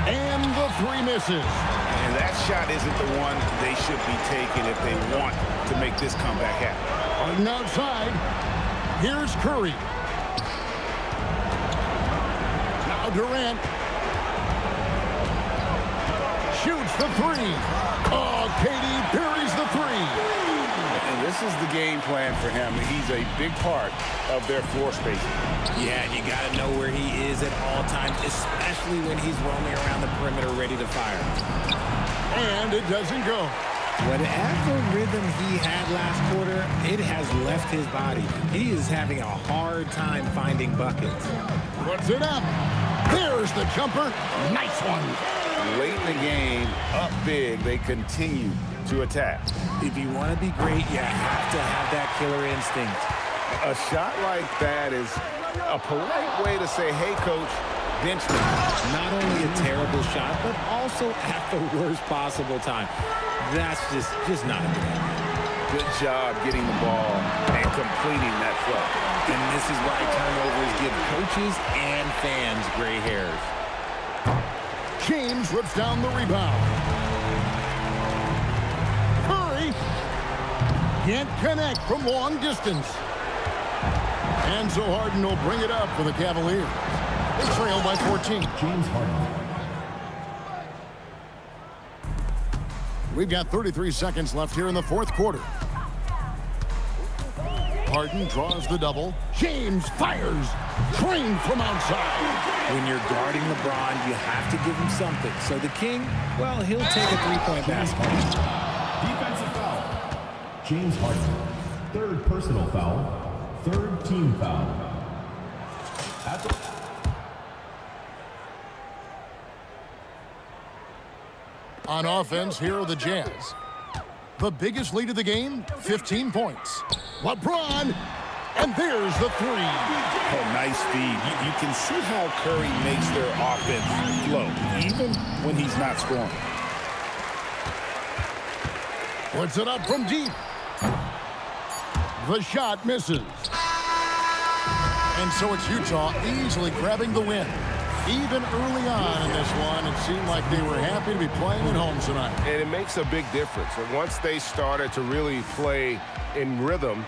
And the three misses. And that shot isn't the one they should be taking if they want to make this comeback happen. Harden outside. Here's Curry. Now Durant. Shoots the three. Oh, KD buries the three. And this is the game plan for him. He's a big part of their floor spacing. Yeah, and you got to know where he is at all times, especially when he's roaming around the perimeter ready to fire. And it doesn't go. Whatever rhythm he had last quarter, it has left his body. He is having a hard time finding buckets. Puts it up. There's the jumper. Nice one. Late in the game, up big, they continue to attack. If you want to be great, you have to have that killer instinct. A shot like that is a polite way to say, hey, coach, bench me. Not only a terrible shot, but also at the worst possible time. That's just not a good idea. Good job getting the ball and completing that play. And this is why turnovers give coaches and fans gray hairs. James rips down the rebound. Curry can't connect from long distance. And so Harden will bring it up for the Cavaliers. They trail by 14. James Harden. We've got 33 seconds left here in the fourth quarter. Harden draws the double. James fires. Trained from outside. When you're guarding LeBron, you have to give him something. So the King, well, he'll take a three-point basket. Defensive foul. James Harden. Third personal foul. Third team foul. On offense, here are the Jazz. The biggest lead of the game, 15 points. LeBron, and there's the three. Oh, nice feed. You can see how Curry makes their offense flow, even when he's not scoring. Puts it up from deep. The shot misses. And so it's Utah easily grabbing the win. Even early on in this one, it seemed like they were happy to be playing at home tonight. And it makes a big difference. And once they started to really play in rhythm,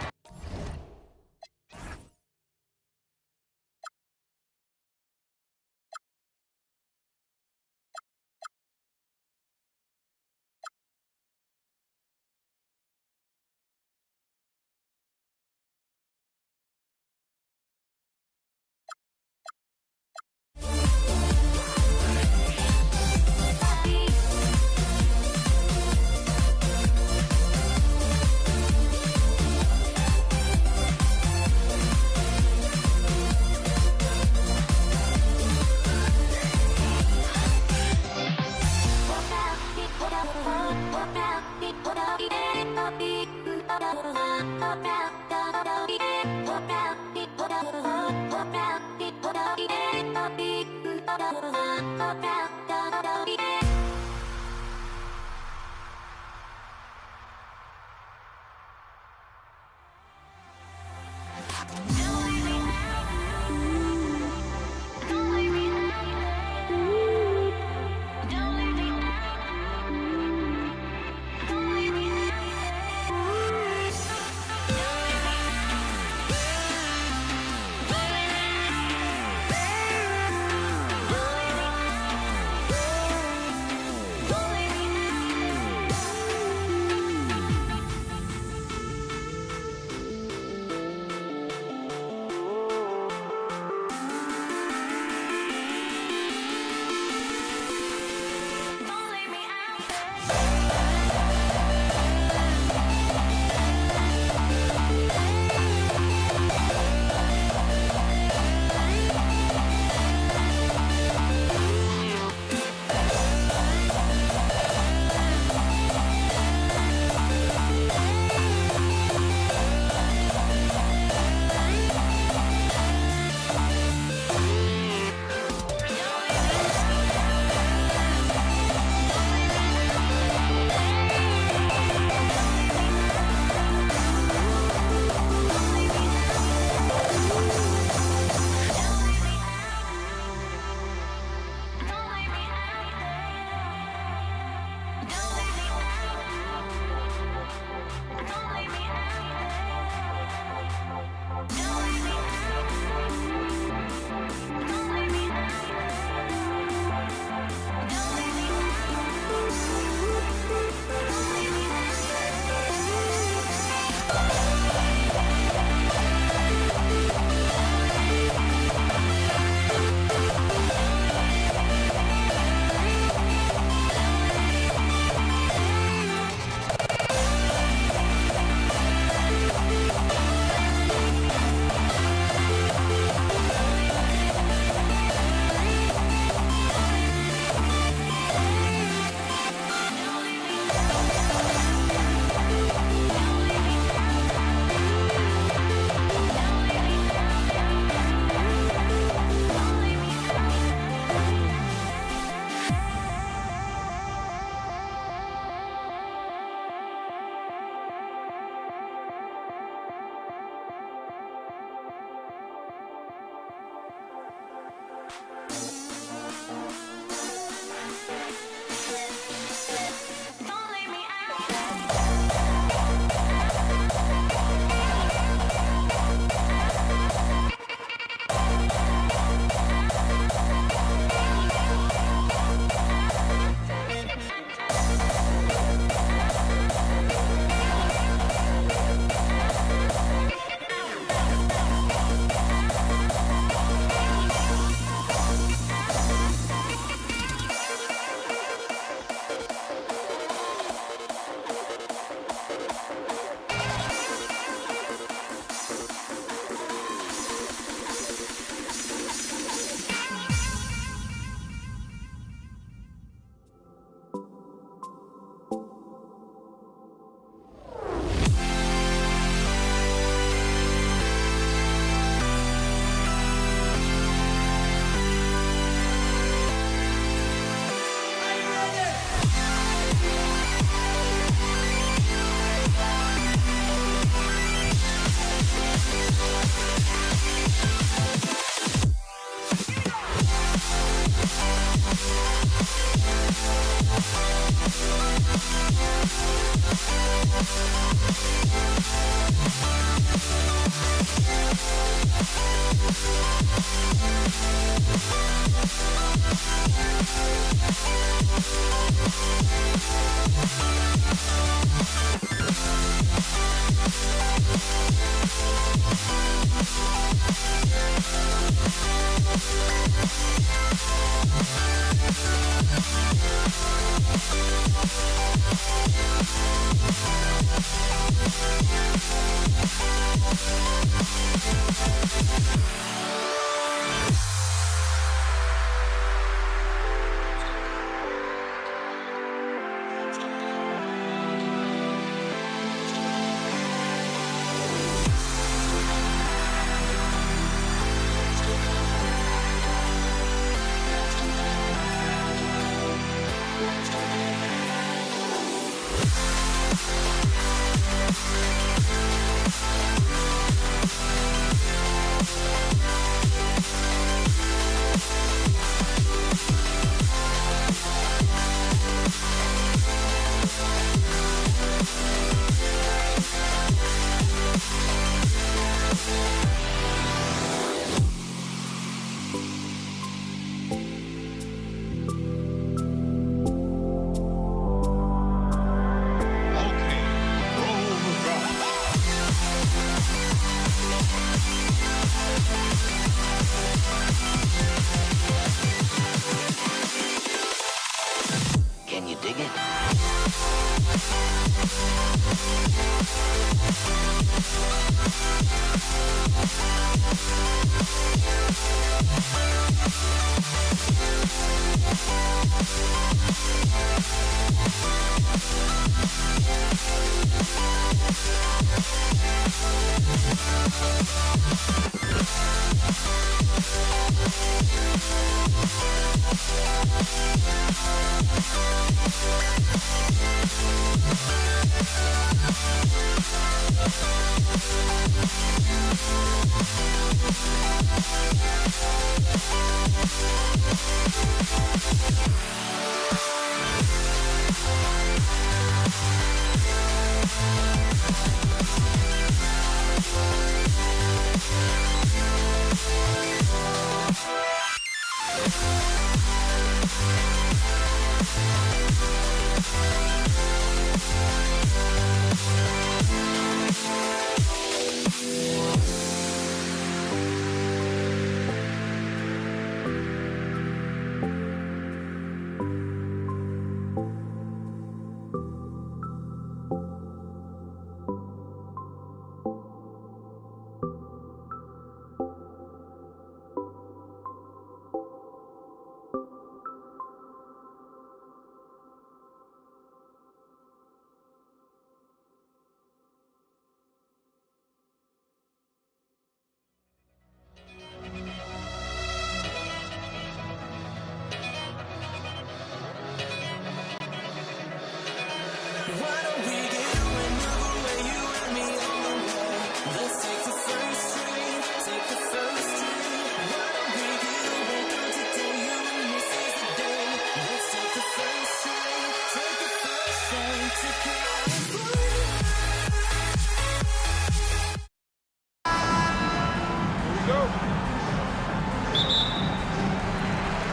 Can you dig it?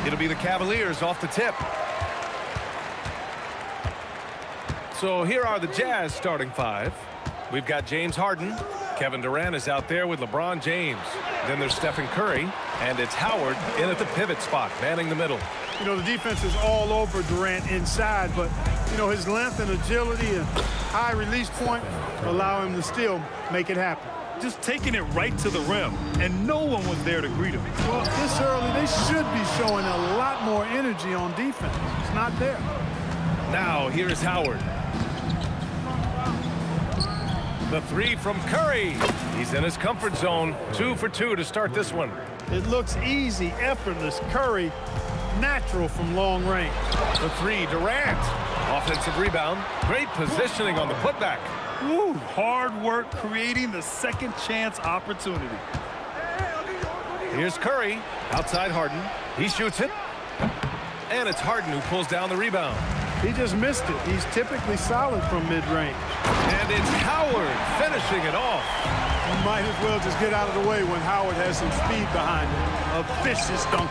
It'll be the Cavaliers off the tip. So here are the Jazz starting five. We've got James Harden. Kevin Durant is out there with LeBron James. Then there's Stephen Curry. And it's Howard in at the pivot spot, manning the middle. You know, the defense is all over Durant inside, but, you know, his length and agility and high release point allow him to still make it happen. Just taking it right to the rim, and no one was there to greet him. Well, this early, they should be showing a lot more energy on defense. It's not there. Now, here's Howard. The three from Curry. He's in his comfort zone. 2 for 2 to start this one. It looks easy, effortless. Curry, natural from long range. The three, Durant. Offensive rebound. Great positioning on the putback. Woo, hard work creating the second chance opportunity. Here's Curry. Outside Harden. He shoots it. And it's Harden who pulls down the rebound. He just missed it. He's typically solid from mid-range. And it's Howard finishing it off. You might as well just get out of the way when Howard has some speed behind him. A vicious dunk.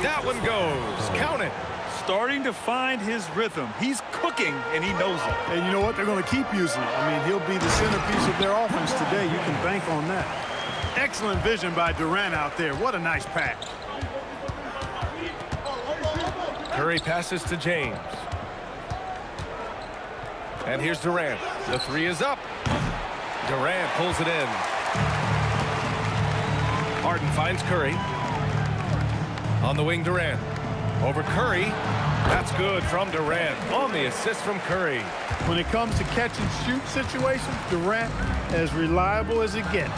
That one goes. Count it. Starting to find his rhythm. He's cooking, and he knows it. And you know what? They're going to keep using it. I mean, he'll be the centerpiece of their offense today. You can bank on that. Excellent vision by Durant out there. What a nice pass. Curry passes to James. And here's Durant. The three is up. Durant pulls it in. Harden finds Curry. On the wing, Durant. Over Curry. That's good from Durant. On the assist from Curry. When it comes to catch and shoot situations, Durant as reliable as it gets.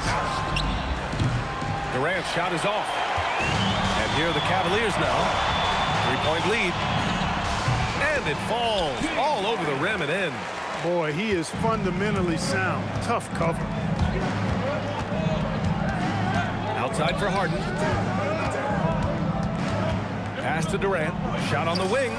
Durant's shot is off. And here are the Cavaliers now. 3-point lead. And it falls all over the rim and in. Boy, he is fundamentally sound. Tough cover. Outside for Harden. Pass to Durant. Shot on the wing.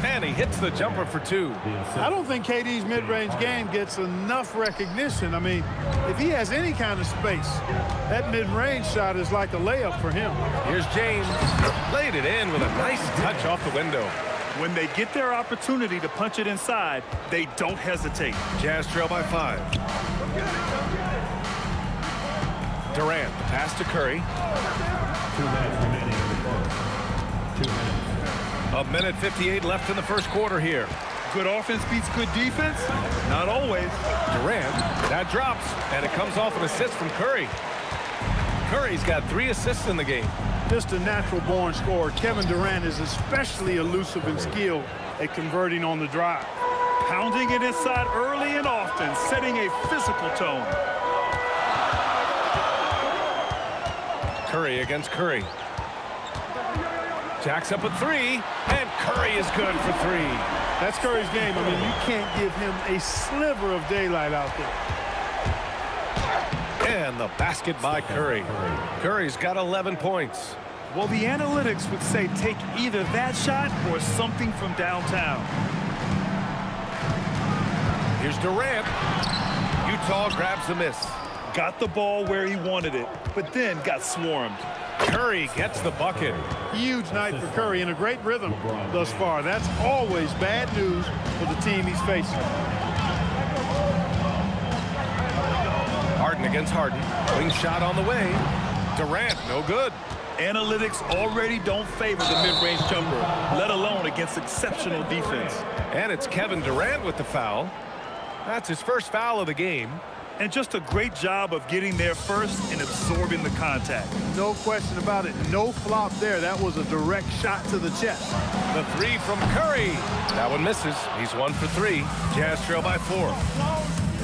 And he hits the jumper for two. I don't think KD's mid-range game gets enough recognition. I mean, if he has any kind of space, that mid-range shot is like a layup for him. Here's James. Laid it in with a nice touch off the window. When they get their opportunity to punch it inside, they don't hesitate. Jazz trail by 5. Durant, pass to Curry. 2 minutes remaining in the quarter. 2 minutes. A minute 58 left in the first quarter here. Good offense beats good defense? Not always. Durant, that drops, and it comes off an assist from Curry. Curry's got 3 assists in the game. Just a natural-born scorer. Kevin Durant is especially elusive and skilled at converting on the drive. Pounding it inside early and often, setting a physical tone. Curry against Curry. Jacks up a 3, and Curry is good for 3. That's Curry's game. I mean, you can't give him a sliver of daylight out there. And the basket by Curry. Curry's got 11 points. Well, the analytics would say take either that shot or something from downtown. Here's Durant. Utah grabs the miss. Got the ball where he wanted it, but then got swarmed. Curry gets the bucket. Huge night for Curry in a great rhythm thus far. That's always bad news for the team he's facing. Harden against Harden. Wing shot on the way. Durant, no good. Analytics already don't favor the mid-range jumper, let alone against exceptional defense. And it's Kevin Durant with the foul. That's his first foul of the game. And just a great job of getting there first and absorbing the contact. No question about it. No flop there. That was a direct shot to the chest. The 3 from Curry. That one misses. He's 1 for 3. Jazz trail by 4.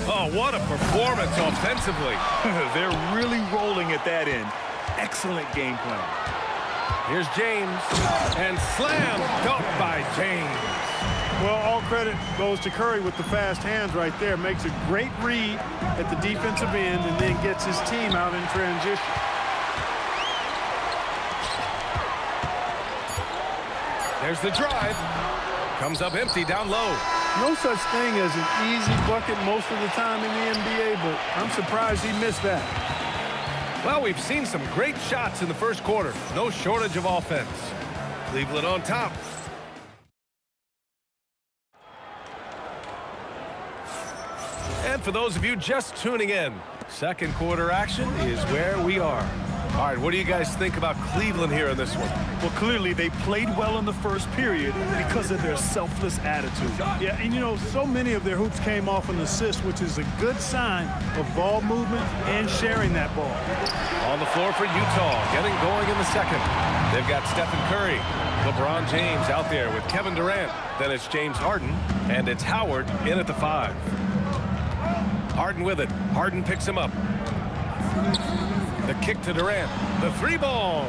Oh, what a performance offensively. They're really rolling at that end. Excellent game plan. Here's James. And slam dunk by James. Well, all credit goes to Curry with the fast hands right there. Makes a great read at the defensive end and then gets his team out in transition. There's the drive. Comes up empty down low. No such thing as an easy bucket most of the time in the NBA, but I'm surprised he missed that. Well, we've seen some great shots in the first quarter. No shortage of offense. Cleveland on top. And for those of you just tuning in, second quarter action is where we are. All right, what do you guys think about Cleveland here in this one? Well, clearly they played well in the first period because of their selfless attitude. Yeah, and you know, so many of their hoops came off an assist, which is a good sign of ball movement and sharing that ball. On the floor for Utah, getting going in the second. They've got Stephen Curry, LeBron James out there with Kevin Durant. Then it's James Harden, and it's Howard in at the 5. Harden with it. Harden picks him up. The kick to Durant. The 3-ball.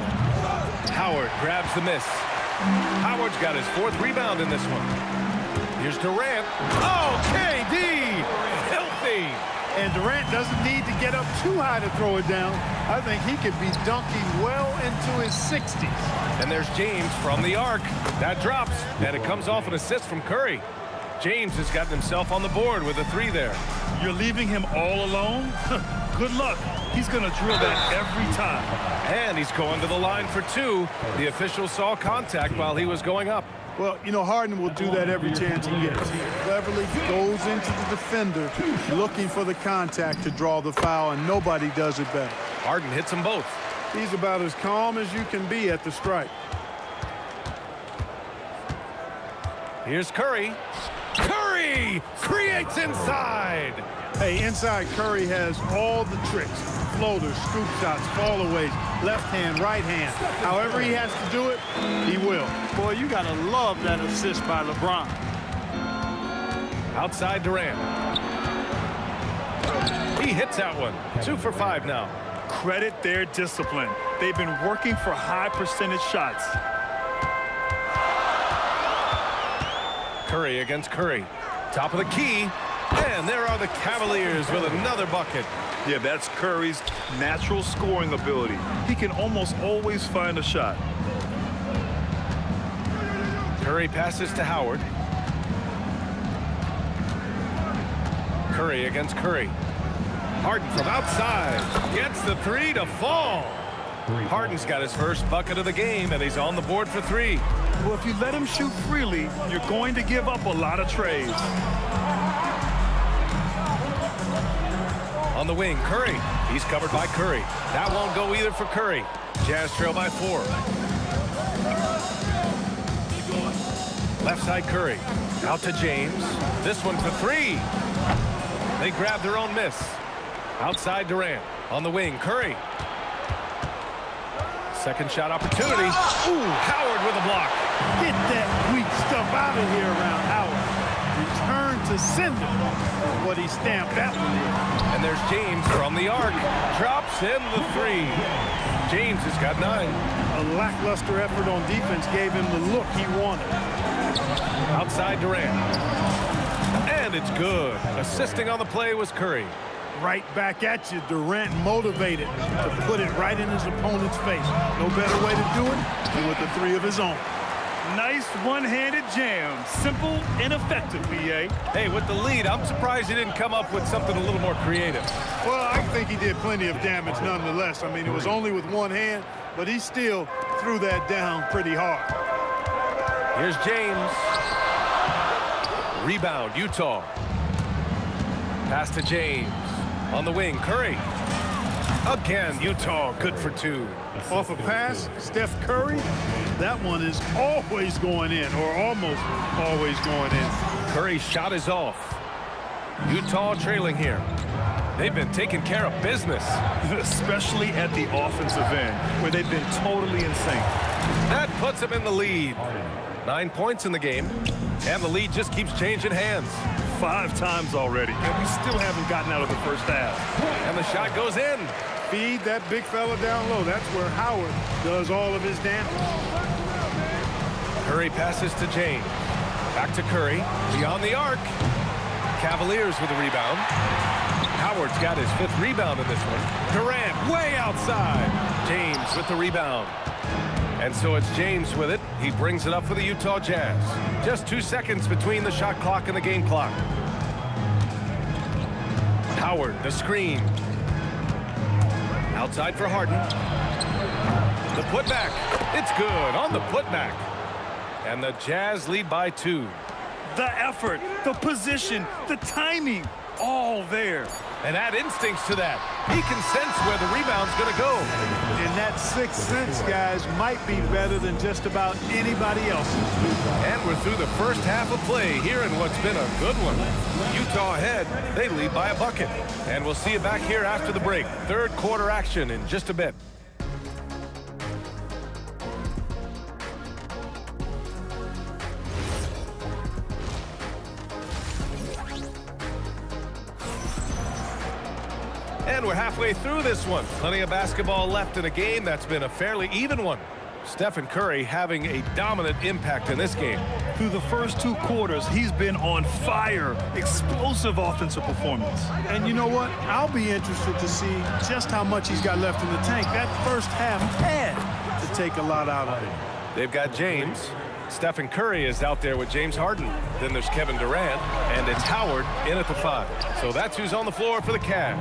Howard grabs the miss. Howard's got his 4th rebound in this one. Here's Durant. Oh, KD! Filthy! And Durant doesn't need to get up too high to throw it down. I think he could be dunking well into his 60s. And there's James from the arc. That drops, and it comes off an assist from Curry. James has gotten himself on the board with a 3 there. You're leaving him all alone? Good luck. He's going to drill that every time. And he's going to the line for 2. The official saw contact while he was going up. Well, you know, Harden will do that every chance he gets. He cleverly goes into the defender looking for the contact to draw the foul, and nobody does it better. Harden hits them both. He's about as calm as you can be at the strike. Here's Curry. Curry creates inside. Hey, inside Curry has all the tricks. Floaters, scoop shots, fallaways, left hand, right hand. However he has to do it, he will. Boy, you got to love that assist by LeBron. Outside Durant. He hits that one. 2 for 5 now. Credit their discipline. They've been working for high percentage shots. Curry against Curry. Top of the key. And there are the Cavaliers with another bucket. Yeah, that's Curry's natural scoring ability. He can almost always find a shot. Curry passes to Howard. Curry against Curry. Harden from outside gets the three to fall. Harden's got his first bucket of the game, and he's on the board for three. Well, if you let him shoot freely, you're going to give up a lot of trays. On the wing, Curry. He's covered by Curry. That won't go either for Curry. Jazz trail by 4. Left side, Curry. Out to James. This one for 3. They grab their own miss. Outside, Durant. On the wing, Curry. Second shot opportunity. Ooh, Howard with a block. Get that weak stuff out of here around Howard. Return to sender. What he stamped that one in. And there's James from the arc. Drops in the 3. James has got 9. A lackluster effort on defense gave him the look he wanted. Outside Durant. And it's good. Assisting on the play was Curry. Right back at you, Durant motivated to put it right in his opponent's face. No better way to do it than with the 3 of his own. Nice one-handed jam. Simple and effective, B.A. Hey, with the lead, I'm surprised he didn't come up with something a little more creative. Well, I think he did plenty of damage nonetheless. I mean, it was only with one hand, but he still threw that down pretty hard. Here's James. Rebound, Utah. Pass to James. On the wing, Curry. Again, Utah, good for 2. Off a pass, Steph Curry, that one is always going in, or almost always going in. Curry's shot is off. Utah trailing here. They've been taking care of business. Especially at the offensive end, where they've been totally in sync. That puts them in the lead. 9 points in the game, and the lead just keeps changing hands. 5 times already, and we still haven't gotten out of the first half. And the shot goes in. Feed that big fella down low. That's where Howard does all of his damage. Curry passes to James. Back to Curry. Beyond the arc. Cavaliers with the rebound. Howard's got his 5th rebound in this one. Durant way outside. James with the rebound. And so it's James with it. He brings it up for the Utah Jazz. Just 2 seconds between the shot clock and the game clock. Howard, the screen. Outside for Harden. The putback. It's good on the putback. And the Jazz lead by 2. The effort, the position, the timing, all there. And add instincts to that. He can sense where the rebound's going to go. And that 6th sense, guys, might be better than just about anybody else's. And we're through the first half of play here in what's been a good one. Utah ahead. They lead by a bucket. And we'll see you back here after the break. 3rd quarter action in just a bit. And we're halfway through this one. Plenty of basketball left in a game that's been a fairly even one. Stephen Curry having a dominant impact in this game. Through the first 2 quarters, he's been on fire. Explosive offensive performance. And you know what? I'll be interested to see just how much he's got left in the tank. That first half had to take a lot out of it. They've got James. Stephen Curry is out there with James Harden. Then there's Kevin Durant, and it's Howard in at the 5. So that's who's on the floor for the Cavs.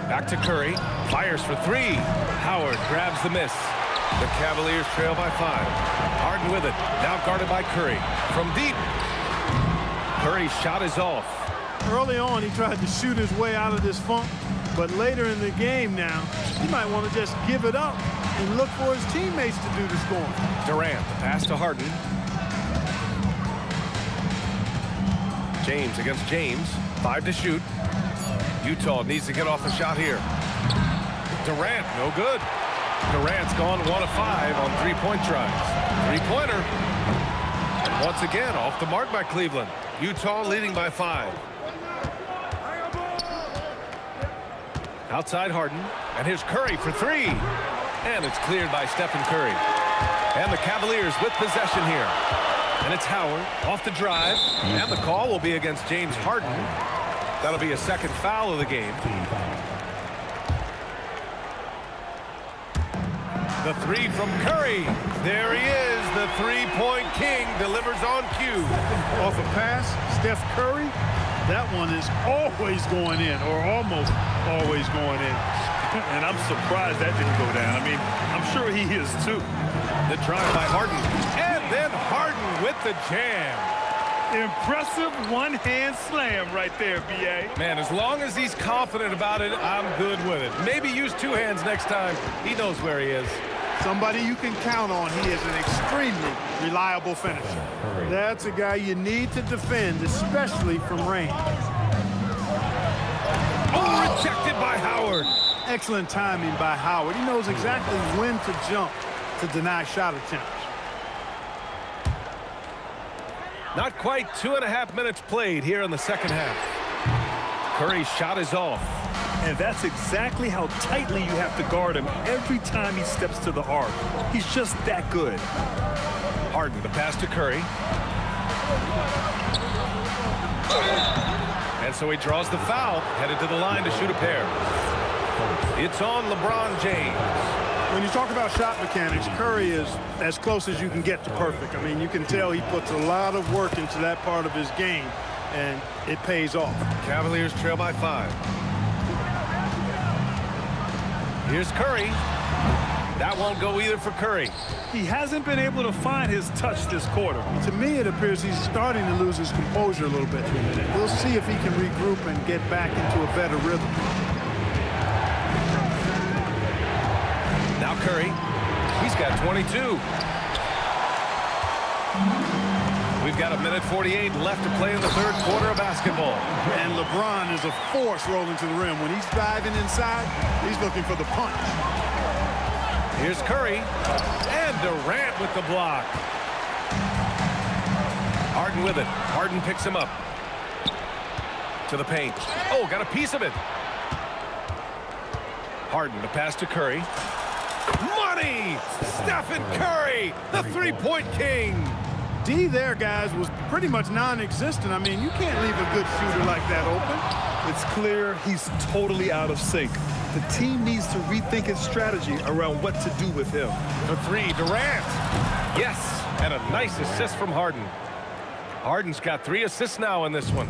Back to Curry, fires for 3. Howard grabs the miss. The Cavaliers trail by 5. Harden with it, now guarded by Curry. From deep, Curry's shot is off. Early on, he tried to shoot his way out of this funk, but later in the game now, he might want to just give it up and look for his teammates to do the scoring. Durant, the pass to Harden. James against James, 5 to shoot. Utah needs to get off the shot here. Durant, no good. Durant's gone 1 of 5 on 3-point tries. 3-pointer. And once again, off the mark by Cleveland. Utah leading by 5. Outside Harden. And here's Curry for three. And it's cleared by Stephen Curry. And the Cavaliers with possession here. And it's Howard off the drive. And the call will be against James Harden. That'll be a second foul of the game. The three from Curry. There he is. The three-point king delivers on cue. Off a pass, Steph Curry. That one is always going in, or almost always going in. And I'm surprised that didn't go down. I mean, I'm sure he is too. The drive by Harden. And then Harden with the jam. Impressive one-hand slam right there, B.A. Man, as long as he's confident about it, I'm good with it. Maybe use two hands next time. He knows where he is. Somebody you can count on. He is an extremely reliable finisher. That's a guy you need to defend, especially from range. Oh, rejected by Howard. Excellent timing by Howard. He knows exactly when to jump to deny shot attempts. Not quite 2.5 minutes played here in the second half. Curry's shot is off. And that's exactly how tightly you have to guard him every time he steps to the arc. He's just that good. Harden, the pass to Curry. And so he draws the foul, headed to the line to shoot a pair. It's on LeBron James. When you talk about shot mechanics, Curry is as close as you can get to perfect. I mean, you can tell he puts a lot of work into that part of his game, and it pays off. Cavaliers trail by 5. Here's Curry. That won't go either for Curry. He hasn't been able to find his touch this quarter. To me, it appears he's starting to lose his composure a little bit. We'll see if he can regroup and get back into a better rhythm. Now Curry. He's got 22. We've got 1:48 left to play in the third quarter of basketball. And LeBron is a force rolling to the rim. When he's diving inside, he's looking for the punch. Here's Curry. And Durant with the block. Harden with it. Harden picks him up. To the paint. Oh, got a piece of it. Harden, the pass to Curry. Money! Stephen Curry, the three-point king. D there, guys, was pretty much non-existent. I mean, you can't leave a good shooter like that open. It's clear he's totally out of sync. The team needs to rethink its strategy around what to do with him. For three, Durant. Yes, and a nice assist from Harden. Harden's got 3 assists now in this one.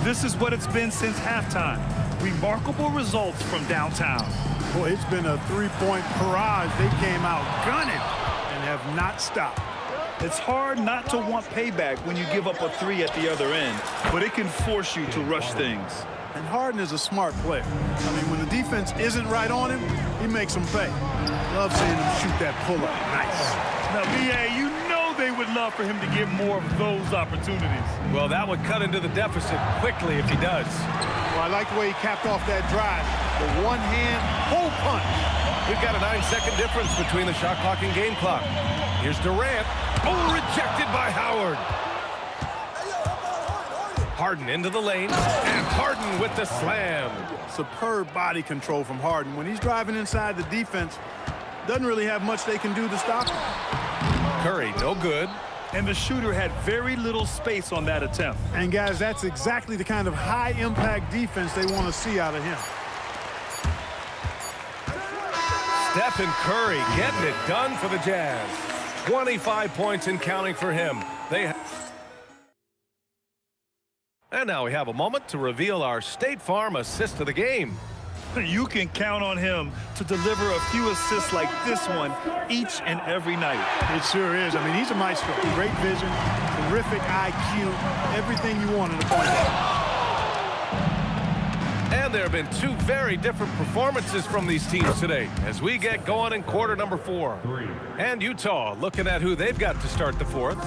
This is what it's been since halftime. Remarkable results from downtown. Boy, it's been a three-point barrage. They came out gunning and have not stopped. It's hard not to want payback when you give up a 3 at the other end, but it can force you to rush things. And Harden is a smart player. I mean, when the defense isn't right on him, he makes them pay. Love seeing him shoot that pull-up. Nice. Now, B.A., you know they would love for him to get more of those opportunities. Well, that would cut into the deficit quickly if he does. Well, I like the way he capped off that drive. The one-hand pull punch. We've got a 9-second difference between the shot clock and game clock. Here's Durant. Oh, rejected by Howard. Harden into the lane, and Harden with the slam. Superb body control from Harden. When he's driving inside, the defense doesn't really have much they can do to stop him. Curry, no good. And the shooter had very little space on that attempt. And, guys, that's exactly the kind of high-impact defense they want to see out of him. Stephen Curry getting it done for the Jazz. 25 points and counting for him. And now we have a moment to reveal our State Farm assist of the game. You can count on him to deliver a few assists like this one each and every night. It sure is. I mean, he's a maestro. Great vision, terrific IQ, everything you want in a point guard. And there have been 2 very different performances from these teams today as we get going in quarter number 4. And Utah looking at who they've got to start the 4th.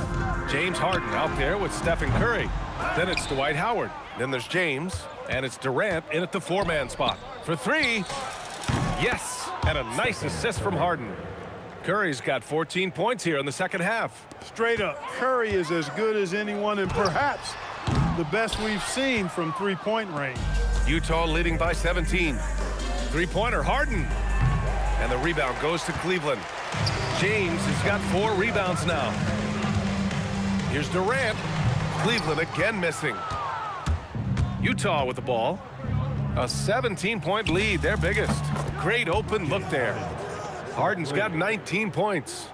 James Harden out there with Stephen Curry. Then it's Dwight Howard. Then there's James. And it's Durant in at the 4-man spot. For 3. Yes. And a nice assist from Harden. Curry's got 14 points here in the second half. Straight up, Curry is as good as anyone and perhaps the best we've seen from three-point range. Utah leading by 17. Three-pointer, Harden. And the rebound goes to Cleveland. James has got 4 rebounds now. Here's Durant. Cleveland again missing. Utah with the ball. A 17-point lead, their biggest. Great open look there. Harden's got 19 points.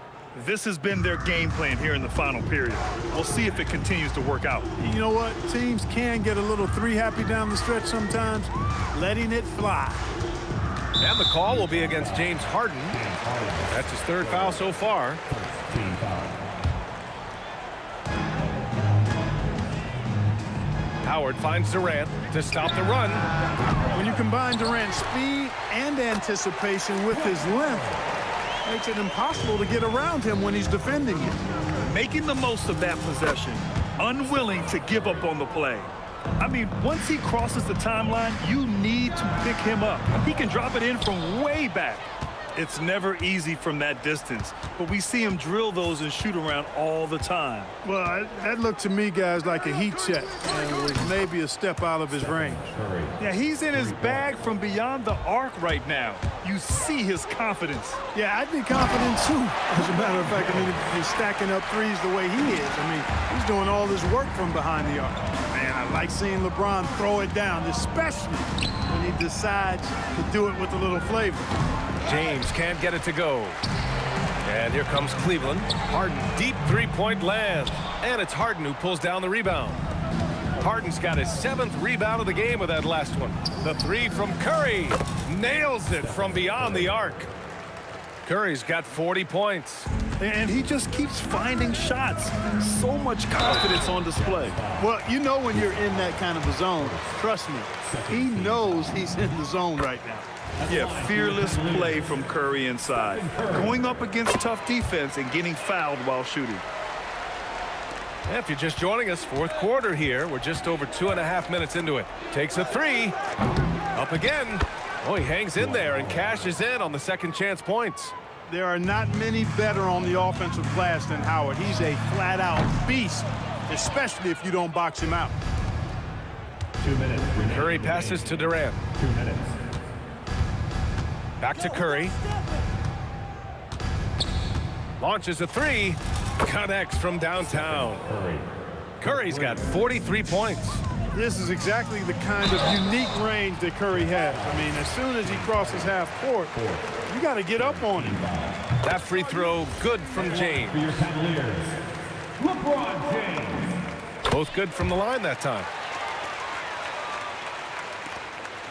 This has been their game plan here in the final period. We'll see if it continues to work out. You know what? Teams can get a little three-happy down the stretch sometimes, letting it fly. And the call will be against James Harden. That's his 3rd foul so far. Howard finds Durant to stop the run. When you combine Durant's speed and anticipation with his length, makes it impossible to get around him when he's defending you. Making the most of that possession, unwilling to give up on the play. I mean, once he crosses the timeline, you need to pick him up. He can drop it in from way back. It's never easy from that distance, but we see him drill those and shoot around all the time. Well, that looked to me, guys, like a heat check, and it was maybe a step out of his range. Yeah, he's in his bag from beyond the arc right now. You see his confidence. Yeah, I'd be confident, too. As a matter of fact, I mean, if he's stacking up threes the way he is. I mean, he's doing all this work from behind the arc. Man, I like seeing LeBron throw it down, especially when he decides to do it with a little flavor. James can't get it to go. And here comes Cleveland. Harden, deep three-point land. And it's Harden who pulls down the rebound. Harden's got his 7th rebound of the game with that last one. The 3 from Curry. Nails it from beyond the arc. Curry's got 40 points. And he just keeps finding shots. So much confidence on display. Well, you know when you're in that kind of a zone, trust me, he knows he's in the zone right now. Yeah, fearless play from Curry inside. Going up against tough defense and getting fouled while shooting. If you're just joining us, 4th quarter here. We're just over 2.5 minutes into it. Takes a 3. Up again. Oh, he hangs in there and cashes in on the second chance points. There are not many better on the offensive glass than Howard. He's a flat-out beast, especially if you don't box him out. 2 minutes. Curry passes to Durant. 2 minutes. Back to Curry. Launches a 3. Connects from downtown. Curry's got 43 points. This is exactly the kind of unique range that Curry has. I mean, as soon as he crosses half court, you got to get up on him. That free throw good from James. LeBron James. Both good from the line that time.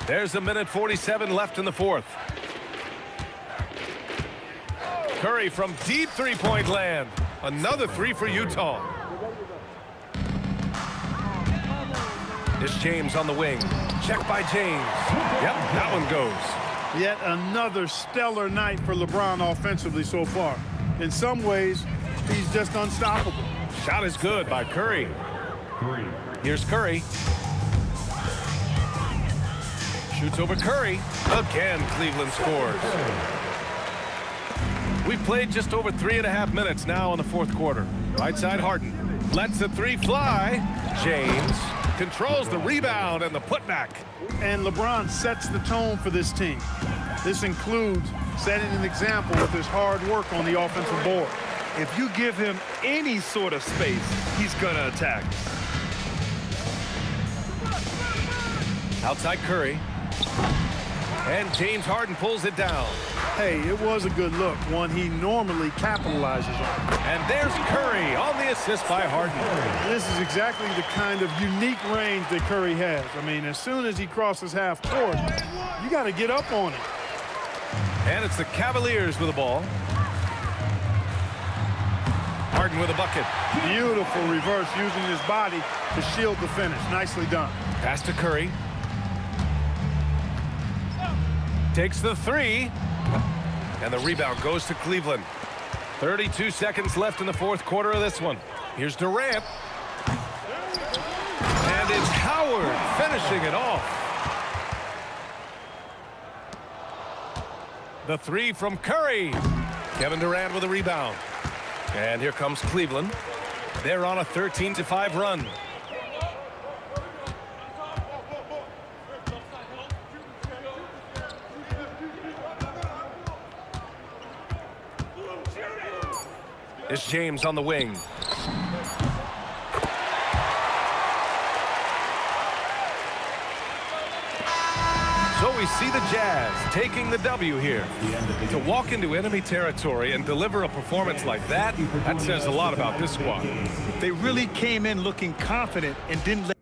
There's a minute 47 left in the 4th. Curry from deep three-point land. Another 3 for Utah. It's James on the wing. Check by James. Yep, that one goes. Yet another stellar night for LeBron offensively so far. In some ways, he's just unstoppable. Shot is good by Curry. Here's Curry. Shoots over Curry. Again, Cleveland scores. We've played just over 3.5 minutes now in the 4th quarter. Right side Harden. Lets the 3 fly. James controls the rebound and the putback. And LeBron sets the tone for this team. This includes setting an example with his hard work on the offensive board. If you give him any sort of space, he's going to attack. Outside Curry. And James Harden pulls it down. Hey, it was a good look, one he normally capitalizes on. And there's Curry on the assist by Harden. This is exactly the kind of unique range that Curry has. I mean, as soon as he crosses half court, you got to get up on him. And it's the Cavaliers with the ball. Harden with a bucket. Beautiful reverse using his body to shield the finish. Nicely done. Pass to Curry. Takes the 3. And the rebound goes to Cleveland. 32 seconds left in the 4th quarter of this one. Here's Durant. And it's Howard finishing it off. The 3 from Curry. Kevin Durant with a rebound. And here comes Cleveland. They're on a 13-5 run. It's James on the wing. So we see the Jazz taking the W here. To walk into enemy territory and deliver a performance like that, that says a lot about this squad. They really came in looking confident and didn't let